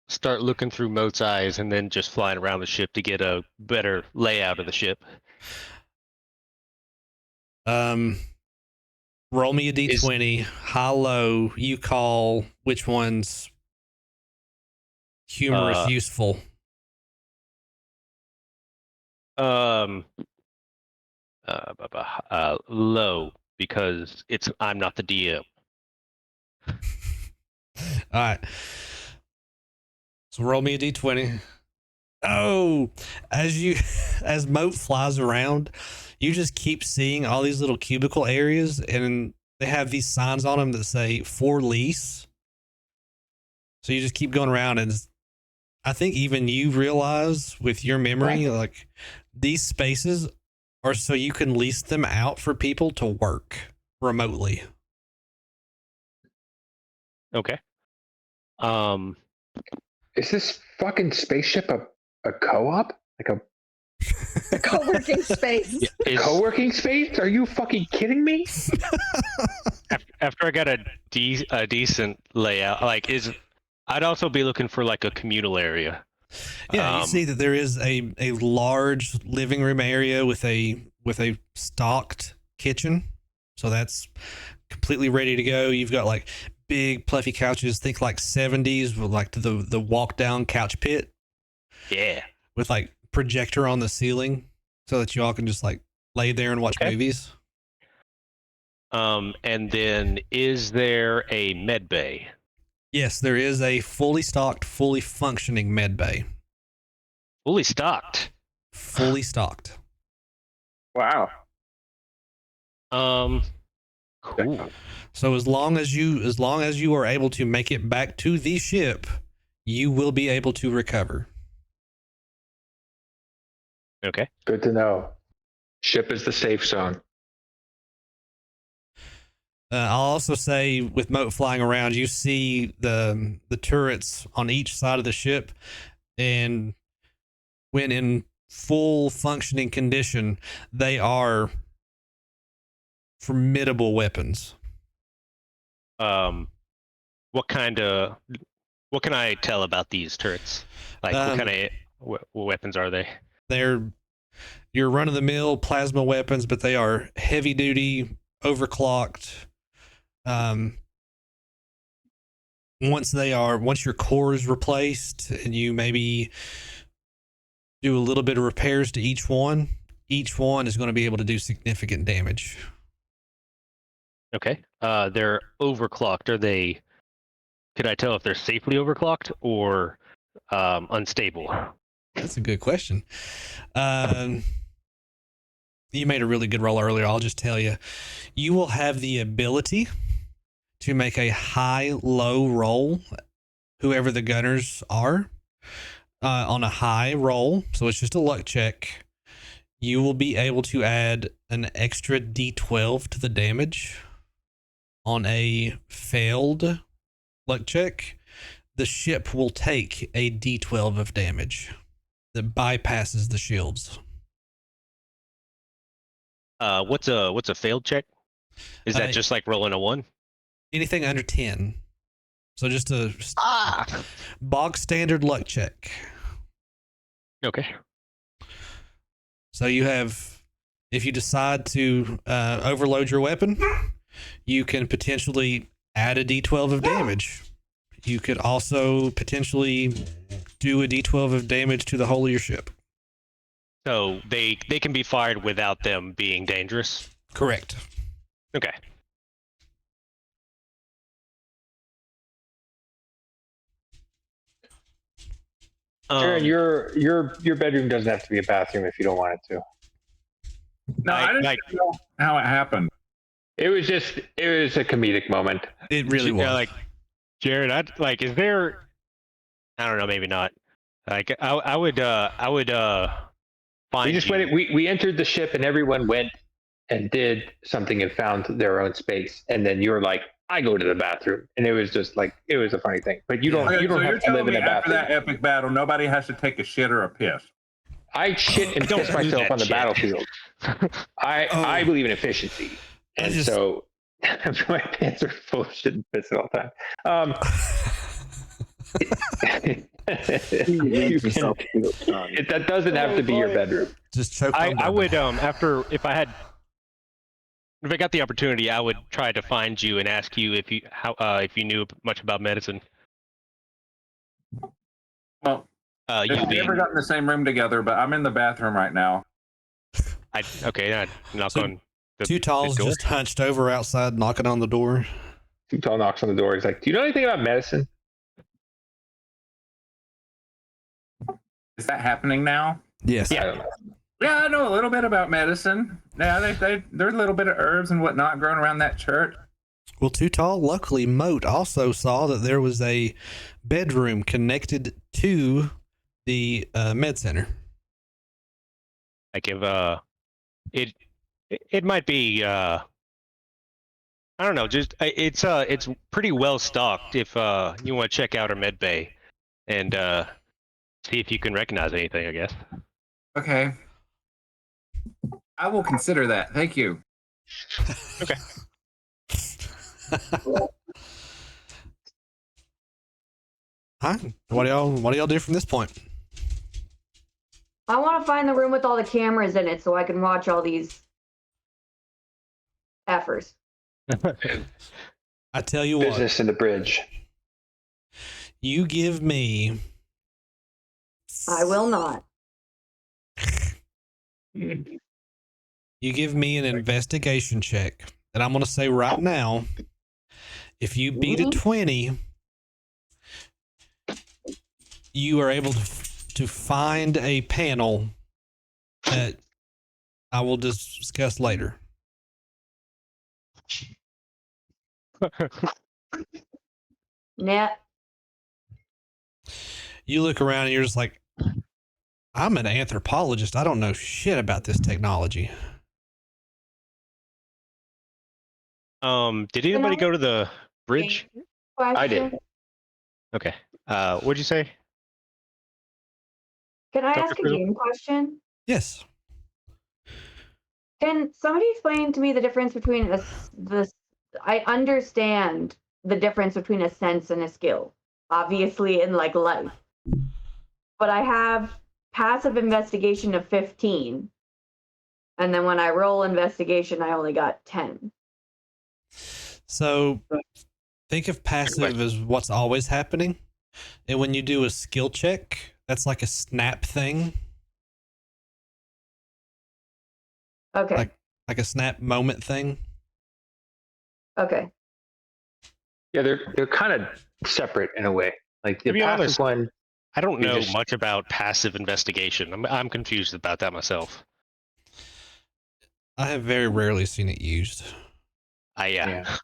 start looking through Moat's eyes and then just flying around the ship to get a better layout of the ship. Roll me a d20. High, low. You call which one's humorous, useful. Low, because I'm not the DM. All right. So roll me a d20. Oh, as Moat flies around, you just keep seeing all these little cubicle areas, and they have these signs on them that say for lease. So you just keep going around, and I think even you realize with your memory, like these spaces are so you can lease them out for people to work remotely. Okay. Is this fucking spaceship a co-op? Like A co-working space. a co-working space? Are you fucking kidding me? After I got a decent layout, like I'd also be looking for like a communal area. Yeah, you see that there is a large living room area with a stocked kitchen. So that's completely ready to go. You've got like big fluffy couches, think like 70s with like the walk down couch pit. Yeah. With like projector on the ceiling so that you all can just like lay there and watch movies. And then is there a med bay? Yes, there is a fully stocked, fully functioning med bay. Fully stocked. Fully stocked. Wow. Cool. So as long as you are able to make it back to the ship, you will be able to recover. Okay. Good to know. Ship is the safe zone. I'll also say with Moat flying around, you see the turrets on each side of the ship, and when in full functioning condition, they are formidable weapons. What can I tell about these turrets? Like what kind of weapons are they? They're your run-of-the-mill plasma weapons, but they are heavy-duty, overclocked. Once your core is replaced, and you maybe do a little bit of repairs to each one is going to be able to do significant damage. Okay. They're overclocked. Are they? Could I tell if they're safely overclocked or unstable? That's a good question. You made a really good roll earlier. I'll just tell you, you will have the ability to make a high-low roll, whoever the gunners are, on a high roll. So it's just a luck check. You will be able to add an extra D12 to the damage. On a failed luck check, the ship will take a D12 of damage that bypasses the shields. What's a failed check? Is that just like rolling a 1? Anything under 10. So just a bog standard luck check. Okay. So you have, if you decide to overload your weapon, you can potentially add a D12 of damage. You could also potentially do a D12 of damage to the whole of your ship. So they can be fired without them being dangerous? Correct. Okay. Jared, your bedroom doesn't have to be a bathroom if you don't want it to. No, I didn't know how it happened. It was a comedic moment. It really was. Like, Jared, is there? I don't know, maybe not. Like, I would find. We just went. We entered the ship and everyone went and did something and found their own space, and then you were like, "I go to the bathroom," and it was just like it was a funny thing. But you don't have to live in a bathroom. After that epic battle, nobody has to take a shit or a piss. I shit and piss myself on the battlefield. I believe in efficiency, and so my pants are full of shit and piss all the time. That doesn't have to be your bedroom. Just choke. I would if I got the opportunity, I would try to find you and ask you if you knew much about medicine. Well, we never got in the same room together, but I'm in the bathroom right now. Knock on. Two Talls just hunched over outside, knocking on the door. Two Tall knocks on the door. He's like, "Do you know anything about medicine?" Is that happening now? Yes. Yeah. Yeah, I know a little bit about medicine. Yeah, there's a little bit of herbs and whatnot growing around that church. Well, Too Tall, luckily, Moat also saw that there was a bedroom connected to the med center. Like if it might be I don't know, just it's pretty well stocked if you want to check out our med bay and see if you can recognize anything, I guess. Okay. I will consider that. Thank you. Okay. Huh? What do y'all do from this point? I want to find the room with all the cameras in it so I can watch all these effers. I tell you what, Business in the bridge. you give me I will not. an investigation check, and I'm gonna say right now, if you beat a 20, you are able to find a panel that I will discuss later. Net. You look around and you're just like, I'm an anthropologist. I don't know shit about this technology. Did anybody go to the bridge? I did. Okay. What'd you say? Can I Dr. ask a Frizzle? game question? Yes. Can somebody explain to me the difference between I understand the difference between a sense and a skill, obviously in like life. But I have passive investigation of 15. And then when I roll investigation, I only got 10. So think of passive as what's always happening. And when you do a skill check, that's like a snap thing. Okay. Like a snap moment thing. Okay. Yeah, they're kind of separate in a way. Like the To be passive honest, one, I don't you know just- much about passive investigation. I'm confused about that myself. I have very rarely seen it used. Yeah. Yeah.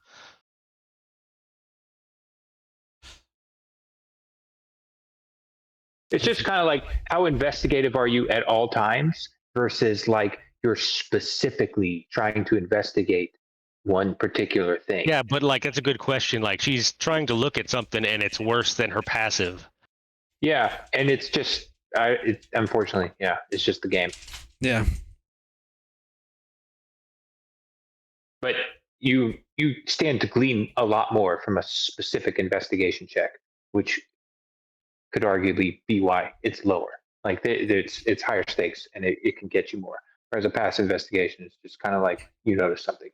It's just kind of like how investigative are you at all times versus like you're specifically trying to investigate one particular thing. Yeah, but like that's a good question. Like she's trying to look at something and it's worse than her passive. Yeah, and it's just, unfortunately, yeah, it's just the game. Yeah. But you stand to glean a lot more from a specific investigation check, which could arguably be why it's lower. Like it's higher stakes and it can get you more. Whereas a passive investigation is just kind of like you notice something.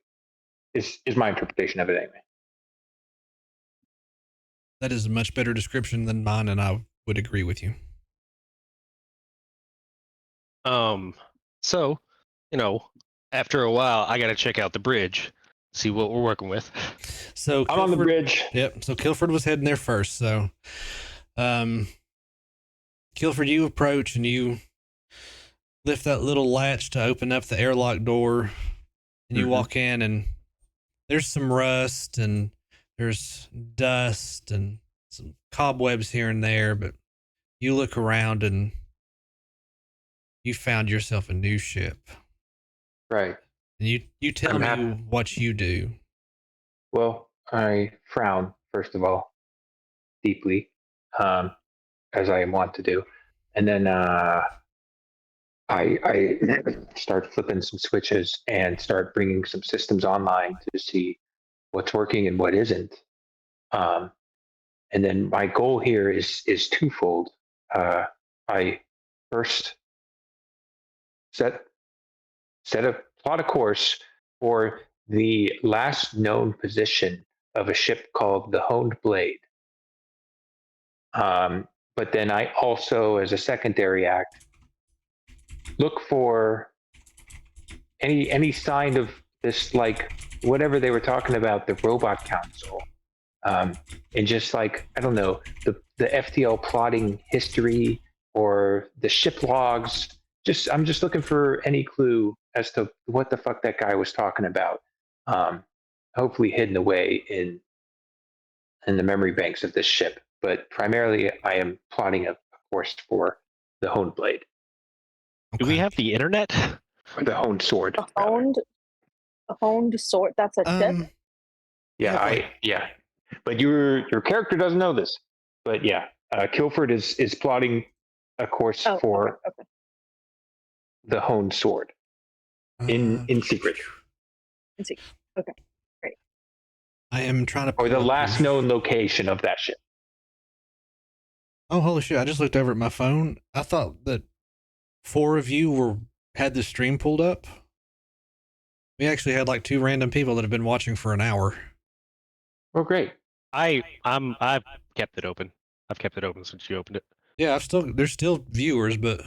Is my interpretation of it anyway. That is a much better description than mine, and I would agree with you. So, after a while, I got to check out the bridge, see what we're working with. So I'm on the bridge. Yep. So Kilford was heading there first. So, Kilford, you approach and you lift that little latch to open up the airlock door, and you walk in, and there's some rust and there's dust and some cobwebs here and there, but you look around and you found yourself a new ship. Right. And you tell me what you do. Well, I frown, first of all, deeply, as I am wont to do. And then I start flipping some switches and start bringing some systems online to see what's working and what isn't. And then my goal here is twofold. I first plot a course for the last known position of a ship called the Honed Blade. But then I also, as a secondary act, look for any sign of this, like whatever they were talking about, the robot council, and just like, I don't know, the FTL plotting history or the ship logs, I'm just looking for any clue as to what the fuck that guy was talking about. Hopefully hidden away in the memory banks of this ship. But primarily, I am plotting a course for the honed blade, Do we Okay. have the internet? or the honed sword. A rather. honed sword. That's a tip. Yeah, yeah. But your character doesn't know this. But yeah, Kilford is plotting a course Oh, for okay. the honed sword in secret, Let's see. Okay. I am trying to or the pull up last your- known location of that ship. Oh, holy shit. I just looked over at my phone. I thought that 4 of you had the stream pulled up. We actually had like 2 random people that have been watching for an hour. Oh, great. I've kept it open. I've kept it open since you opened it. Yeah, there's still viewers, but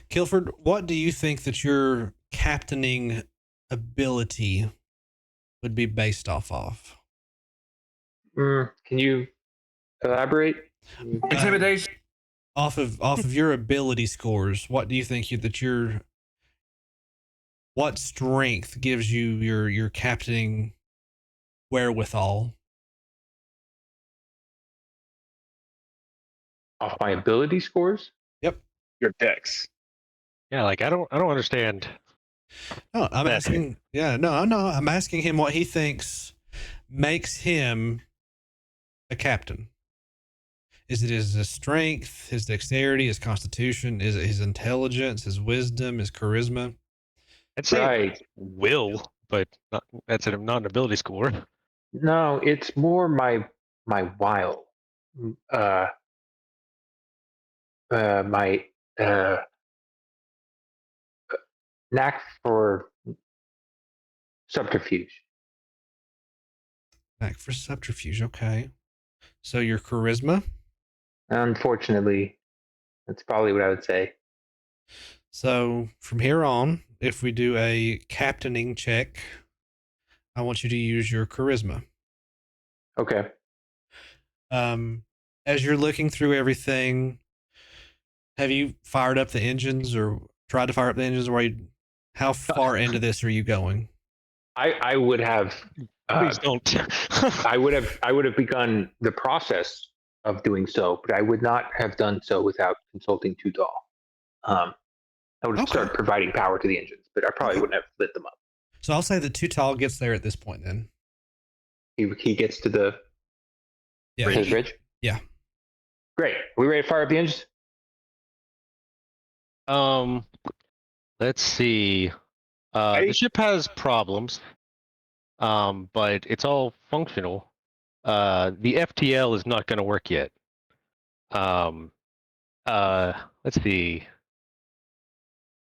Kilford, what do you think that your captaining ability would be based off of? Can you elaborate? Intimidation. Off of your ability scores, what do you think what strength gives you your captaining wherewithal? Off my ability scores? Yep. Your dex. Yeah, like I don't understand. No, I'm That- asking. Yeah, no, I'm asking him what he thinks makes him a captain. Is it his strength, his dexterity, his constitution? Is it his intelligence, his wisdom, his charisma? I'd say Right. will, but that's not an ability score. No, it's more my wile. My knack for subterfuge. Back for subterfuge. Okay. So your charisma. Unfortunately, that's probably what I would say. So from here on, if we do a captaining check, I want you to use your charisma. Okay. As you're looking through everything, have you fired up the engines or tried to fire up the engines? How far into this are you going? I would have Please don't. I would have begun the process of doing so, but I would not have done so without consulting Tudal. I would have Okay. started providing power to the engines, but I probably wouldn't have lit them up. So I'll say that Tutal gets there at this point then. He gets to the Yeah. his ridge. Yeah. Great. Are we ready to fire up the engines? Let's see. The ship has problems, but it's all functional. The FTL is not going to work yet. Let's see.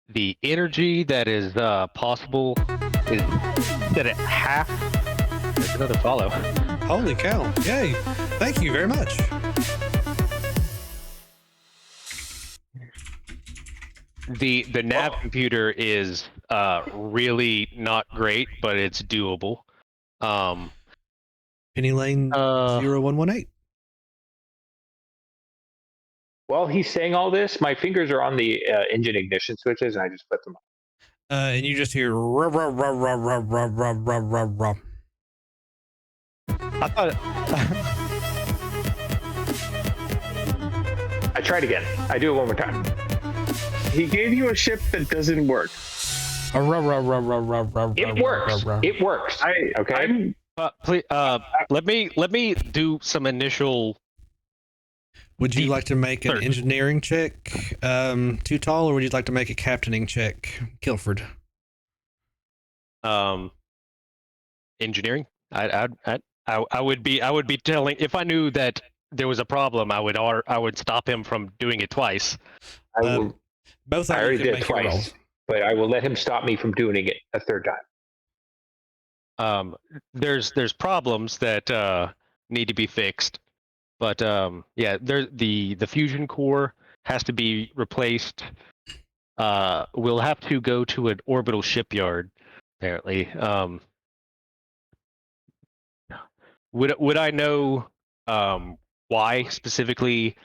The energy that is possible is set at half. There's another follow. Holy cow. Yay. Thank you very much. The nav computer is really not great, but it's doable. Penny Lane 0118. While he's saying all this, my fingers are on the engine ignition switches, and I just flip them off. And you just hear rah, rah, rah, rah, rah, rah, rah, rah, rah, rah. I thought I tried again. I do it one more time. He gave you a ship that doesn't work. Rah, rah, rah, rah, rah, rah, rah, It works. rah, rah. It works. Okay. please, let me do some initial. Would you like to make an Third. engineering check, Tutal, or would you like to make a captaining check, Kilford? Engineering. I would be telling, if I knew that there was a problem, I would stop him from doing it twice. I will. Both I of you already can did make it your twice, rolls. but I will let him stop me from doing it a third time. There's problems that need to be fixed, but yeah, the fusion core has to be replaced. We'll have to go to an orbital shipyard, apparently. Would I know why specifically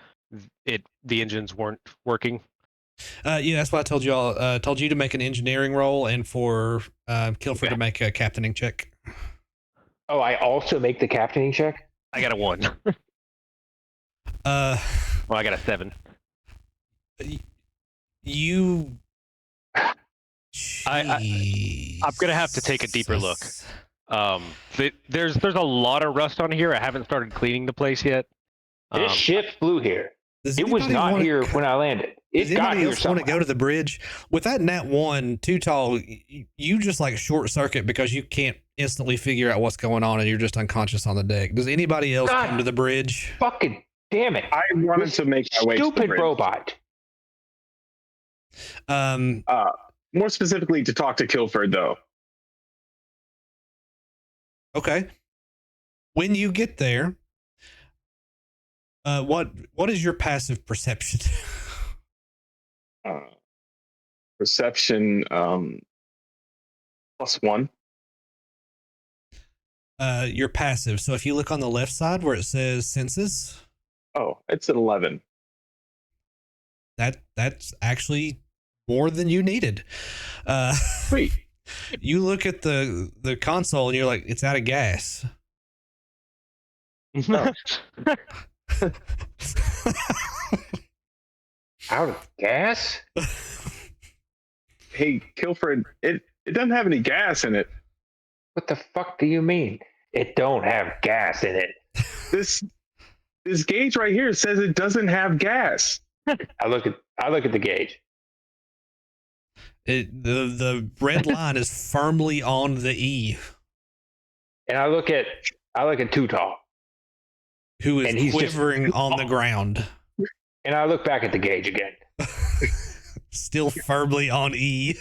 the engines weren't working? Yeah, that's why I told y'all. Told you to make an engineering roll, and for Kilford to make a captaining check. Oh, I also make the captaining check? I got a 1. Well, I got a 7. You. I'm gonna have to take a deeper look. There's a lot of rust on here. I haven't started cleaning the place yet. This ship flew here. It was not here when I landed. It got here else want to go to the bridge with that Nat 1 too tall? You just like short circuit because you can't instantly figure out what's going on and you're just unconscious on the deck. Does anybody else come to the bridge? Fucking damn it! I wanted to make my way to the Stupid bridge. robot. More specifically, to talk to Kilford, though. Okay. When you get there, what is your passive perception? Perception +1. You're passive. So if you look on the left side where it says senses, oh, it's an 11. That's actually more than you needed. Sweet. You look at the console and you're like, it's out of gas. Oh. Out of gas? Hey, Kilford, it doesn't have any gas in it. What the fuck do you mean? It don't have gas in it. This gauge right here says it doesn't have gas. I look at the gauge. The red line is firmly on the E. And I look at Tutal, who is quivering on the ground. And I look back at the gauge again. Still firmly on E.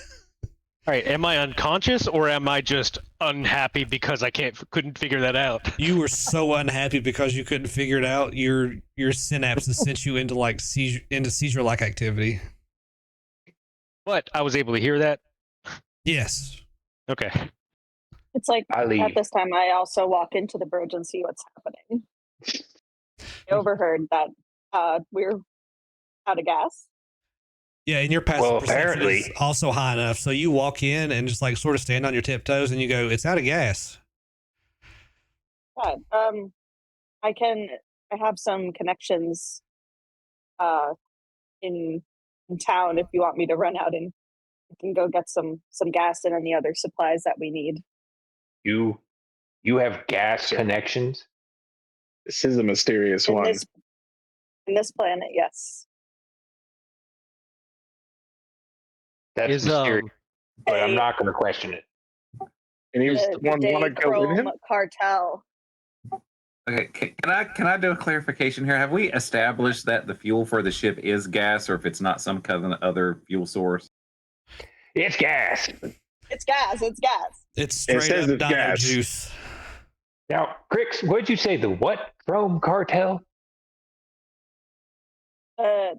All right, am I unconscious or am I just unhappy because I couldn't figure that out? You were so unhappy because you couldn't figure it out. Your synapses sent you into seizure-like activity. But I was able to hear that. Yes. Okay. It's like I leave. at this time, I also walk into the bridge and see what's happening. I overheard that we're out of gas. Yeah, and your passive perception is also high enough. So you walk in and just like sort of stand on your tiptoes and you go, it's out of gas. God, I have some connections in town if you want me to run out and I can go get some gas and any other supplies that we need. You have gas connections? This is a mysterious one. In this planet, yes. That's mysterious, but I'm not going to question it. And he was want to go with him? Cartel. Okay, can I do a clarification here? Have we established that the fuel for the ship is gas, or if it's not some kind of other fuel source? It's gas. It's gas. It's gas. It's straight up dino juice. Now, Crix, what'd you say? The what? Chrome cartel? The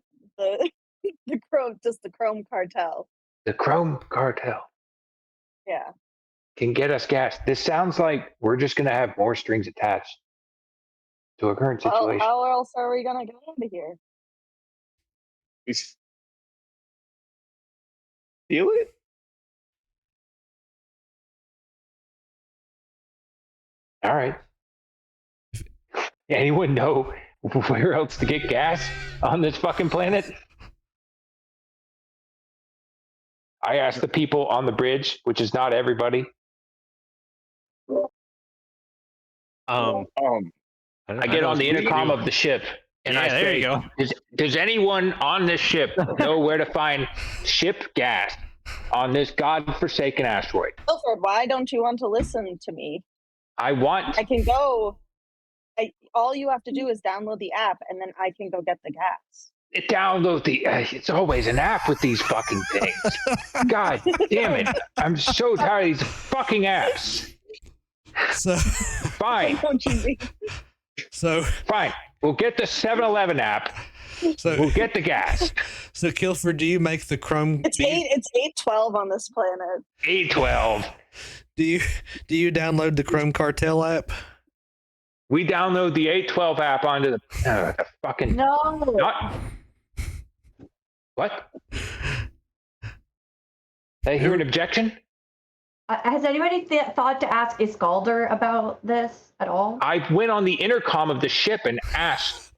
chrome, just the chrome cartel. The Chrome cartel. Yeah. Can get us gas. This sounds like we're just going to have more strings attached to a current situation. How else are we going to get out of here? Feel it? All right. Anyone know where else to get gas on this fucking planet? I asked the people on the bridge, which is not everybody. I get on the intercom of the ship, and I say, there you go. Does anyone on this ship know where to find ship gas on this godforsaken asteroid? Wilfred, why don't you want to listen to me? I can go. All you have to do is download the app, and then I can go get the gas. Download the. It's always an app with these fucking things. God damn it! I'm so tired of these fucking apps. So fine. So fine. We'll get the 7-Eleven app. So we'll get the gas. So Kilford, do you make the Chrome? It's 8:12 on this planet. 8:12. Do you download the Chrome Cartel app? We download the 812 app onto the fucking. No. Not. What? Did I hear an objection? Has anybody thought to ask Iskalder about this at all? I went on the intercom of the ship and asked.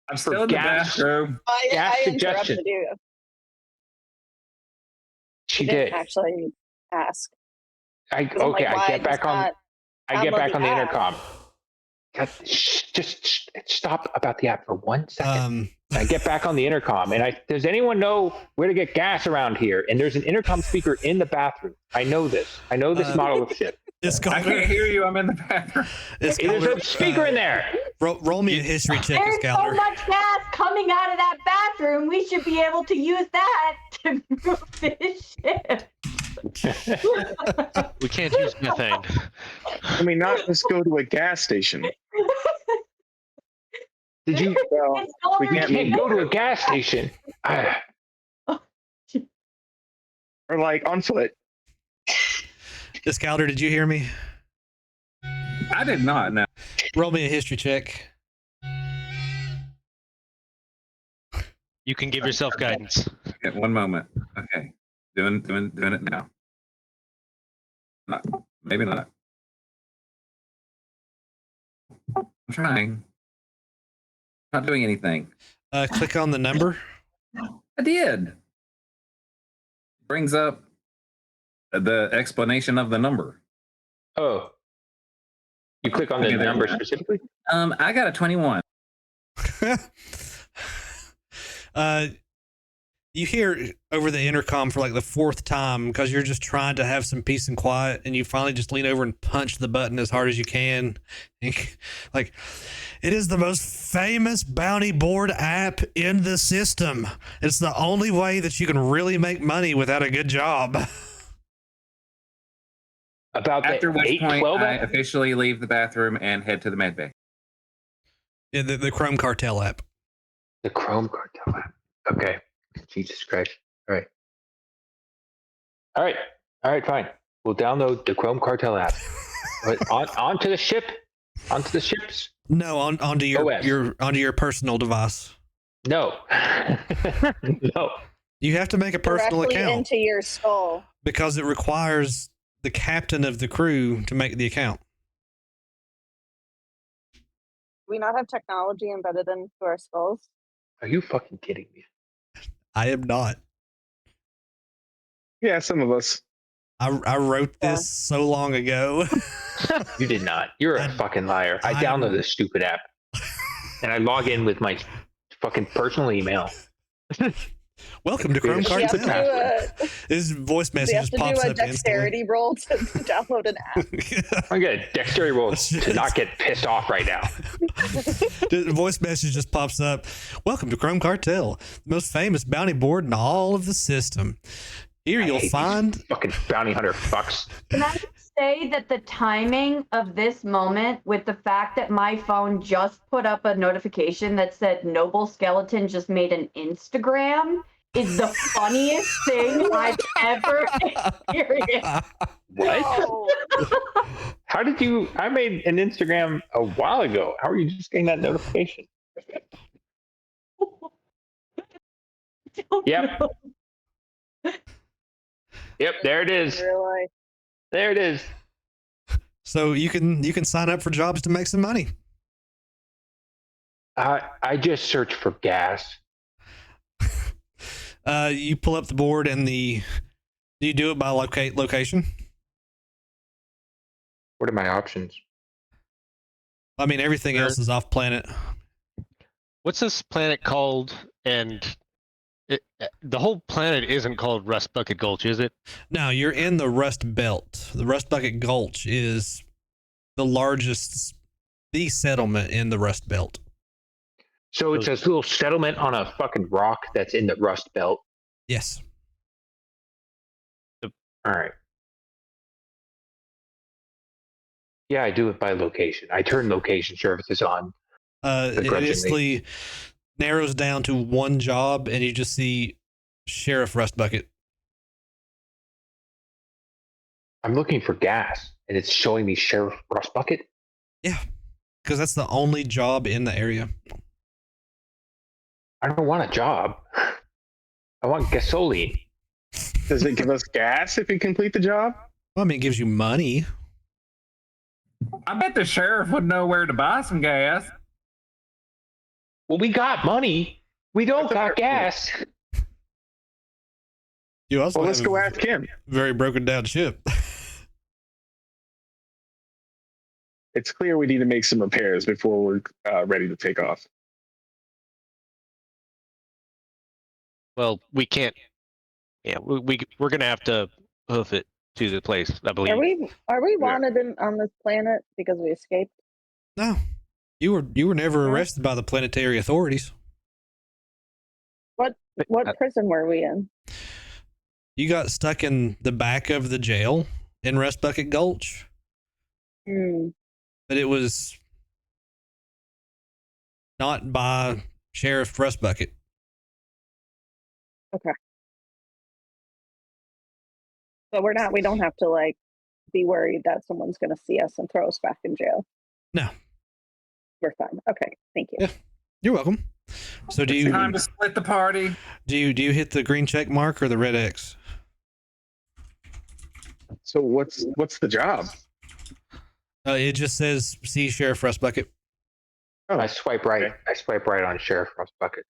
I'm still in the bathroom. Gas I suggestion. interrupted you. She You didn't did. actually ask. I get back on. I get back on the intercom. Just stop about the app for 1 second. I get back on the intercom, and does anyone know where to get gas around here? And there's an intercom speaker in the bathroom. I know this. I know this model of ship. I can't hear you. I'm in the bathroom. There's a speaker in there. Roll me a history check, There's so much gas coming out of that bathroom. We should be able to use that to move this ship. We can't use methane. I mean, not just go to a gas station. Did you? Well, we can't go to a gas station. Or like on foot. Iskalder, did you hear me? I did not. No. Roll me a history check. You can give yourself guidance. Okay, 1 moment. Okay, doing it now. Maybe not. I'm trying. Not doing anything. Click on the number. I did. Brings up the explanation of the number. Oh. You click on the number specifically? I got a 21. You hear over the intercom for like the 4th time because you're just trying to have some peace and quiet, and you finally just lean over and punch the button as hard as you can. Like, it is the most famous bounty board app in the system. It's the only way that you can really make money without a good job. About After which point, 812 I app? officially leave the bathroom and head to the med bay. Yeah, the Chrome Cartel app. The Chrome Cartel app. Okay. Jesus Christ. All right, fine. We'll download the Chrome Cartel app. onto the ship? Onto the ships? No, onto your personal device. No. No. You have to make a personal Directly account into your skull. because it requires the captain of the crew to make the account. Do we not have technology embedded into our skulls? Are you fucking kidding me? I am not. Yeah, some of us. I wrote this so long ago. You did not. You're a fucking liar. I downloaded this stupid app. And I log in with my fucking personal email. Welcome to Chrome Cartel. This voice message just pops up do a dexterity roll to download an app. I'm good. Dexterity roll to not get pissed off right now. The voice message just pops up. Welcome to Chrome Cartel, the most famous bounty board in all of the system. Here you'll find fucking bounty hunter fucks. Can I say that the timing of this moment, with the fact that my phone just put up a notification that said Noble Skeleton just made an Instagram, is the funniest thing I've ever experienced. What? Oh, How did you? I made an Instagram a while ago. How are you just getting that notification? Yep. Yep, there it is. really? There it is. so you can sign up for jobs to make some money. I just searched for gas. You pull up the board and do you do it by location? What are my options? I mean, everything else is off planet. What's this planet called? And the whole planet isn't called Rust Bucket Gulch, is it? No, you're in the Rust Belt. The Rust Bucket Gulch is the largest, the settlement in the Rust Belt. So it's a little settlement on a fucking rock that's in the Rust Belt. Yes. All right. Yeah, I do it by location. I turn location services on. It basically narrows down to one job, and you just see Sheriff Rust Bucket. I'm looking for gas, and it's showing me Sheriff Rust Bucket. Yeah. Because that's the only job in the area. I don't want a job. I want gasoline. Does it give us gas if we complete the job? Well, I mean, it gives you money. I bet the sheriff would know where to buy some gas. Well, we got money. We don't got gas. You also Well, let's have go a ask him. very broken down ship. It's clear we need to make some repairs before we're ready to take off. Well, we can't. Yeah, we're gonna have to hoof it to the place, I believe. Are we wanted on this planet because we escaped? No, you were never arrested by the planetary authorities. What prison were we in? You got stuck in the back of the jail in Rust Bucket Gulch, but it was not by Sheriff Rust Bucket. Okay. So we don't have to like be worried that someone's going to see us and throw us back in jail. No. We're fine. Okay. Thank you. Yeah. You're welcome. So do It's you time to split the party? do you hit the green check mark or the red X? So what's the job? It just says see Sheriff Rust Bucket. Oh, I swipe right. okay. I swipe right on Sheriff Rust Bucket.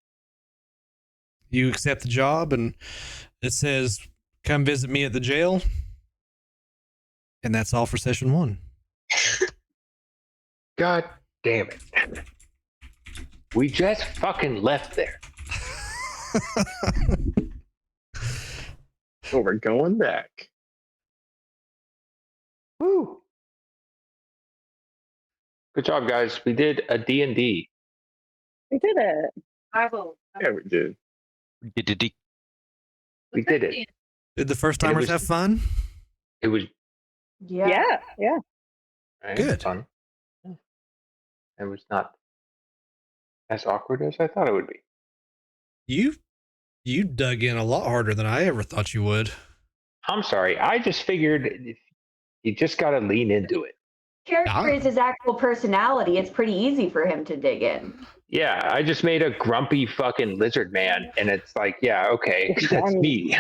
You accept the job, and it says come visit me at the jail. And that's all for session 1. God damn it. We just fucking left there. Oh, we're going back. Woo. Good job, guys. We did a D&D. We did it. I will. Yeah, we did. We did it. Did the first And it timers was- have fun? It was Yeah. Good. fun. It was not as awkward as I thought it would be. You dug in a lot harder than I ever thought you would. I'm sorry. I just figured you just got to lean into it. Character is his actual personality. It's pretty easy for him to dig in. Yeah, I just made a grumpy fucking lizard man, and it's like, yeah, okay, that's me.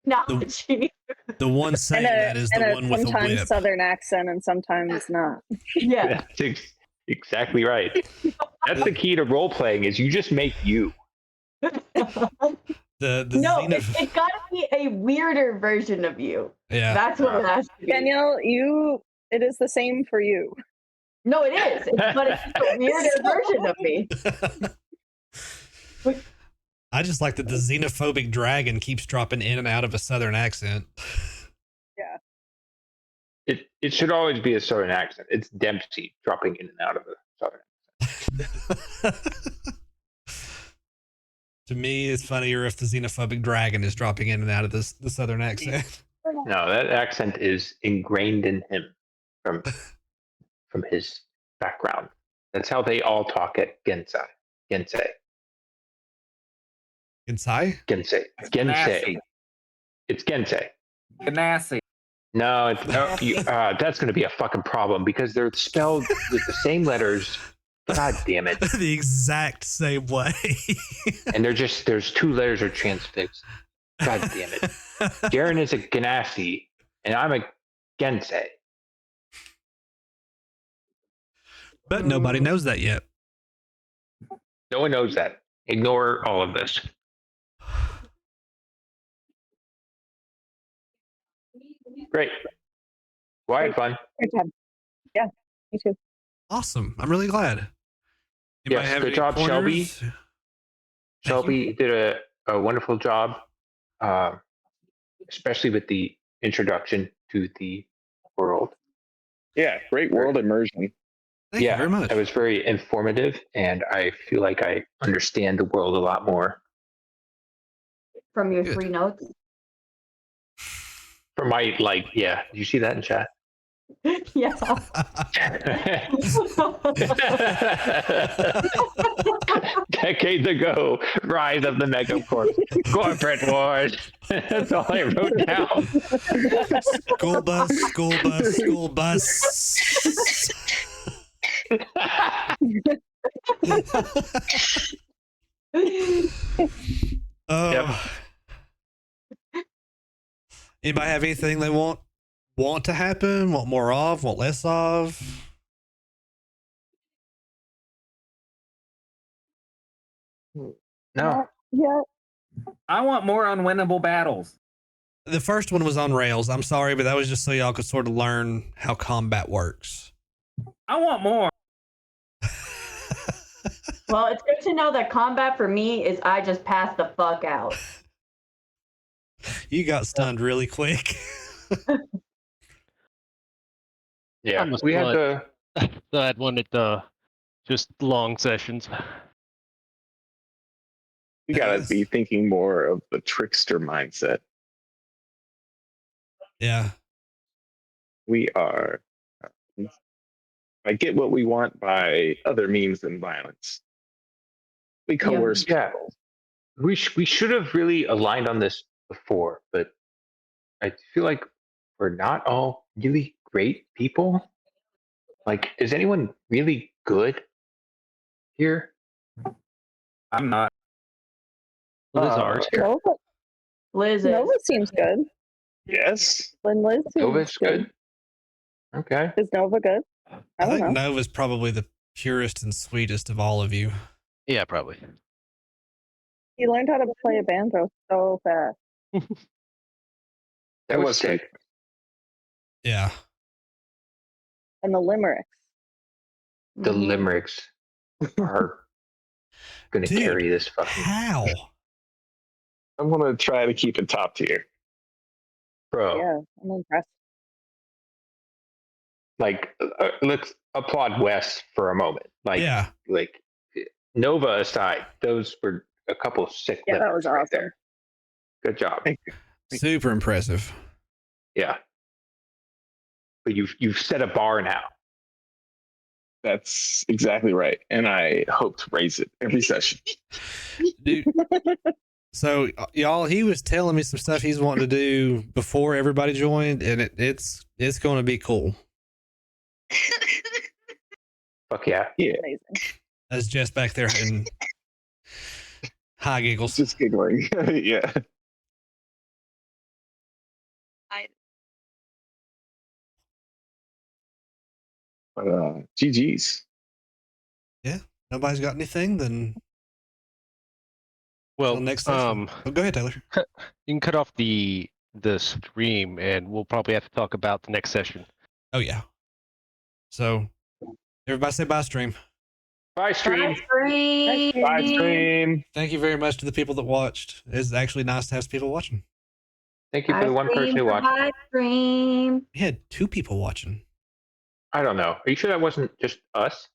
No, The- gee. The one saying that is the one with a sometimes whip. Southern accent and sometimes not. Yeah. That's exactly right. That's the key to role playing is you just make you. The No, xenoph- it's got to be a weirder version of you. yeah. That's what it has to be. Danielle, it is the same for you. No, it is. But it's a weirder version of me. I just like that the xenophobic dragon keeps dropping in and out of a southern accent. It should always be a southern accent. It's Dempsey dropping in and out of a southern. To me, it's funnier if the xenophobic dragon is dropping in and out of the southern accent. No, that accent is ingrained in him from his background. That's how they all talk at Gensei. Insai? Gensei. It's Gensei. Ganassi. No, it's that's going to be a fucking problem because they're spelled with the same letters. God damn it! The exact same way. And there's 2 letters are transfixed. God damn it! Jaren is a Ganassi, and I'm a Gensei. But nobody knows that yet. No one knows that. Ignore all of this. Great. Well, I had fun. Great job. Yeah, me too. Awesome. I'm really glad. Anybody Yes, have good any job, Shelby. pointers? Shelby did a wonderful job, especially with the introduction to the world. Yeah, great world immersion. Thank you very much. It was very informative, and I feel like I understand the world a lot more. From your Good. 3 notes. For my did you see that in chat? Yeah. Decades ago, rise of the megacorp, corporate wars. That's all I wrote down. School bus, school bus, school bus. Oh. Anybody have anything they want to happen? Want more of? Want less of? No. Yeah. I want more unwinnable battles. The first one was on rails. I'm sorry, but that was just so y'all could sort of learn how combat works. I want more. Well, it's good to know that combat for me is I just pass the fuck out. You got stunned really quick. Yeah, Almost we had blood. the. So I'd wanted just long sessions. You gotta Yes. be thinking more of the trickster mindset. Yeah. We are. I get what we want by other means than violence. We coerce Yeah. people. We should have really aligned on this before, but I feel like we're not all really great people. Like, is anyone really good here? I'm not. Lizard. Liz Nova is. seems good. Yes. When Liz seems Nova's good. Okay. Is Nova good? I think don't know. Nova's probably the purest and sweetest of all of you. Yeah, probably. He learned how to play a banjo so fast. That was sick. Yeah. And the limericks. The Mhm. limericks are gonna Dude, carry this fucking How? I'm gonna try to keep it top tier. bro. Yeah, I'm impressed. Like, let's applaud Wes for a moment. Like, Yeah. like Nova aside, those were a couple sick. Yeah, that limericks was right awesome. there. Good job. Thank you. Super impressive. Yeah. But you've set a bar now. That's exactly right. And I hope to raise it every session. Dude. So y'all, he was telling me some stuff he's wanting to do before everybody joined, and it's going to be cool. Fuck yeah. Yeah. Amazing. That's Jess back there in high giggles. Just giggling. Yeah. But GG's. Yeah. Nobody's got anything, then Well, till next session. Oh, go ahead, Taylor. you can cut off the stream, and we'll probably have to talk about the next session. Oh yeah. So everybody say bye, stream. Bye, stream. Bye, stream. Thank you very much to the people that watched. It's actually nice to have some people watching. Thank you for the one person who watched. Stream. We had 2 people watching. I don't know. Are you sure that wasn't just us?